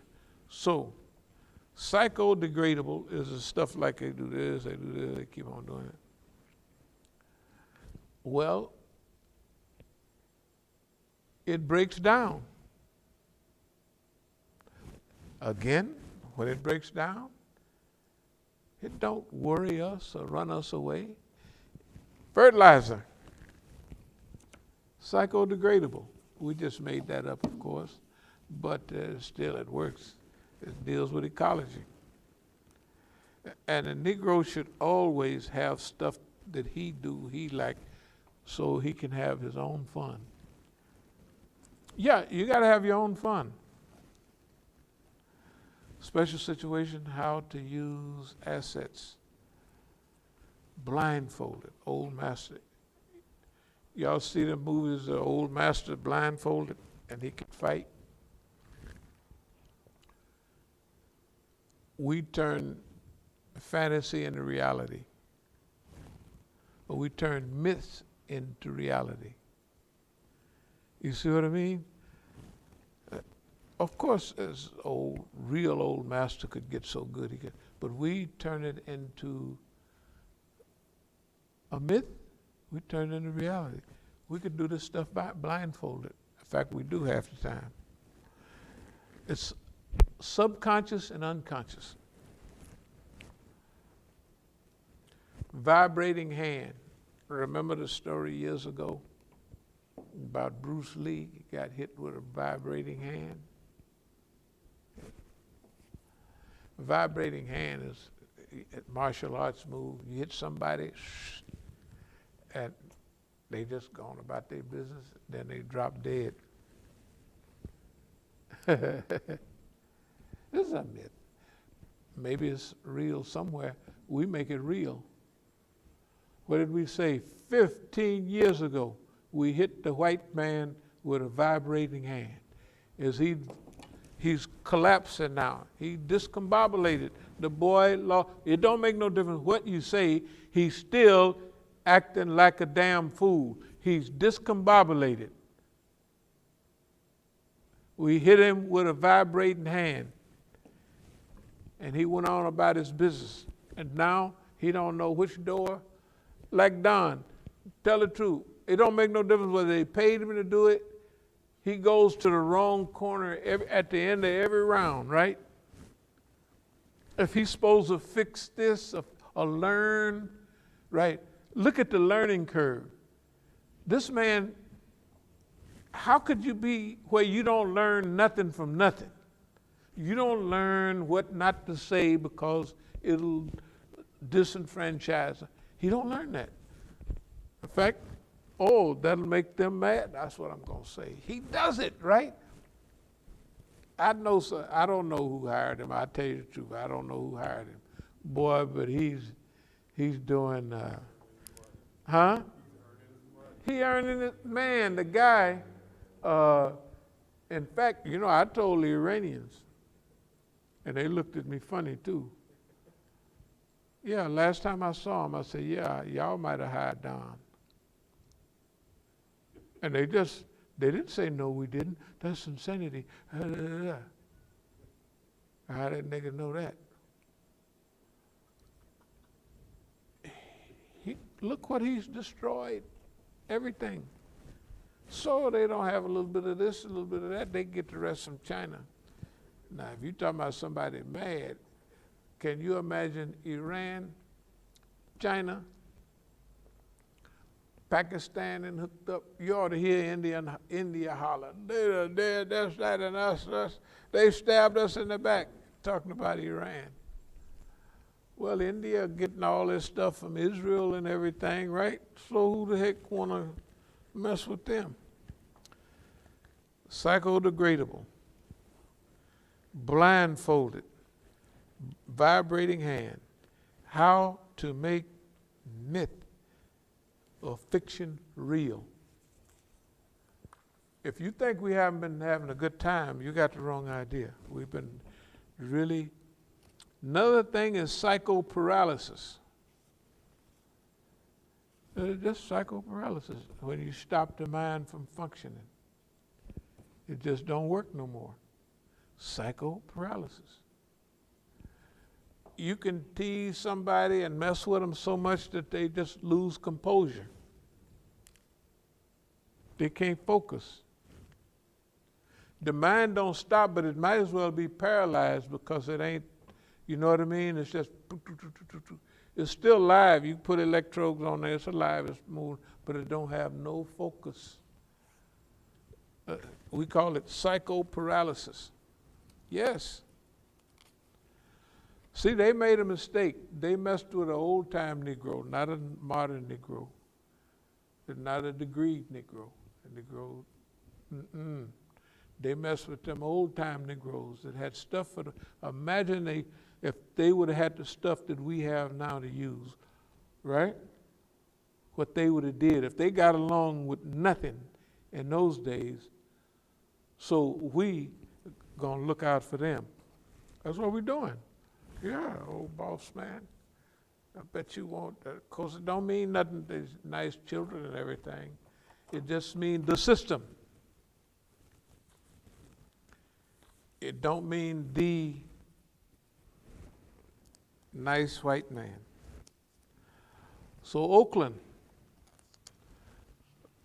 So, psychodegradable is the stuff like they do this, they keep on doing it. Well, it breaks down. Again, when it breaks down, it don't worry us or run us away. Fertilizer, psychodegradable. We just made that up, of course, but still it works. It deals with ecology. And a Negro should always have stuff that he like, so he can have his own fun. Yeah, you gotta have your own fun. Special situation, how to use assets. Blindfolded, old master. Y'all see the movies, the old master blindfolded and he could fight? We turn fantasy into reality. Or we turn myths into reality. You see what I mean? Of course, as real old master could get so good he could, but we turn it into a myth. We turn it into reality. We could do this stuff blindfolded. In fact, we do half the time. It's subconscious and unconscious. Vibrating hand. Remember the story years ago about Bruce Lee? He got hit with a vibrating hand. Vibrating hand is a martial arts move. You hit somebody, and they just gone about their business, then they drop dead. This is a myth. Maybe it's real somewhere. We make it real. What did we say? 15 years ago, we hit the white man with a vibrating hand. He's collapsing now. He discombobulated. The boy lost. It don't make no difference what you say. He's still acting like a damn fool. He's discombobulated. We hit him with a vibrating hand. And he went on about his business. And now he don't know which door. Like Don, tell the truth. It don't make no difference whether they paid him to do it. He goes to the wrong corner at the end of every round, right? If he's supposed to fix this or learn, right? Look at the learning curve. This man how could you be where you don't learn nothing from nothing? You don't learn what not to say because it'll disenfranchise. He don't learn that. In fact, oh, that'll make them mad. That's what I'm going to say. He does it, right? I don't know who hired him. I tell you the truth, I don't know who hired him. Boy, but he's doing, huh? He earning it, man, the guy, in fact, you know, I told the Iranians, and they looked at me funny too. Yeah, last time I saw him, I said, yeah, y'all might have hired Don. And they didn't say, no, we didn't. That's insanity. How did nigga know that? Look what he's destroyed. Everything. So they don't have a little bit of this, a little bit of that. They get the rest from China. Now, if you're talking about somebody mad, can you imagine Iran, China, Pakistan and hooked up? You ought to hear India holler. They're this, that, and us. They stabbed us in the back, talking about Iran. Well, India getting all this stuff from Israel and everything, right? So who the heck want to mess with them? Psychodegradable, blindfolded, vibrating hand. How to make myth or fiction real. If you think we haven't been having a good time, you got the wrong idea. We've been really. Another thing is psychoparalysis. Just psychoparalysis, when you stop the mind from functioning. It just don't work no more. Psychoparalysis. You can tease somebody and mess with them so much that they just lose composure. They can't focus. The mind don't stop, but it might as well be paralyzed because it ain't, you know what I mean? It's just, it's still live. You put electrodes on there, it's alive, it's moving, but it don't have no focus. We call it psychoparalysis. Yes. See, they made a mistake. They messed with an old-time Negro, not a modern Negro, not a degreed Negro. They messed with them old-time Negroes that had stuff for the, imagine if they would have had the stuff that we have now to use, right? What they would have did if they got along with nothing in those days. So we gonna look out for them. That's what we're doing. Yeah, old boss man. I bet you won't. Of course, it don't mean nothing. There's nice children and everything. It just means the system. It don't mean the nice white man. So Oakland,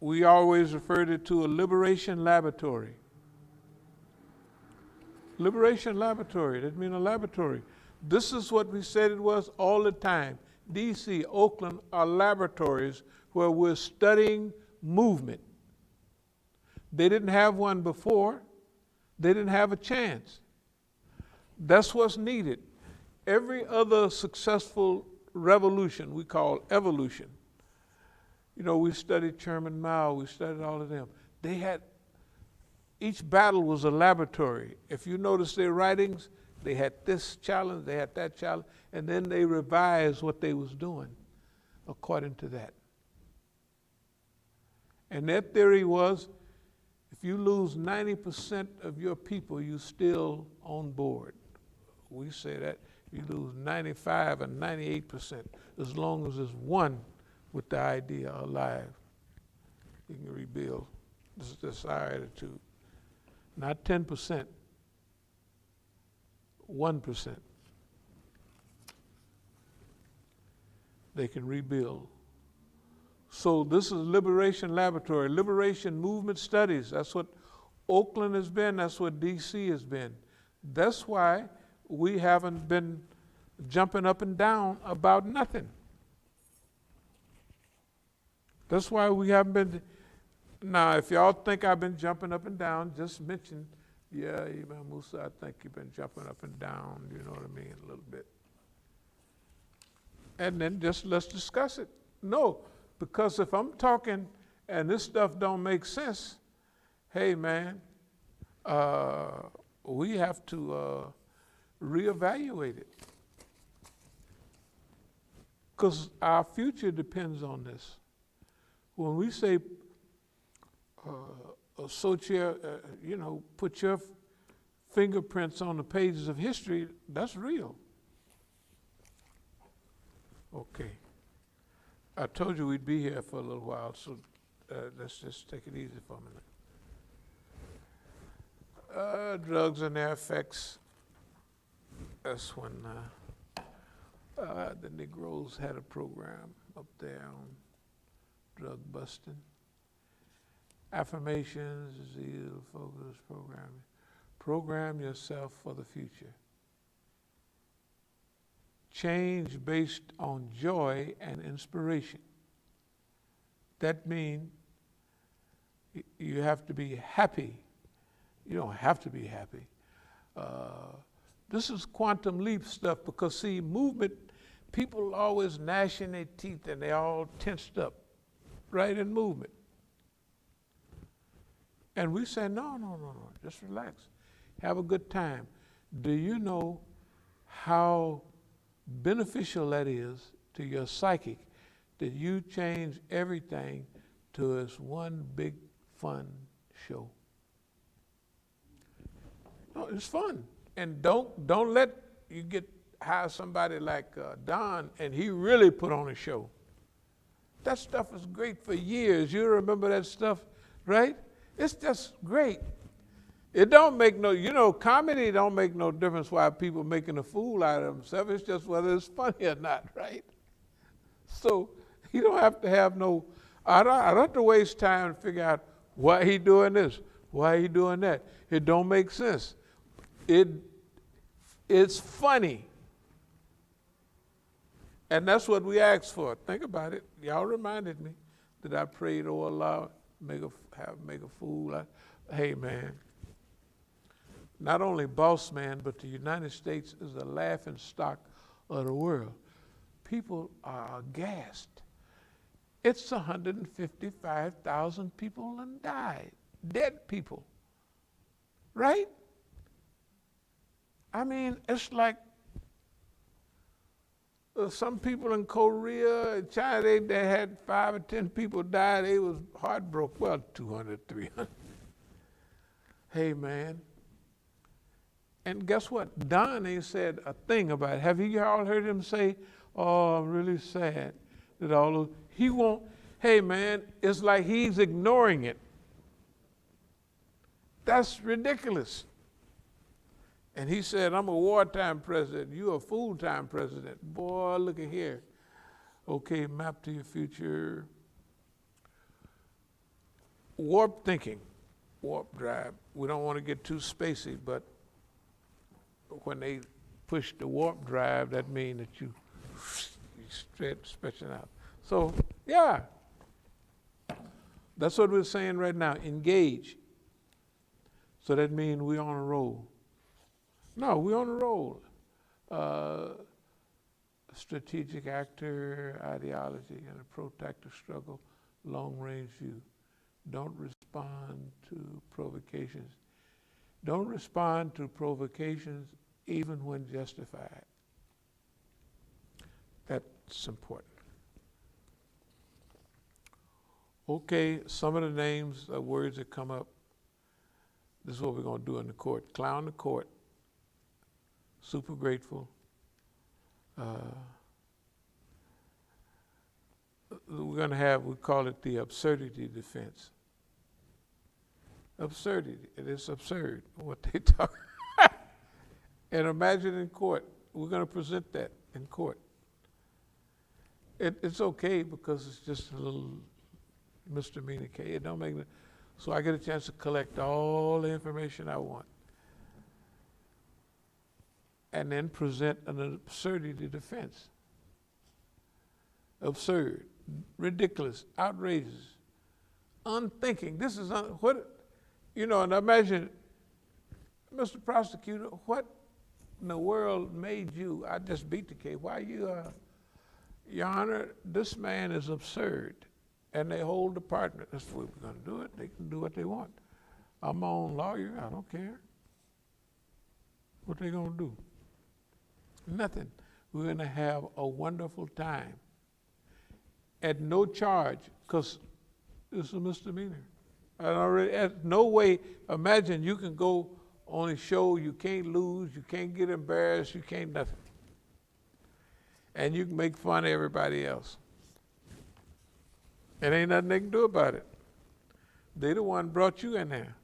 we always referred it to a liberation laboratory. Liberation laboratory, that means a laboratory. This is what we said it was all the time. DC, Oakland are laboratories where we're studying movement. They didn't have one before. They didn't have a chance. That's what's needed. Every other successful revolution we call evolution. You know, we studied Chairman Mao, we studied all of them. They had, each battle was a laboratory. If you notice their writings, they had this challenge, they had that challenge, and then they revised what they was doing according to that. And their theory was, if you lose 90% of your people, you still on board. We say that you lose 95 and 98%, as long as there's one with the idea alive, you can rebuild. This is our attitude. Not 10%, 1%. They can rebuild. So this is Liberation Laboratory, Liberation Movement Studies. That's what Oakland has been, that's what DC has been. That's why we haven't been jumping up and down about nothing. That's why we haven't been, Now, if y'all think I've been jumping up and down, just mention, yeah, Imam Musa, I think you've been jumping up and down, you know what I mean, a little bit. And then just let's discuss it. No, because if I'm talking and this stuff don't make sense, hey man, we have to reevaluate it. Because our future depends on this. When we say, put your fingerprints on the pages of history, that's real. Okay. I told you we'd be here for a little while, so let's just take it easy for a minute. Drugs and their effects. That's when the Negroes had a program up there on drug busting. Affirmations, zeal, focus, programming. Program yourself for the future. Change based on joy and inspiration. That means you have to be happy. You don't have to be happy. This is quantum leap stuff because, see, movement, people always gnashing their teeth and they all tensed up, right, in movement. And we say, no, just relax. Have a good time. Do you know how beneficial that is to your psychic that you change everything to this one big fun show? No, it's fun. And don't let you hire somebody like Don and he really put on a show. That stuff is great for years. You remember that stuff, right? It's just great. It don't make comedy don't make no difference why people making a fool out of themselves. It's just whether it's funny or not, right? So you don't have to have I don't have to waste time to figure out why he doing this, why he doing that. It don't make sense. It's funny. And that's what we asked for. Think about it. Y'all reminded me that I prayed, oh Allah, make a fool. Hey man, not only boss man, but the United States is a laughing stock of the world. People are aghast. It's 155,000 people and died, dead people, right? I mean, it's like some people in Korea, China, they had 5 or 10 people die. They was heartbroken. Well, 200, 300. Hey, man. And guess what? Don ain't said a thing about it. Have you all heard him say, oh, I'm really sad that all those, he won't, hey, man, it's like he's ignoring it. That's ridiculous. And he said, I'm a wartime president. You're a full-time president. Boy, look at here. Okay, map to your future. Warp thinking, warp drive. We don't want to get too spacey, but when they push the warp drive, that means that you stretching out. So, yeah. That's what we're saying right now. Engage. So that means we're on a roll. No, we're on a roll. Strategic actor, ideology, and a protracted struggle, long-range view. Don't respond to provocations. Don't respond to provocations even when justified. That's important. Okay, some of the names, words that come up. This is what we're going to do in the court. Clown the court. Super grateful. We're going to have, we call it the absurdity defense. Absurdity. It is absurd what they talk. And imagine in court. We're going to present that in court. It's okay because it's just a little misdemeanor case. It don't make it. So I get a chance to collect all the information I want. And then present an absurdity defense. Absurd, ridiculous, outrageous, unthinking. This is what, and imagine, Mr. Prosecutor, what in the world made you, I just beat the case, why you, Your Honor, this man is absurd. And they whole department, that's the way we're gonna do it. They can do what they want. I'm my own lawyer, I don't care. What they gonna do? Nothing. We're gonna have a wonderful time at no charge, because it's a misdemeanor. No way, imagine you can go on a show, you can't lose, you can't get embarrassed, you can't nothing. And you can make fun of everybody else. And ain't nothing they can do about it. They the one brought you in there.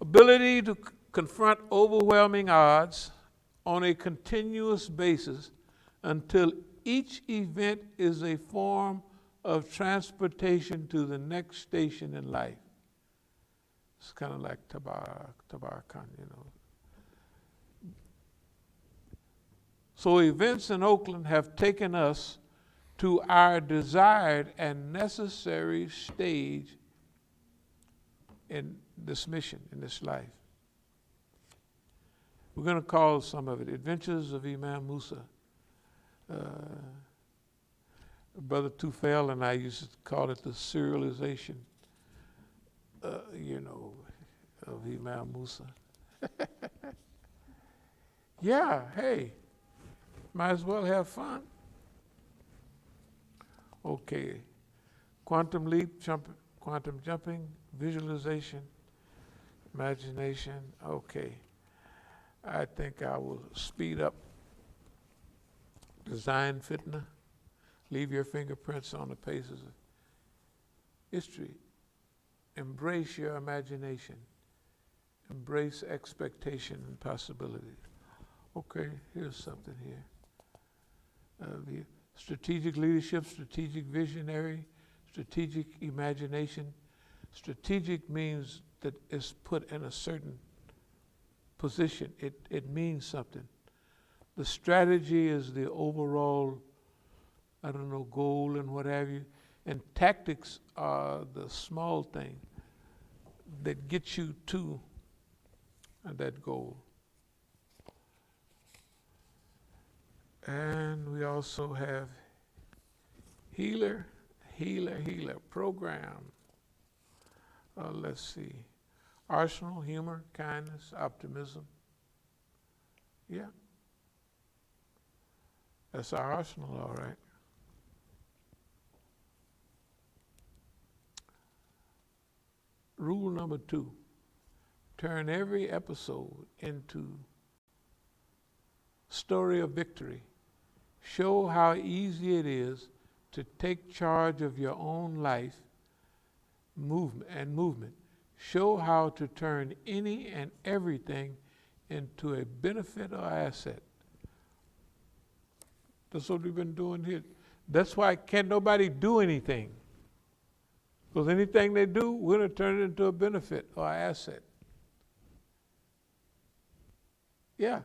Ability to confront overwhelming odds on a continuous basis until each event is a form of transportation to the next station in life. It's kind of like Tabakan, So events in Oakland have taken us to our desired and necessary stage in this mission, in this life. We're going to call some of it Adventures of Imam Musa. Brother Tufel and I used to call it the serialization, of Imam Musa. Yeah, hey, might as well have fun. Okay, quantum leap, quantum jumping, visualization, imagination. Okay, I think I will speed up. Design fitna, leave your fingerprints on the pages of history. Embrace your imagination. Embrace expectation and possibility. Okay, here's something here. Strategic leadership, strategic visionary, strategic imagination. Strategic means that it's put in a certain position. It means something. The strategy is the overall, goal and what have you. And tactics are the small thing that gets you to that goal. And we also have healer, program. Let's see. Arsenal, humor, kindness, optimism. Yeah. That's our arsenal, all right. Rule number 2, turn every episode into story of victory. Show how easy it is to take charge of your own life, movement. Show how to turn any and everything into a benefit or asset. That's what we've been doing here. That's why can't nobody do anything. Because anything they do, we're going to turn it into a benefit or asset. Yeah,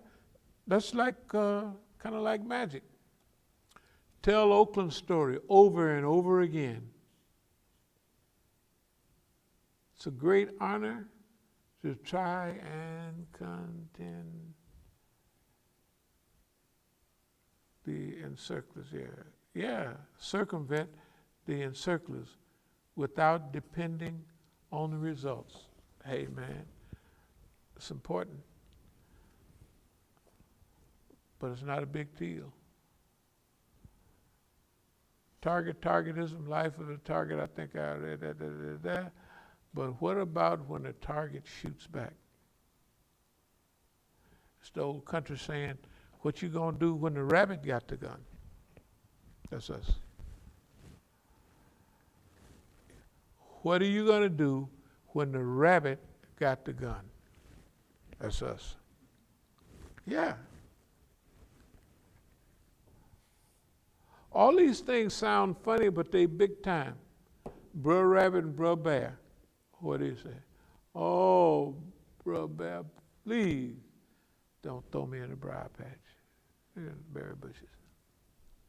that's like kind of like magic. Tell Oakland Story over and over again. It's a great honor to try and contend the encirclers here. Yeah, circumvent the encirclers without depending on the results. Hey, man, it's important, but it's not a big deal. Targetism, life of the target, I think I read that. But what about when the target shoots back? It's the old country saying, what you gonna do when the rabbit got the gun? That's us. What are you gonna do when the rabbit got the gun? That's us. Yeah. All these things sound funny, but they big time. Bruh rabbit and bruh bear. What do you say? Oh, bruh bear, please don't throw me in the briar patch. In the berry bushes.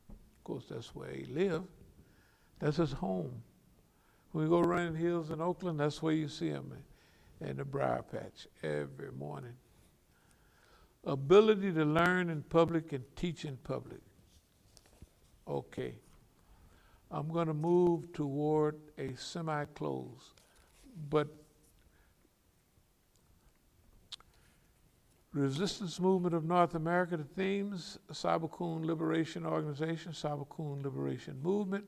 Of course, that's where he lived. That's his home. When we go running hills in Oakland, that's where you see them in the briar patch every morning. Ability to learn in public and teach in public. Okay. I'm going to move toward a semi-close, but Resistance Movement of North America, the themes: As-Sabiqun Liberation Organization, As-Sabiqun Liberation Movement,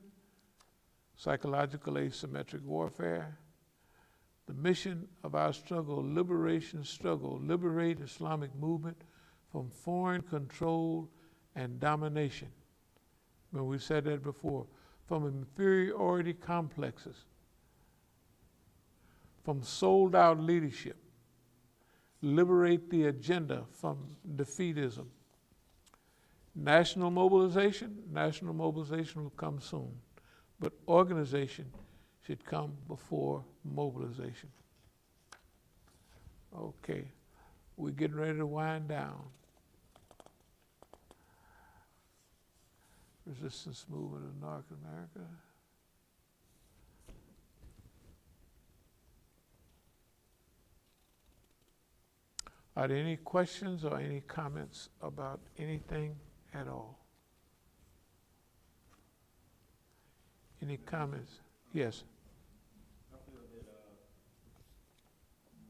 Psychological Asymmetric Warfare. The mission of our struggle, liberation struggle, liberate Islamic movement from foreign control and domination. Well, we said that before. From inferiority complexes, from sold out leadership, liberate the agenda from defeatism. National mobilization will come soon, but organization should come before mobilization. Okay, we're getting ready to wind down. Resistance Movement of North America. Are there any questions or any comments about anything at all? Any comments? Yes. I feel that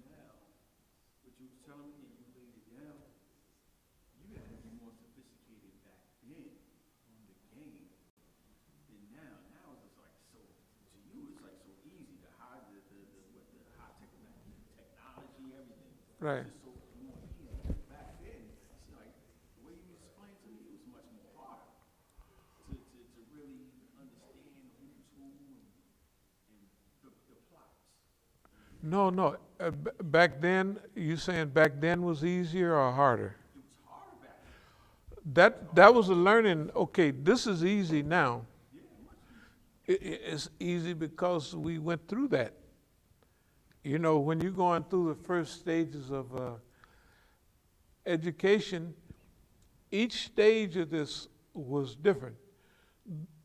now, what you were telling me and you laid it down, you had to be more sophisticated back then on the game than now. Now it's like so, to you it's like so easy to hide the high technology, everything. Right. It's just so more easy. Back then, it's like the way you explained to me, it was much more harder to really understand who's who and the plots. No. Back then, you saying back then was easier or harder? It was harder back then. That was a learning. Okay, this is easy now. It's easy because we went through that. You know, when you're going through the first stages of education, each stage of this was different.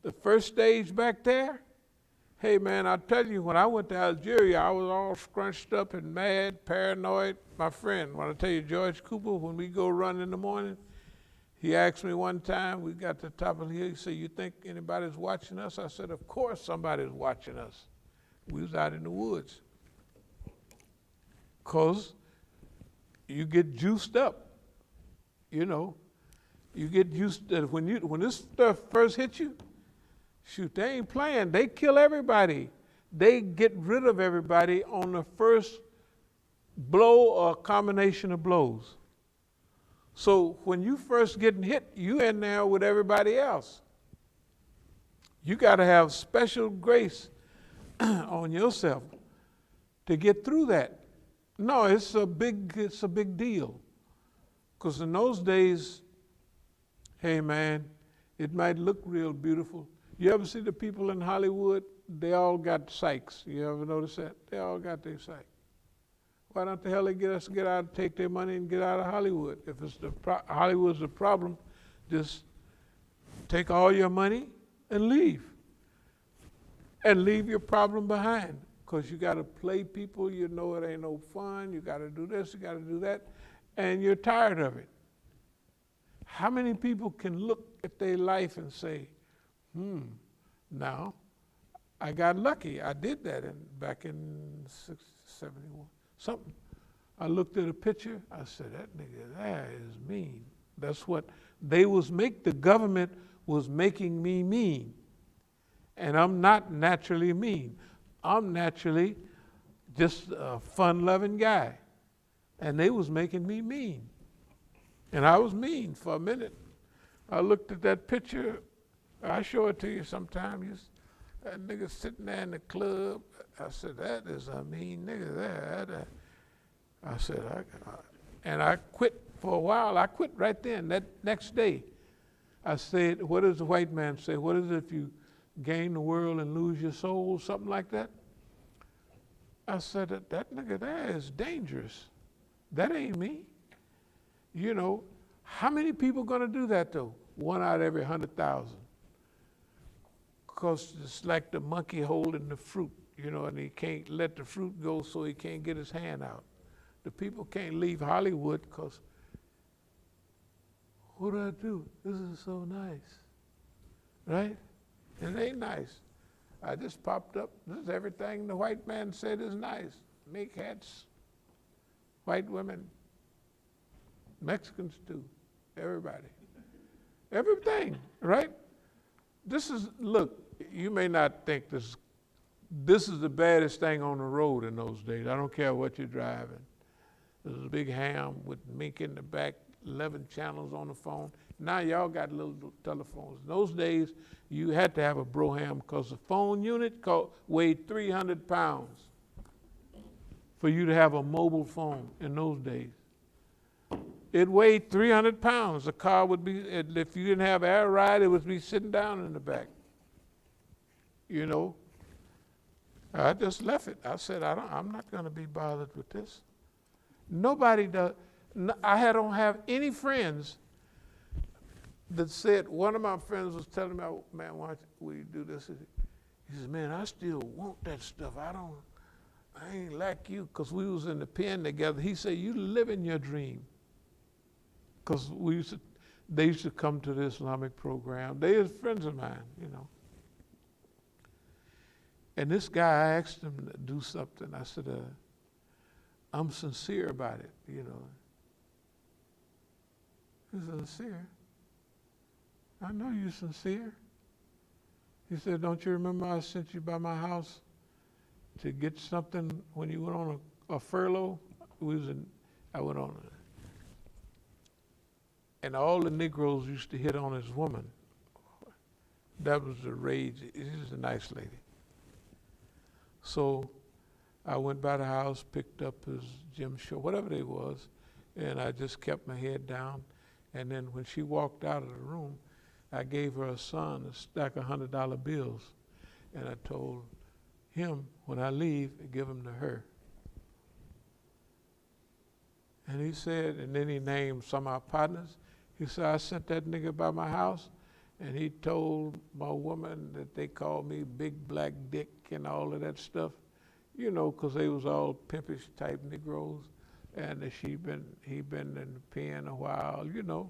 The first stage back there, hey man, I tell you, when I went to Algeria, I was all scrunched up and mad, paranoid. My friend, when I tell you, George Cooper, when we go run in the morning, he asked me one time, we got to the top of the hill, he said, "You think anybody's watching us?" I said, "Of course somebody's watching us." We was out in the woods. 'Cause you get juiced up, you know. You get used to when this stuff first hits you, shoot, they ain't playing. They kill everybody. They get rid of everybody on the first blow or a combination of blows. So when you first getting hit, you in there with everybody else. You got to have special grace on yourself to get through that. No, it's a big deal. Because in those days, hey man, it might look real beautiful. You ever see the people in Hollywood? They all got psychs. You ever notice that? They all got their psych. Why don't the hell they get out, take their money and get out of Hollywood? If it's Hollywood's the problem, just take all your money and leave. And leave your problem behind. Because you got to play people, you know it ain't no fun, you got to do this, you got to do that, and you're tired of it. How many people can look at their life and say, now, I got lucky. I did that back in 71, something. I looked at a picture, I said, that nigga, that is mean. That's what the government was making me mean. And I'm not naturally mean. I'm naturally just a fun-loving guy. And they was making me mean. And I was mean for a minute. I looked at that picture. I show it to you sometime. That nigga sitting there in the club. I said, that is a mean nigga there. I said, and I quit for a while. I quit right then. That next day, I said, what does the white man say? What is it if you gain the world and lose your soul, something like that? I said, that nigga there is dangerous. That ain't me. You know, how many people gonna do that though? 1 out of every 100,000. Because it's like the monkey holding the fruit. you know, and he can't let the fruit go so he can't get his hand out. The people can't leave Hollywood because, what do I do? This is so nice, right? It ain't nice. I just popped up. This is everything the white man said is nice. Make hats, white women, Mexicans too, everybody. Everything, right? This is, look, you may not think this is the baddest thing on the road in those days. I don't care what you're driving. There's a big ham with mink in the back, 11 channels on the phone. Now y'all got little telephones. In those days, you had to have a Broham because the phone unit weighed 300 pounds for you to have a mobile phone in those days. It weighed 300 pounds. The car would be, if you didn't have air ride, it would be sitting down in the back. You know, I just left it. I said, I'm not going to be bothered with this. Nobody does. I don't have any friends that said, one of my friends was telling me, man, why will you do this? He says, man, I still want that stuff. I ain't like you, because we was in the pen together. He said, you live in your dream. Because they used to come to the Islamic program. They was friends of mine, you know. And this guy, I asked him to do something. I said, I'm sincere about it, you know. He's sincere. I know you're sincere. He said, don't you remember I sent you by my house to get something when you went on a furlough? I went on it. And all the Negroes used to hit on his woman. That was the rage. She's a nice lady. So I went by the house, picked up his gym short, whatever they was, and I just kept my head down. And then when she walked out of the room, I gave her son a stack of $100 bills. And I told him, when I leave, give them to her. And he said, and then he named some of our partners. He said, I sent that nigga by my house, and he told my woman that they called me Big Black Dick and all of that stuff, you know, because they was all pimpish type Negroes, and that he been in the pen a while, you know.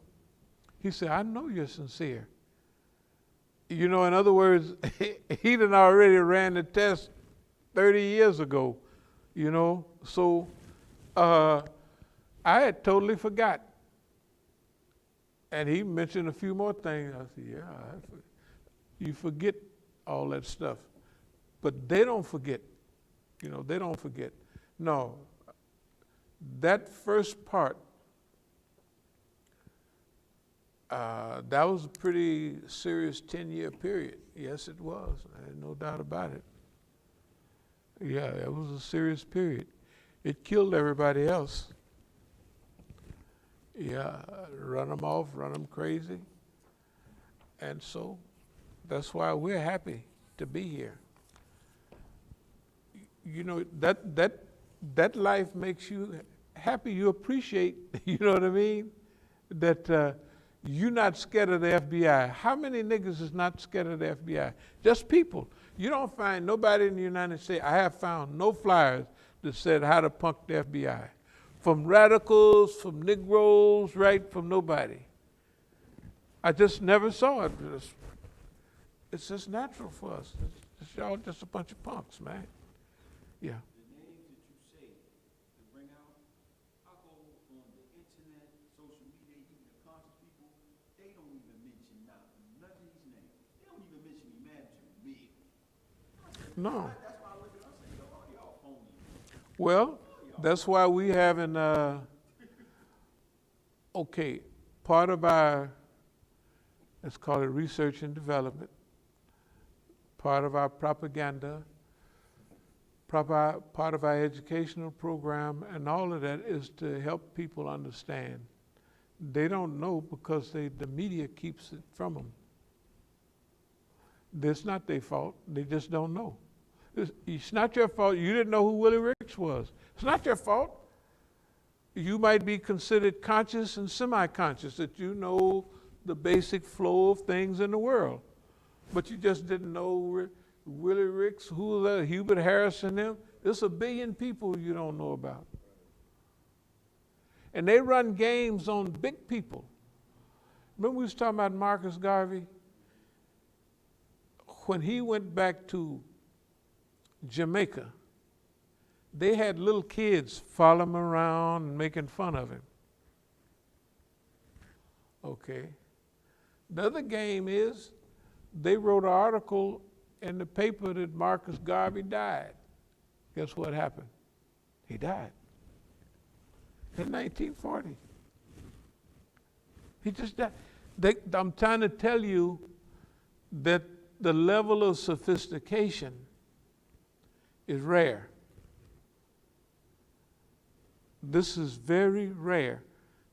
He said, I know you're sincere. You know, in other words, he done already ran the test 30 years ago, you know. So I had totally forgot. And he mentioned a few more things. I said, yeah, you forget all that stuff. But they don't forget. You know, they don't forget. No, that first part, that was a pretty serious 10-year period. Yes, it was. No doubt about it. Yeah, it was a serious period. It killed everybody else. Yeah, run them off, run them crazy. And so that's why we're happy to be here. You know, that life makes you happy. You appreciate, you know what I mean? That you're not scared of the FBI. How many niggas is not scared of the FBI? Just people. You don't find nobody in the United States. I have found no flyers that said how to punk the FBI. From radicals, from Negroes, right, from nobody. I just never saw it. It's just natural for us. It's y'all just a bunch of punks, man. Yeah. The names that you say to bring out, I go on the internet, social media, even the conscious people, they don't even mention none of these names. They don't even mention Imagine Me. No. That's why I look at us and say, oh, y'all phony. Well, that's why we having, okay, part of our, let's call it research and development, part of our propaganda, part of our educational program, and all of that is to help people understand. They don't know because the media keeps it from them. That's not their fault. They just don't know. It's not your fault. You didn't know who Willie Ricks was. It's not your fault. You might be considered conscious and semi-conscious, that you know the basic flow of things in the world. But you just didn't know Willie Ricks, who the Hubert Harrison, them. There's a billion people you don't know about. And they run games on big people. Remember we was talking about Marcus Garvey? When he went back to Jamaica, they had little kids follow him around and making fun of him. Okay. The other game is they wrote an article in the paper that Marcus Garvey died. Guess what happened? He died in 1940. He just died. I'm trying to tell you that the level of sophistication is rare. This is very rare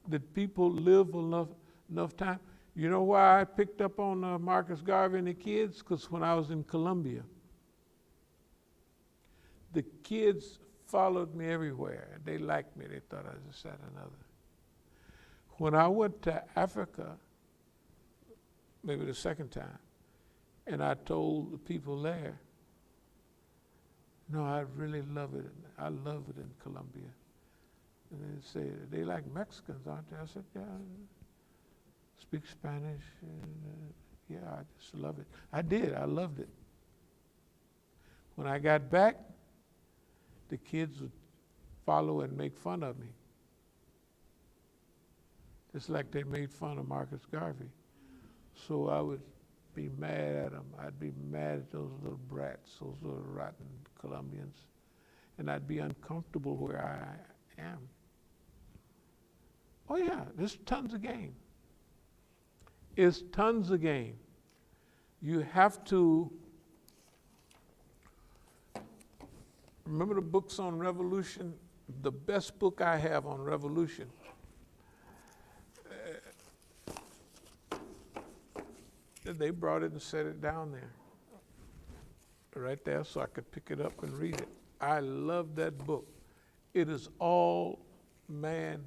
that people live enough time. You know why I picked up on Marcus Garvey and the kids? Because when I was in Colombia, the kids followed me everywhere. They liked me. They thought I was just that another. When I went to Africa, maybe the second time, and I told the people there, no, I really love it. I love it in Colombia. And they say, they like Mexicans, aren't they? I said, yeah, speak Spanish. Yeah, I just love it. I did, I loved it. When I got back, the kids would follow and make fun of me. Just like they made fun of Marcus Garvey. So I would be mad at them. I'd be mad at those little brats, those little rotten Colombians. And I'd be uncomfortable where I am. Oh yeah, there's tons of game. It's tons of game. You have to remember the books on revolution. The best book I have on revolution they brought it and set it down there right there so I could pick it up and read it. I love that book. It is all, man,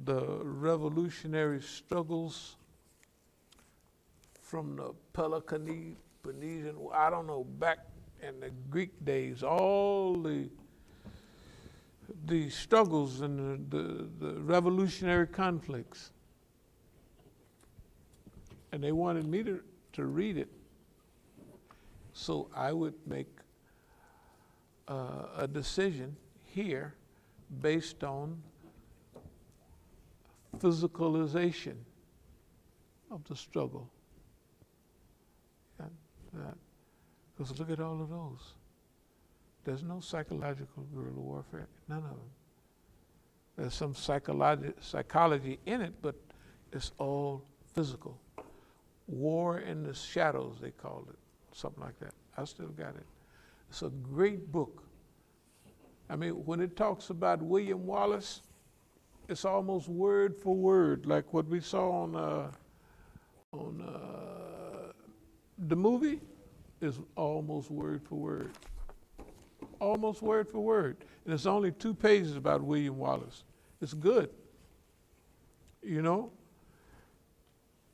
the revolutionary struggles from the Peloponnesian, I don't know, back in the Greek days, all the struggles and the revolutionary conflicts. And they wanted me to read it. So I would make a decision here based on physicalization of the struggle. Because look at all of those. There's no psychological guerrilla warfare, none of them. There's some psychology in it, but it's all physical. War in the Shadows, they called it, something like that. I still got it. It's a great book. I mean, when it talks about William Wallace, it's almost word for word, like what we saw on the movie, is almost word for word. Almost word for word. And it's only 2 pages about William Wallace. It's good, you know?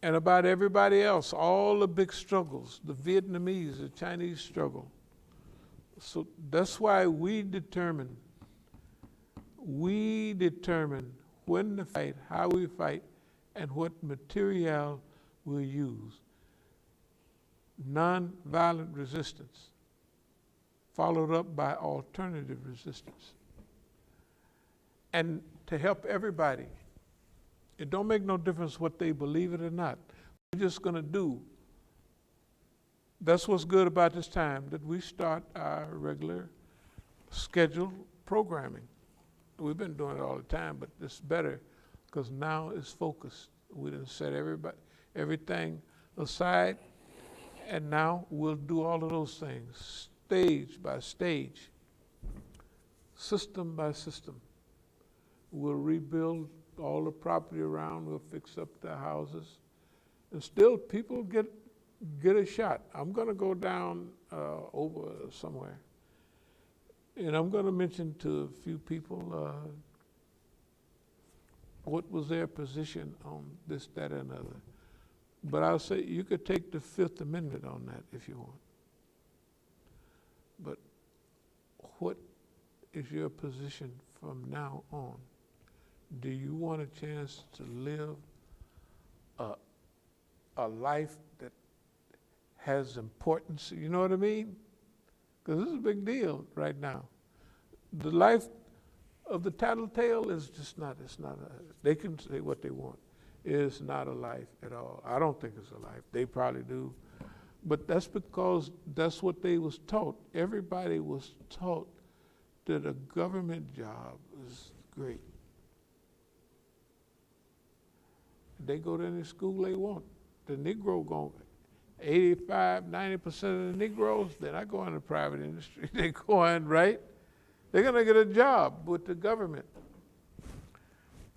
And about everybody else, all the big struggles, the Vietnamese, the Chinese struggle. So that's why we determine when to fight, how we fight, and what material we'll use. Non-violent resistance, followed up by alternative resistance. And to help everybody. It don't make no difference what they believe it or not. We're just going to do. That's what's good about this time, that we start our regular scheduled programming. We've been doing it all the time, but it's better because now it's focused. We didn't set everything aside, and now we'll do all of those things, stage by stage, system by system. We'll rebuild all the property around, we'll fix up the houses. And still people get a shot. I'm gonna go down over somewhere. And I'm gonna mention to a few people what was their position on this, that, and other. But I'll say you could take the Fifth Amendment on that if you want. But what is your position from now on? Do you want a chance to live a life that has importance? You know what I mean? Because this is a big deal right now. The life of the tattletale is just not, they can say what they want. It's not a life at all. I don't think it's a life. They probably do. But that's because that's what they was taught. Everybody was taught that a government job is great. They go to any school they want. The Negro going, 85, 90% of the Negroes, they're not going to the private industry. They're going, right? They're going to get a job with the government.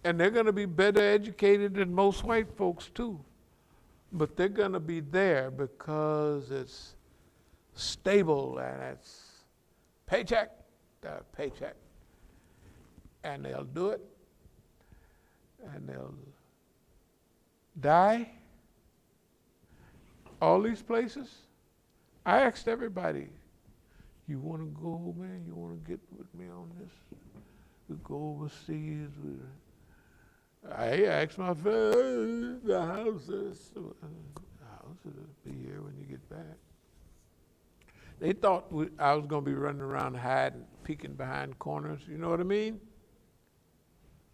And they're going to be better educated than most white folks too. But they're going to be there because it's stable and it's paycheck. And they'll do it. And they'll die. All these places. I asked everybody, you want to go, man? You want to get with me on this? We go overseas. I asked my friend, the houses will be here when you get back. They thought I was going to be running around hiding, peeking behind corners. You know what I mean?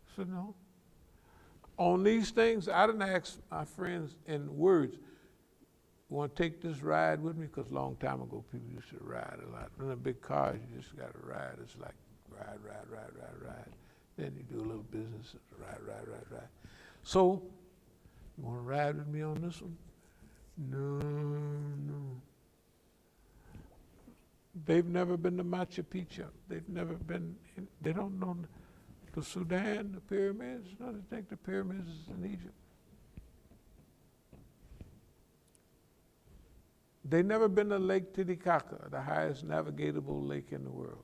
I said, no. On these things, I didn't ask my friends in words, want to take this ride with me? Because a long time ago, people used to ride a lot. In a big car, you just got to ride. It's like ride. Then you do a little business, ride. So, you want to ride with me on this one? No. They've never been to Machu Picchu. They've never been, they don't know the Sudan, the pyramids. No, they think the pyramids is in Egypt. They've never been to Lake Titicaca, the highest navigatable lake in the world.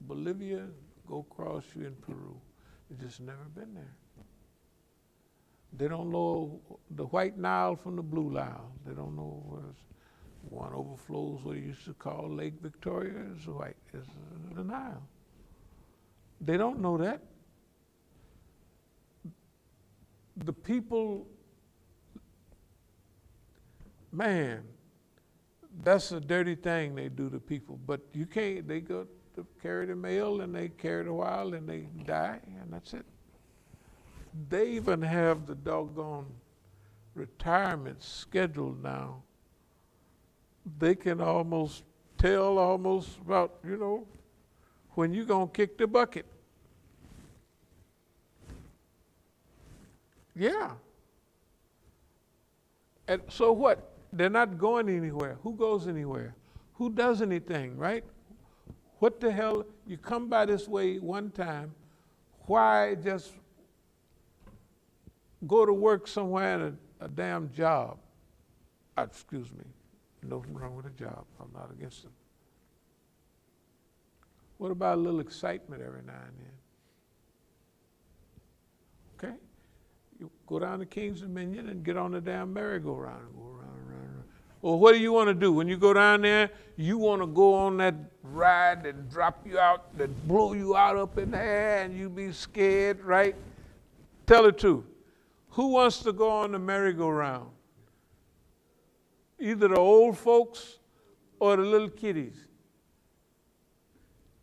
Bolivia, go across, you in Peru. They've just never been there. They don't know the White Nile from the Blue Nile. They don't know where one overflows what you used to call Lake Victoria is white, is the Nile. They don't know that. The people, man, that's a dirty thing they do to people, but you can't, they go to carry the mail and they carry it a while and they die and that's it. They even have the doggone retirement scheduled now. They can almost tell about, when you gonna kick the bucket. Yeah. And so what? They're not going anywhere. Who goes anywhere? Who does anything, right? What the hell? You come by this way one time, why just go to work somewhere in a damn job? Excuse me, nothing wrong with a job. I'm not against them. What about a little excitement every now and then? Okay? You go down to Kings Dominion and get on the damn merry-go-round and go around. Well, what do you want to do? When you go down there, you want to go on that ride that drop you out, that blow you out up in the air and you be scared, right? Tell the truth. Who wants to go on the merry-go-round? Either the old folks or the little kiddies.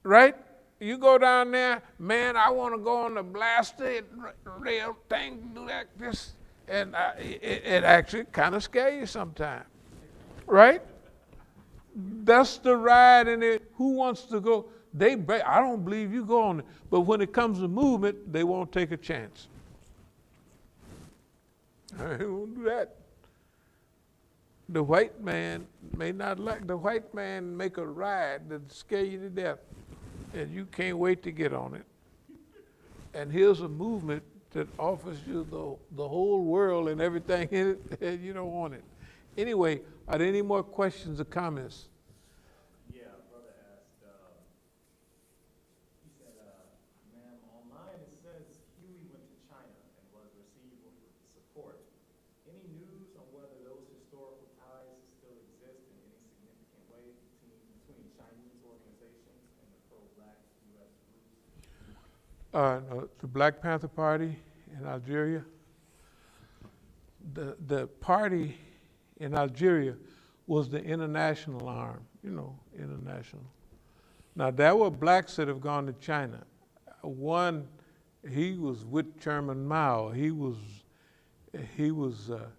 Right? You go down there, man, I want to go on the blaster rail thing, do that, this, and it actually kind of scares you sometimes. Right? That's the ride in it. Who wants to go? I don't believe you go on it. But when it comes to movement, they won't take a chance. I won't do that. The white man may not like, the white man make a ride that scare you to death. And you can't wait to get on it. And here's a movement that offers you the whole world and everything in it, and you don't want it. Anyway, are there any more questions or comments? Yeah, brother asked, he said, ma'am, online it says Huey went to China and was received with support. Any news on whether those historical ties still exist in any significant way between Chinese black U.S. No, the Black Panther Party in Algeria. The party in Algeria was the international arm, international. Now, there were blacks that have gone to China. One, he was with Chairman Mao. He was a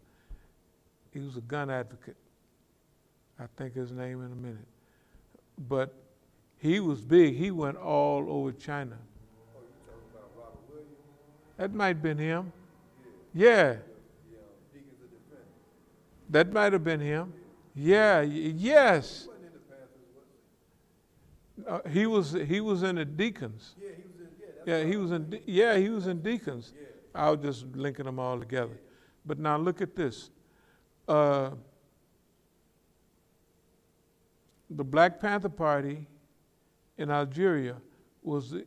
gun advocate. I think his name in a minute. But he was big. He went all over China. Oh, you talking about Robert Williams? That might have been him. Yeah. Yeah, Deacons of Defense. that might have been him. Yeah, yes. He wasn't in the Panthers, was he? He was in the Deacons. Yeah, he was in. Yeah, that's Yeah, what he I was in. thinking. He was in Deacons. Yeah. I was just linking them all together. But now look at this. The Black Panther Party in Algeria was the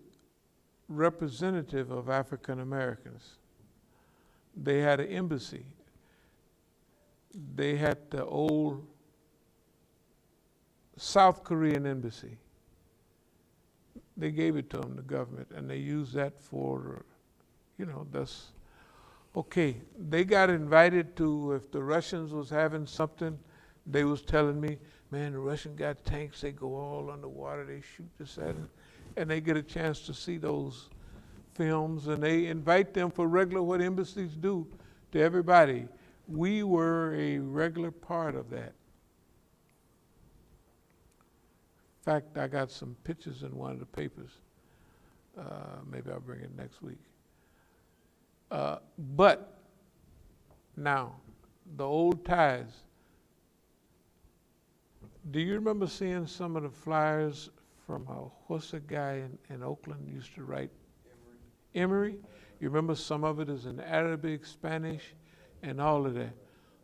representative of African Americans. They had an embassy. They had the old South Korean embassy. They gave it to them, the government, and they used that for, that's okay. They got invited to, if the Russians was having something, they was telling me, man, the Russian got tanks, they go all underwater, they shoot this, that, and they get a chance to see those films, and they invite them for regular, what embassies do to everybody. We were a regular part of that. In fact, I got some pictures in one of the papers. Maybe I'll bring it next week. But now, the old ties. Do you remember seeing some of the flyers from what's the guy in Oakland used to write? Emery. You remember some of it is in Arabic, Spanish, and all of that.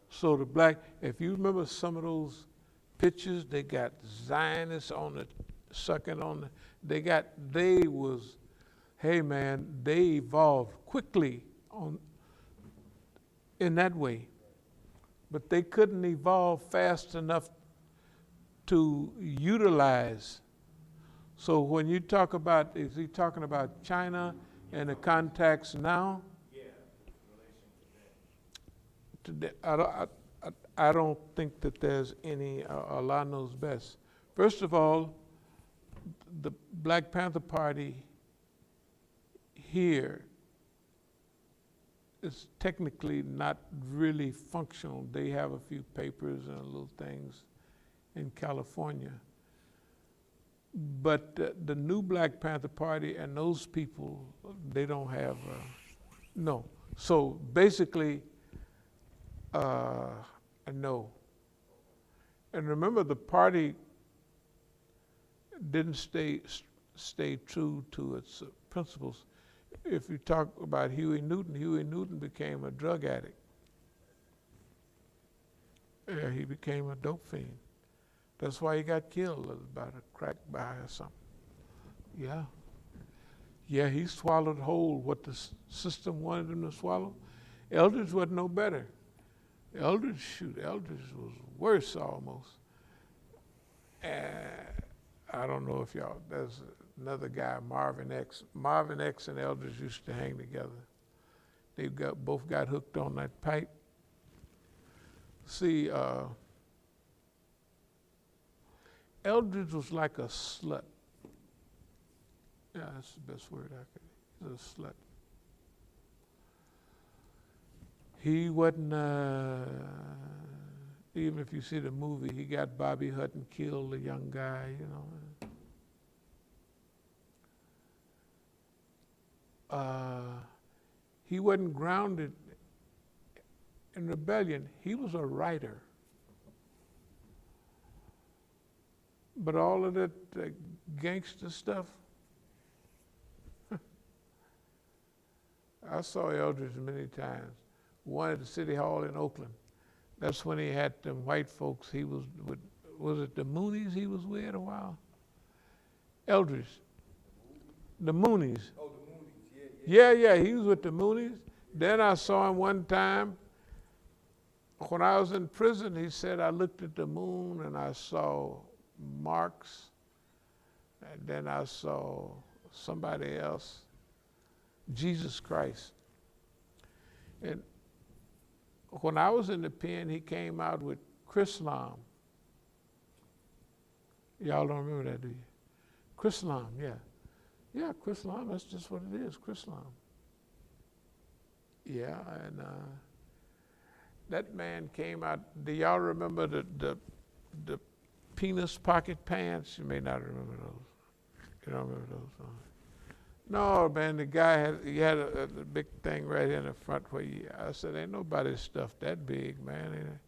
So the black, if you remember some of those pictures, they got Zionists on the, sucking on the, hey man, they evolved quickly in that way. But they couldn't evolve fast enough to utilize. So when you talk about, is he talking about China and the contacts now? Yeah, in relation to that. I don't think that there's any, Allah knows best. First of all, the Black Panther Party here is technically not really functional. They have a few papers and little things in California. But the new Black Panther Party and those people, they don't have, no. So basically, no. And remember, the party didn't stay true to its principles. If you talk about Huey Newton became a drug addict. Yeah, he became a dope fiend. That's why he got killed, about a crack by or something. Yeah. Yeah, he swallowed whole what the system wanted him to swallow. Eldridge wasn't no better. Eldridge was worse almost. I don't know if y'all, there's another guy, Marvin X. Marvin X and Eldridge used to hang together. They both got hooked on that pipe. See, Eldridge was like a slut. Yeah, that's the best word I could. He was a slut. He wasn't, even if you see the movie, he got Bobby Hutton killed, the young guy, He wasn't grounded in rebellion. He was a writer. But all of that gangster stuff, I saw Eldridge many times. One at the City Hall in Oakland. That's when he had them white folks. He was with, was it the Moonies he was with a while? Eldridge. The Moonies. Oh, the Moonies, yeah. Yeah, he was with the Moonies. Then I saw him one time when I was in prison. He said, I looked at the moon and I saw Marx And then I saw somebody else, Jesus Christ. And when I was in the pen, he came out with Chrislam. Y'all don't remember that, do you? Chrislam, yeah. Yeah, Chrislam, that's just what it is, Chrislam. Yeah, and that man came out. Do y'all remember the penis pocket pants? You may not remember those. You don't remember those? Huh? No, man, the guy had a big thing right here in the front where I said, ain't nobody stuffed that big, man.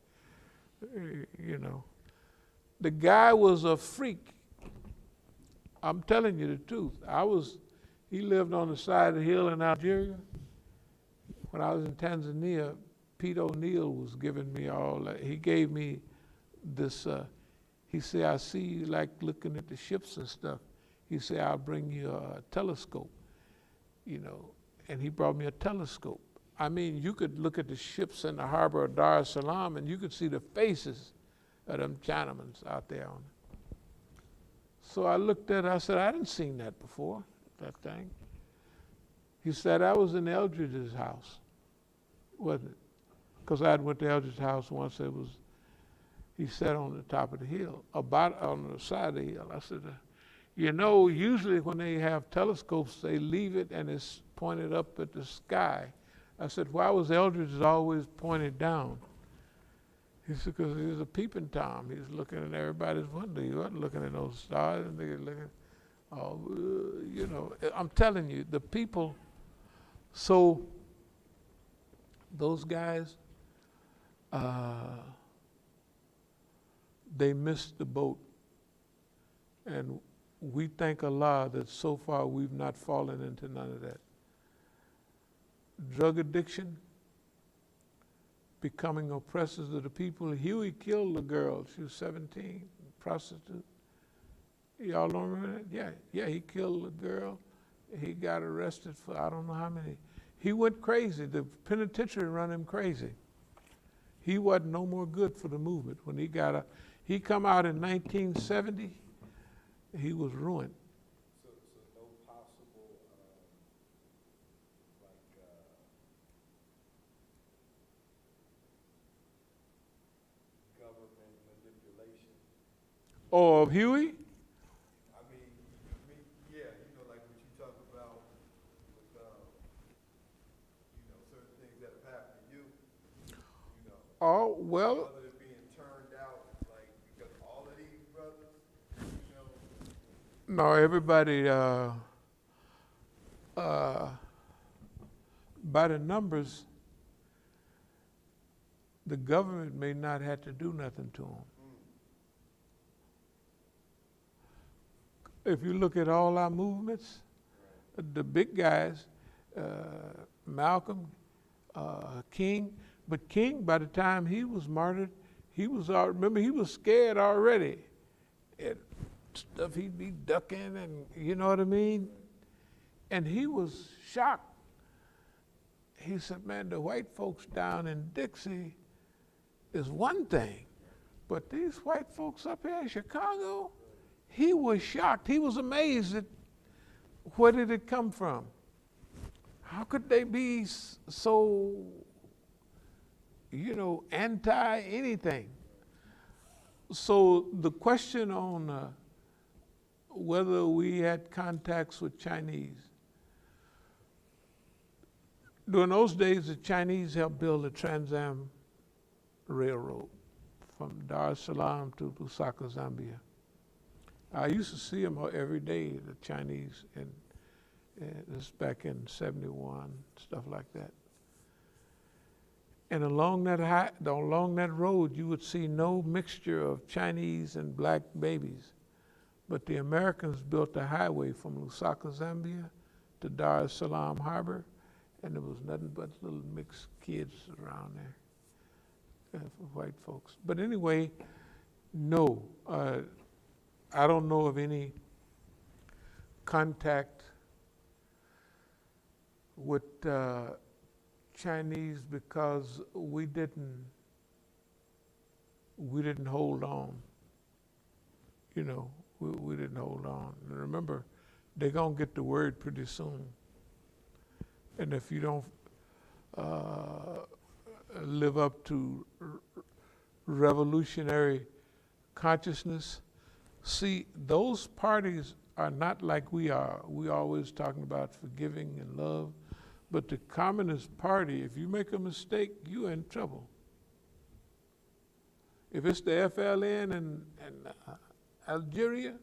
You know. The guy was a freak. I'm telling you the truth. He lived on the side of the hill in Algeria. When I was in Tanzania, Pete O'Neill was giving me all that. He gave me this, he said, I see you like looking at the ships and stuff. He said, I'll bring you a telescope, you know, and he brought me a telescope. I mean, you could look at the ships in the harbor of Dar es Salaam and you could see the faces of them Chinamen out there on it. So I looked at it, I said, I hadn't seen that before, that thing. He said, I was in Eldridge's house, wasn't it? Because I went to Eldridge's house once. He sat on the top of the hill, about on the side of the hill. I said, you know, usually when they have telescopes, they leave it and it's pointed up at the sky. I said, why was Eldridge's always pointed down? He said, because he was a peeping Tom. He was looking at everybody's window. He wasn't looking at those stars. And they were looking, you know, I'm telling you, the people, so those guys, they missed the boat. And we thank Allah that so far we've not fallen into none of that. Drug addiction, becoming oppressors of the people. Huey killed a girl. She was 17, prostitute. Y'all don't remember that? Yeah, he killed a girl. He got arrested for I don't know how many. He went crazy. The penitentiary run him crazy. He wasn't no more good for the movement. When he come out in 1970, he was ruined. So no possible, government manipulation? Oh, of Huey? I mean, yeah, you know, like what you talk about with, you know, certain things that have happened to you, you know. Oh, well. Whether it being turned out, like, because all of these brothers, you know. No, everybody, by the numbers, the government may not have to do nothing to them. If you look at all our movements, the big guys, Malcolm, King, but King, by the time he was martyred, remember, he was scared already. Stuff he'd be ducking and you know what I mean? And he was shocked. He said, man, the white folks down in Dixie is one thing, but these white folks up here in Chicago, he was shocked. He was amazed at where did it come from? How could they be so, you know, anti anything? So the question on whether we had contacts with Chinese. During those days, the Chinese helped build the Trans Am Railroad from Dar es Salaam to Lusaka, Zambia. I used to see them every day, the Chinese, and this back in '71, stuff like that. And along that road, you would see no mixture of Chinese and black babies. But the Americans built a highway from Lusaka, Zambia to Dar es Salaam Harbor, and there was nothing but little mixed kids around there, white folks. But anyway, no, I don't know of any contact with Chinese because we didn't hold on. You know, we didn't hold on. And remember, they're going to get the word pretty soon. And if you don't live up to revolutionary consciousness, see, those parties are not like we are. We always talking about forgiving and love. But the Communist Party, if you make a mistake, you're in trouble. If it's the FLN and Algeria,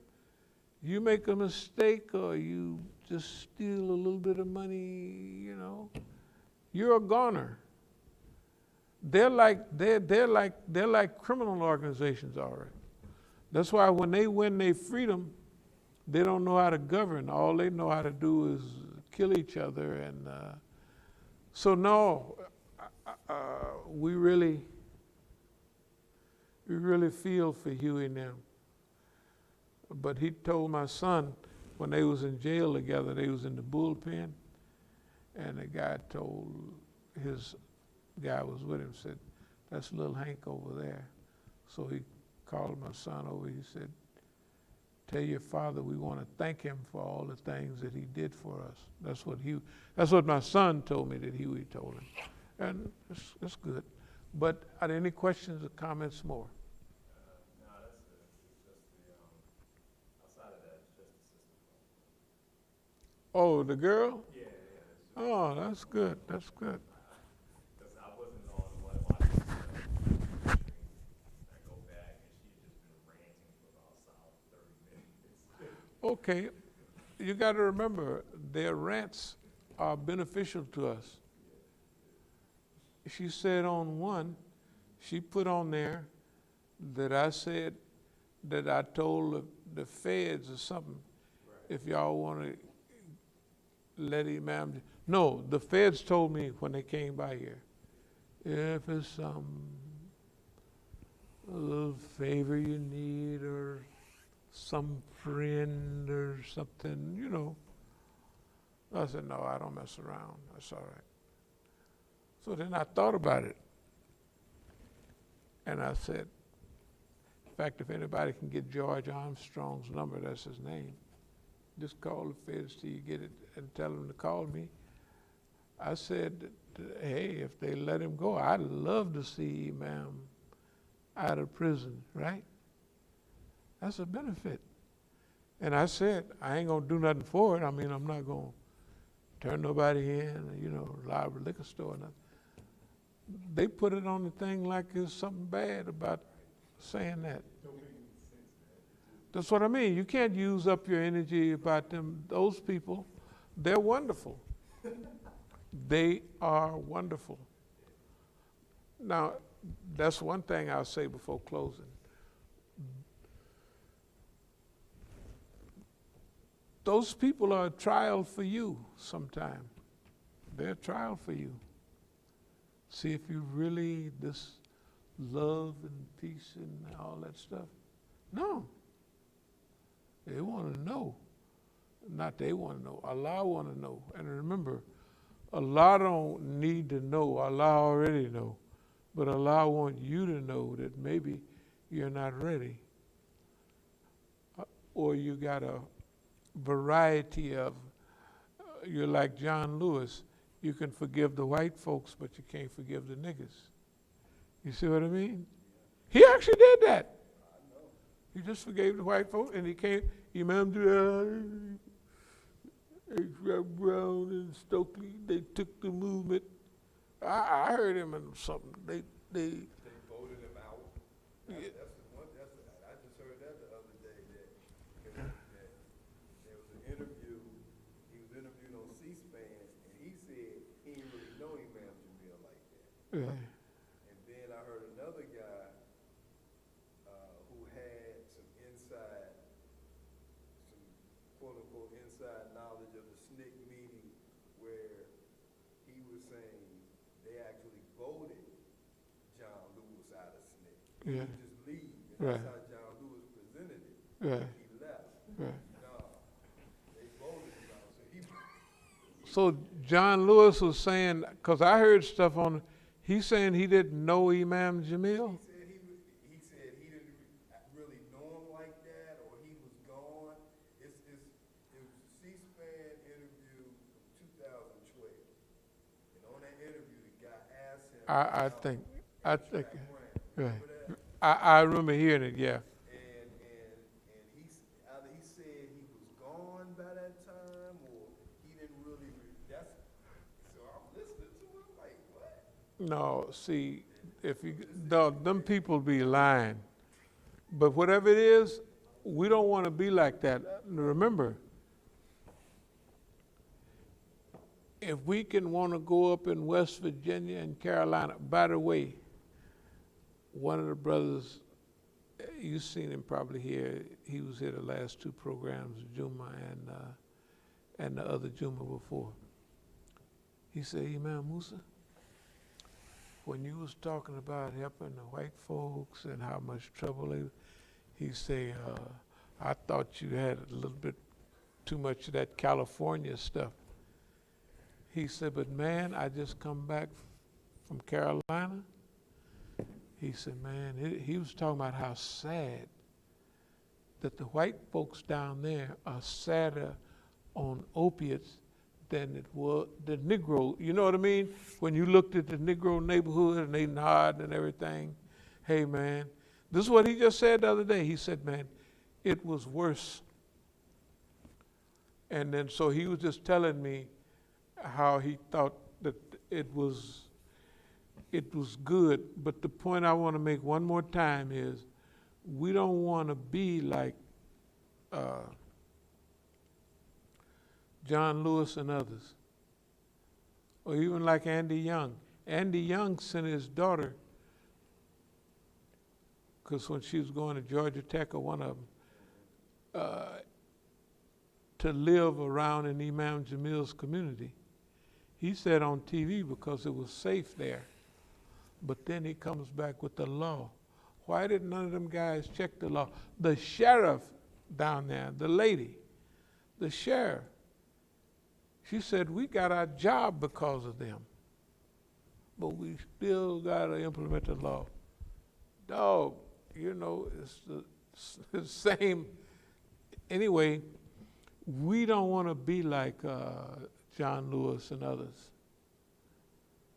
you make a mistake or you just steal a little bit of money, you know, you're a goner. They're like criminal organizations already. That's why when they win their freedom, they don't know how to govern. All they know how to do is kill each other. And so no, we really feel for Huey and them. But he told my son when they was in jail together, they was in the bullpen, and the guy told his guy was with him, said, "That's little Hank over there." So he called my son over, he said, "Tell your father we want to thank him for all the things that he did for us." That's what my son told me that Huey told him. And it's good. But are there any questions or comments more? No, that's it. It's just the, outside of that, it's just the system. Oh, the girl? Yeah. Oh, that's good. That's good. Because I wasn't the only one watching the I go back and she had just been ranting for about solid 30 minutes. Okay. You got to remember, their rants are beneficial to us. She said on one, she put on there that I said that I told the feds or something, if y'all want to let Imam. No, the feds told me when they came by here, if it's some little favor you need or some friend or something, you know. I said, no, I don't mess around. That's all right. So then I thought about it. And I said, in fact, if anybody can get George Armstrong's number, that's his name, just call the feds till you get it and tell them to call me. I said, hey, if they let him go, I'd love to see Imam out of prison, right? That's a benefit. And I said, I ain't gonna do nothing for it. I mean, I'm not gonna turn nobody in, you know, rob a liquor store or nothing. They put it on the thing like it's something bad about saying that. That's what I mean. You can't use up your energy about them. Those people, they're wonderful. They are wonderful. Now, that's one thing I'll say before closing. Those people are a trial for you sometime. They're a trial for you. See if you really, this love and peace and all that stuff. No. They want to know. Not they want to know. Allah want to know. And remember, Allah don't need to know. Allah already know. But Allah wants you to know that maybe you're not ready. Or you got a variety of, you're like John Lewis. You can forgive the white folks, but you can't forgive the niggas. You see what I mean? He actually did that. He just forgave the white folks, and he came, Imam Brown and Stokely, they took the movement. I heard him in something. They voted him out. I just heard that the other day, that there was an interview, he was interviewed on C-SPAN, and he said he didn't really know Imam Jamil like that. Yeah. And then I heard another guy who had some quote-unquote inside knowledge of the SNCC meeting, where he was saying they actually voted John Lewis out of SNCC. Yeah. He would just leave, and Right. that's how John Lewis presented it. Right. He left. Right. No, they voted him out, so he. So John Lewis was saying, because I heard stuff on, he's saying he didn't know Imam Jamil. He said he didn't really know him like that, or he was I think, right. I remember hearing it, yeah. And either he said he was gone by that time, or he didn't really, that's, so I'm listening to him like, what? No, see, if you, no, them people be lying. But whatever it is, we don't want to be like that. Remember, if we can want to go up in West Virginia and Carolina, by the way, one of the brothers, you've seen him probably here, he was here the last two programs, Juma and the other Juma before. He said, Imam Musa, when you was talking about helping the white folks and how much trouble they, he said, I thought you had a little bit too much of that California stuff. He said, but man, I just come back from Carolina. He said, man, he was talking about how sad that the white folks down there are sadder on opiates than it was the Negro. You know what I mean? When you looked at the Negro neighborhood and they nod and everything, hey man, this is what he just said the other day. He said, man, it was worse. And then so he was just telling me how he thought that it was good. But the point I want to make one more time is we don't want to be like John Lewis and others, or even like Andy Young. Andy Young sent his daughter, because when she was going to Georgia Tech or one of them, to live around in Imam Jamil's community. He said on TV because it was safe there. But then he comes back with the law. Why did none of them guys check the law? The sheriff down there, the lady, the sheriff, she said, we got our job because of them, but we still got to implement the law. Dog, you know, it's the same. Anyway, we don't want to be like John Lewis and others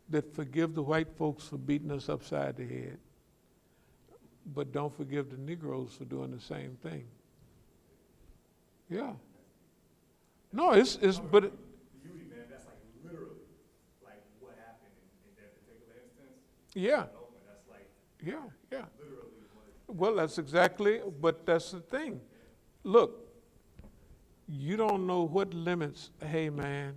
that forgive the white folks for beating us upside the head, but don't forgive the Negroes for doing the same thing. Yeah. No, it's but beauty, man, that's like literally like what happened in that particular instance. yeah. In Oakland, that's like Yeah. literally what. Well, that's exactly, but that's the thing. Look, you don't know what limits, hey man,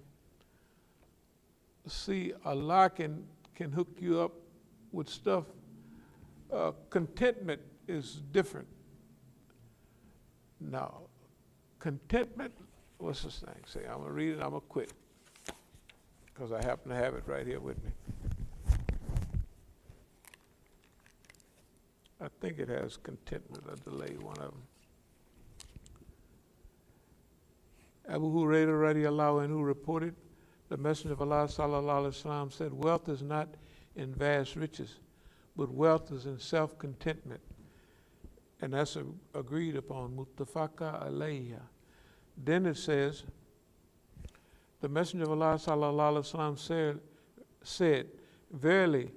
see, Allah can hook you up with stuff. Contentment is different. Now, contentment, what's this thing say? I'm gonna read it, I'm gonna quit, because I happen to have it right here with me. I think it has contentment, a delay, one of them. Abu Hurairah radiallahu anhu reported, the Messenger of Allah sallallahu alaihi wasallam said, wealth is not in vast riches, but wealth is in self-contentment. And that's agreed upon, muttafaqa alayha. Then it says, the Messenger of Allah sallallahu alaihi wasallam said, verily,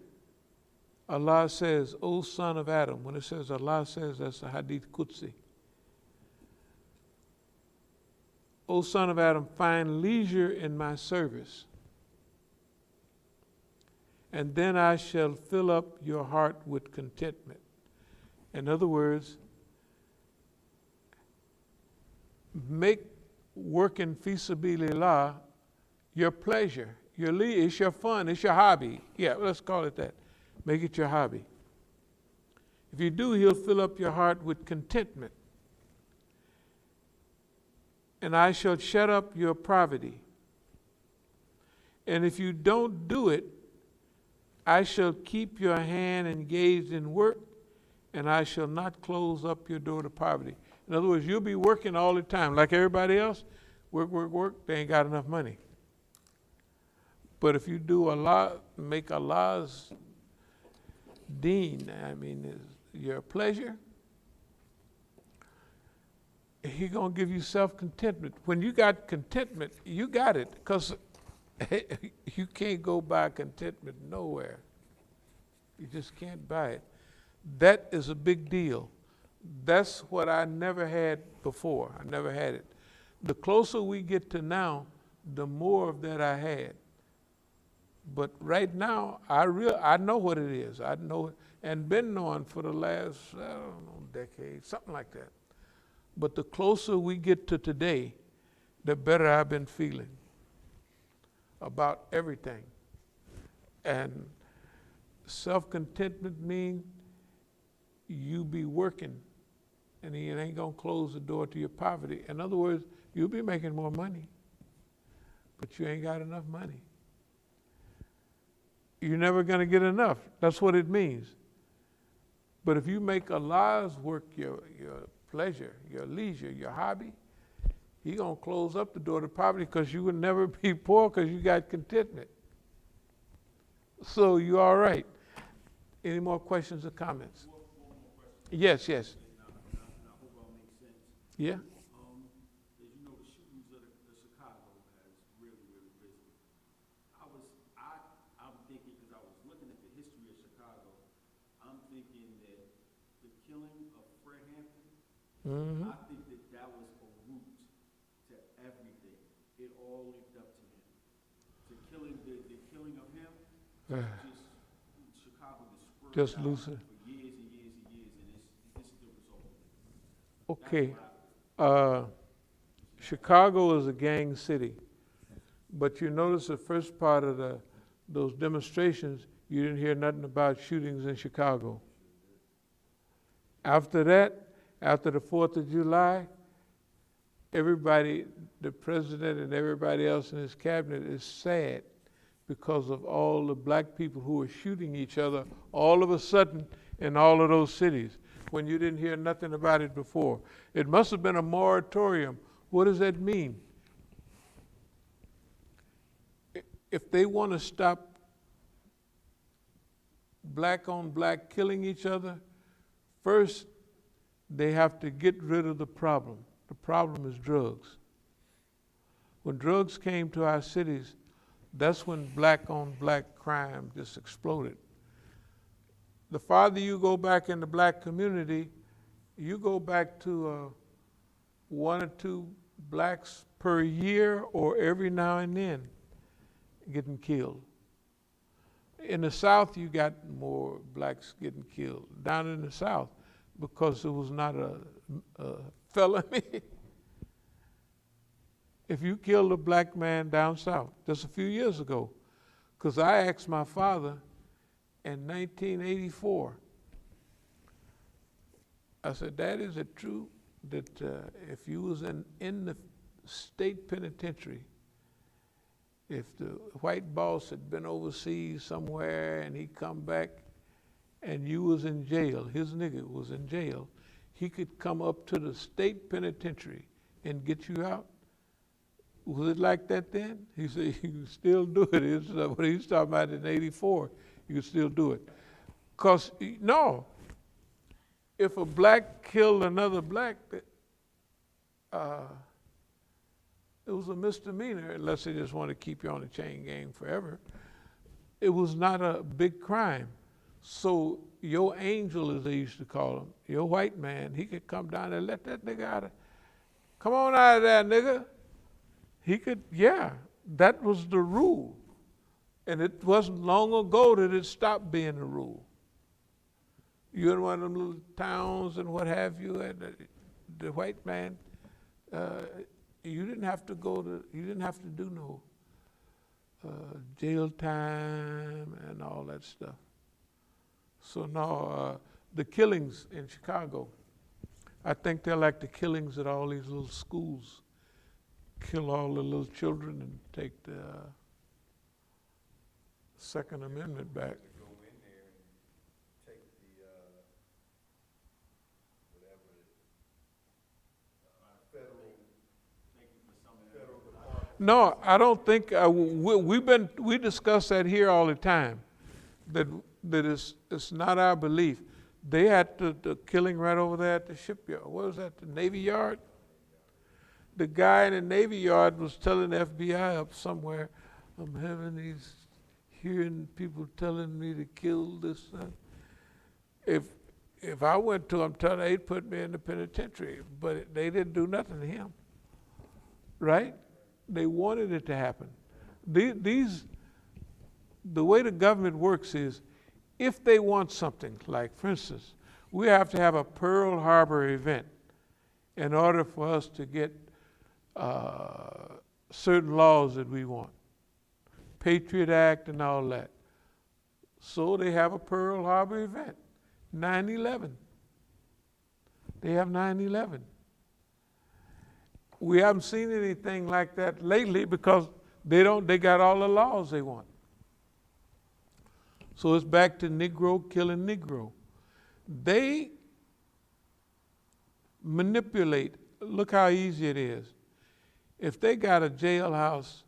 Allah says, O son of Adam. When it says Allah says, that's a hadith Qudsi. O son of Adam, find leisure in my service, and then I shall fill up your heart with contentment. In other words, make working fi sabilillah your pleasure, it's your fun, it's your hobby. Yeah, let's call it that. Make it your hobby. If you do, he'll fill up your heart with contentment. And I shall shut up your poverty. And if you don't do it, I shall keep your hand engaged in work, and I shall not close up your door to poverty. In other words, you'll be working all the time, like everybody else. Work, they ain't got enough money. But if you do Allah, make Allah's deen, I mean, your pleasure, He gonna give you self-contentment. When you got contentment, you got it, because you can't go by contentment nowhere. You just can't buy it. That is a big deal. That's what I never had before. I never had it. The closer we get to now, the more of that I had. But right now, I know what it is. I know it, and been knowing for the last, I don't know, decade, something like that. But the closer we get to today, the better I've been feeling about everything. And self-contentment means you be working, and it ain't gonna close the door to your poverty. In other words, you'll be making more money, but you ain't got enough money. You're never gonna get enough. That's what it means. But if you make Allah's work your pleasure, your leisure, your hobby, He gonna close up the door to poverty, because you will never be poor because you got contentment. So you're all right. Any more questions or comments? One more question. Yes, yes. And I hope I'll make sense. Yeah? As you know, the shootings of Chicago has really, really risen. I'm thinking, because I was looking at the history of Chicago, I'm thinking that the killing of Fred Hampton, Mm-hmm. I think that was a root to everything. It all linked up to him. The killing of him, just Chicago Just out loosen. for years and years and years, and this is the result of it. Okay. That's what Chicago is a gang city. But you notice the first part of those demonstrations, you didn't hear nothing about shootings in Chicago. After that, after the 4th of July, everybody, the president and everybody else in his cabinet is sad because of all the black people who are shooting each other all of a sudden in all of those cities, when you didn't hear nothing about it before. It must have been a moratorium. What does that mean? If they want to stop black on black killing each other, first they have to get rid of the problem. The problem is drugs. When drugs came to our cities, that's when black on black crime just exploded. The farther you go back in the black community, you go back to 1 or 2 blacks per year, or every now and then getting killed. In the South, you got more blacks getting killed. Down in the South, because it was not a felony. If you killed a black man down south, just a few years ago, because I asked my father in 1984, I said, Dad, is it true that if you was in the state penitentiary, if the white boss had been overseas somewhere and he come back and you was in jail, his nigga was in jail, he could come up to the state penitentiary and get you out? Was it like that then? He said, you can still do it. It's what he's talking about in 84, you can still do it. Because, no, if a black killed another black, it was a misdemeanor, unless they just want to keep you on a chain gang forever. It was not a big crime. So your angel, as they used to call him, your white man, he could come down and let that nigga out of, come on out of there, nigga. He could, yeah, that was the rule. And it wasn't long ago that it stopped being the rule. You're in one of them little towns and what have you, and the white man, you didn't have to do no jail time and all that stuff. So no, the killings in Chicago, I think they're like the killings at all these little schools. Kill all the little children and take the Second Amendment back. To go in there and take the, whatever it is, federal department. No, I don't think, we discuss that here all the time, that it's not our belief. They had the killing right over there at the shipyard. What was that, the Navy Yard? The guy in the Navy Yard was telling the FBI up somewhere, I'm having these hearing people telling me to kill this son. If I went to them, telling they'd put me in the penitentiary, but they didn't do nothing to him, right? They wanted it to happen. The way the government works is, if they want something, like for instance, we have to have a Pearl Harbor event in order for us to get certain laws that we want. Patriot Act and all that. So they have a Pearl Harbor event. 9/11. They have 9/11. We haven't seen anything like that lately because they got all the laws they want. So it's back to Negro killing Negro. They manipulate. Look how easy it is. If they got a jailhouse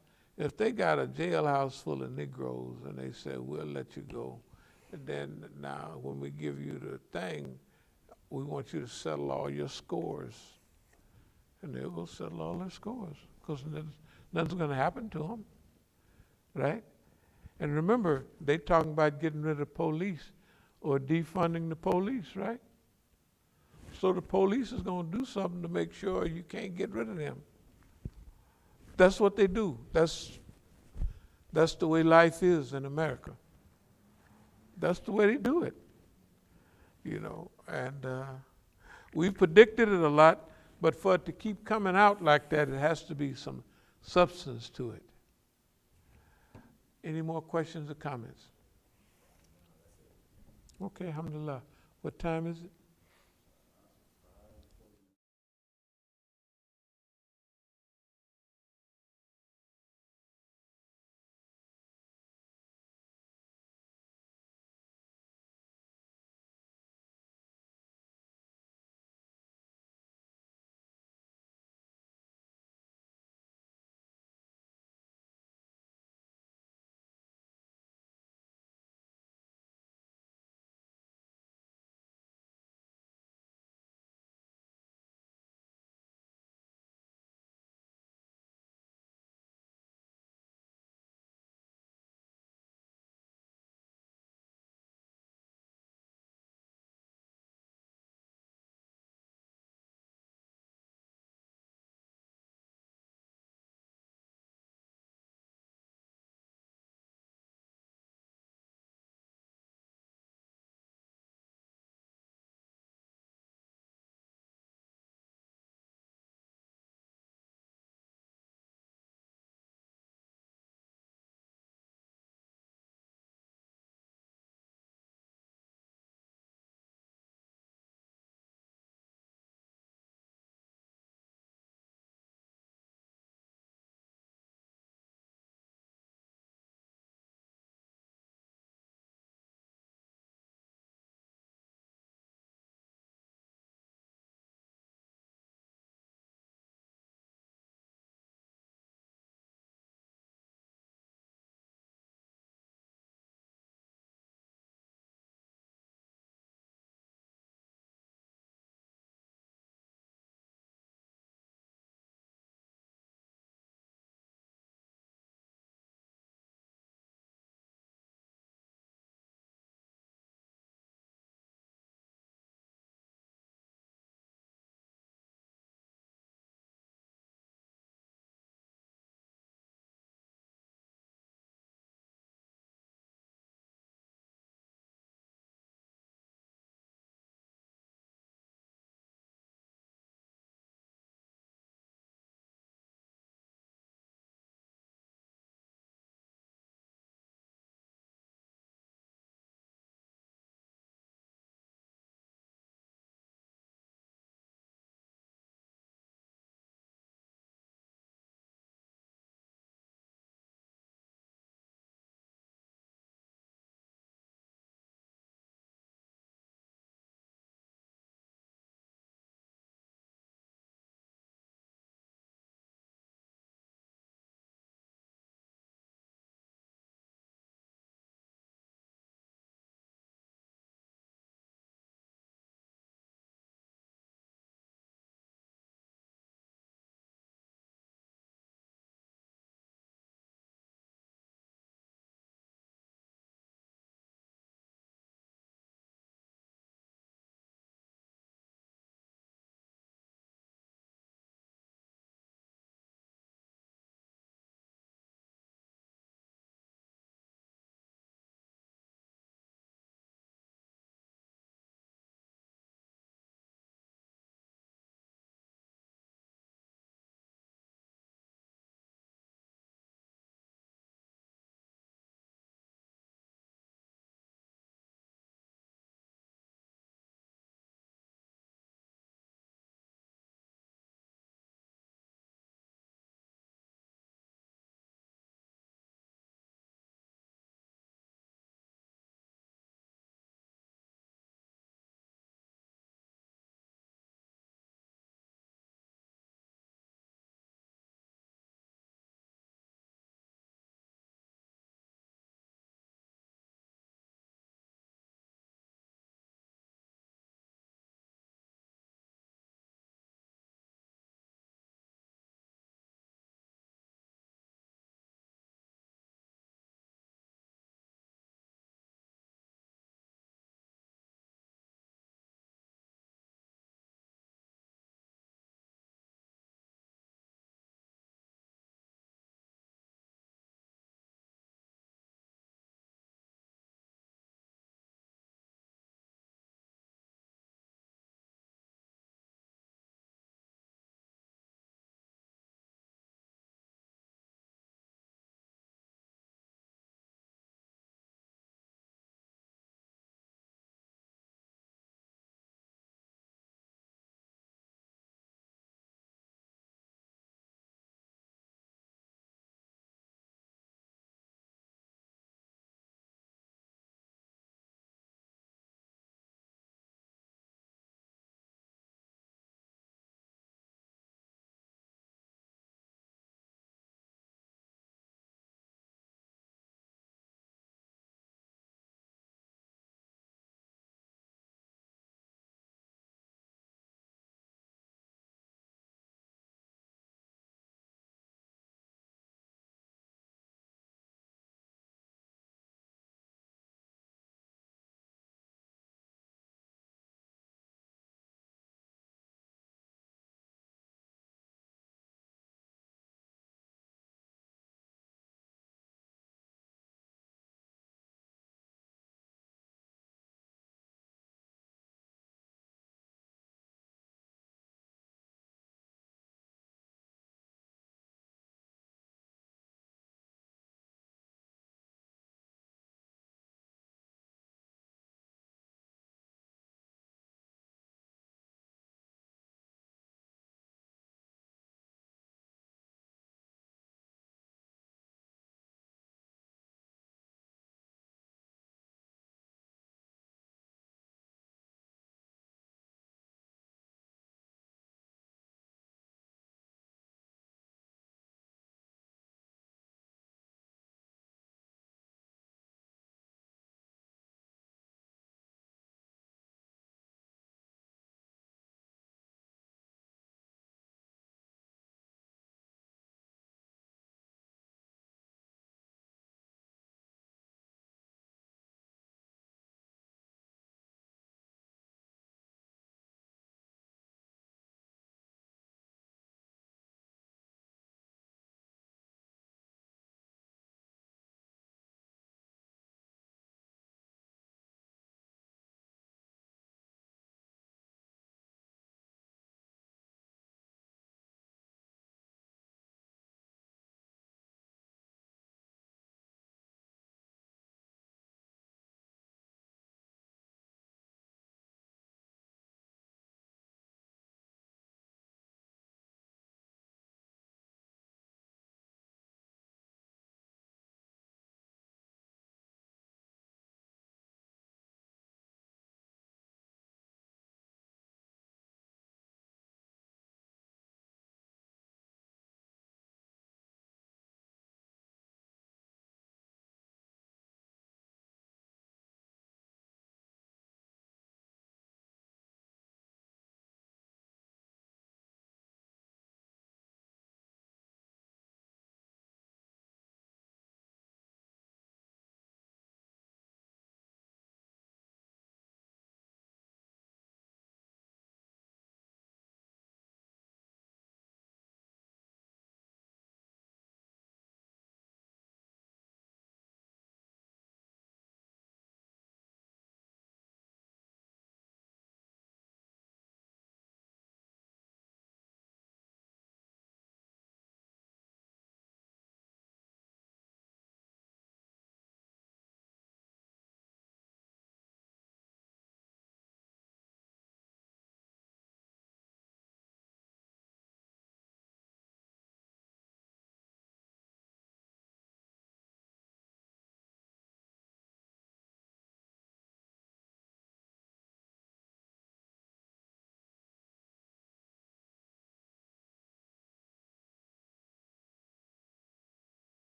full of Negroes and they say, we'll let you go, and then now when we give you the thing, we want you to settle all your scores. And they'll go settle all their scores because nothing's going to happen to them, right? And remember, they talking about getting rid of the police or defunding the police, right? So the police is going to do something to make sure you can't get rid of them. That's what they do. That's the way life is in America. That's the way they do it, you know. And we predicted it a lot, but for it to keep coming out like that, it has to be some substance to it. Any more questions or comments? Okay, alhamdulillah. What time is it?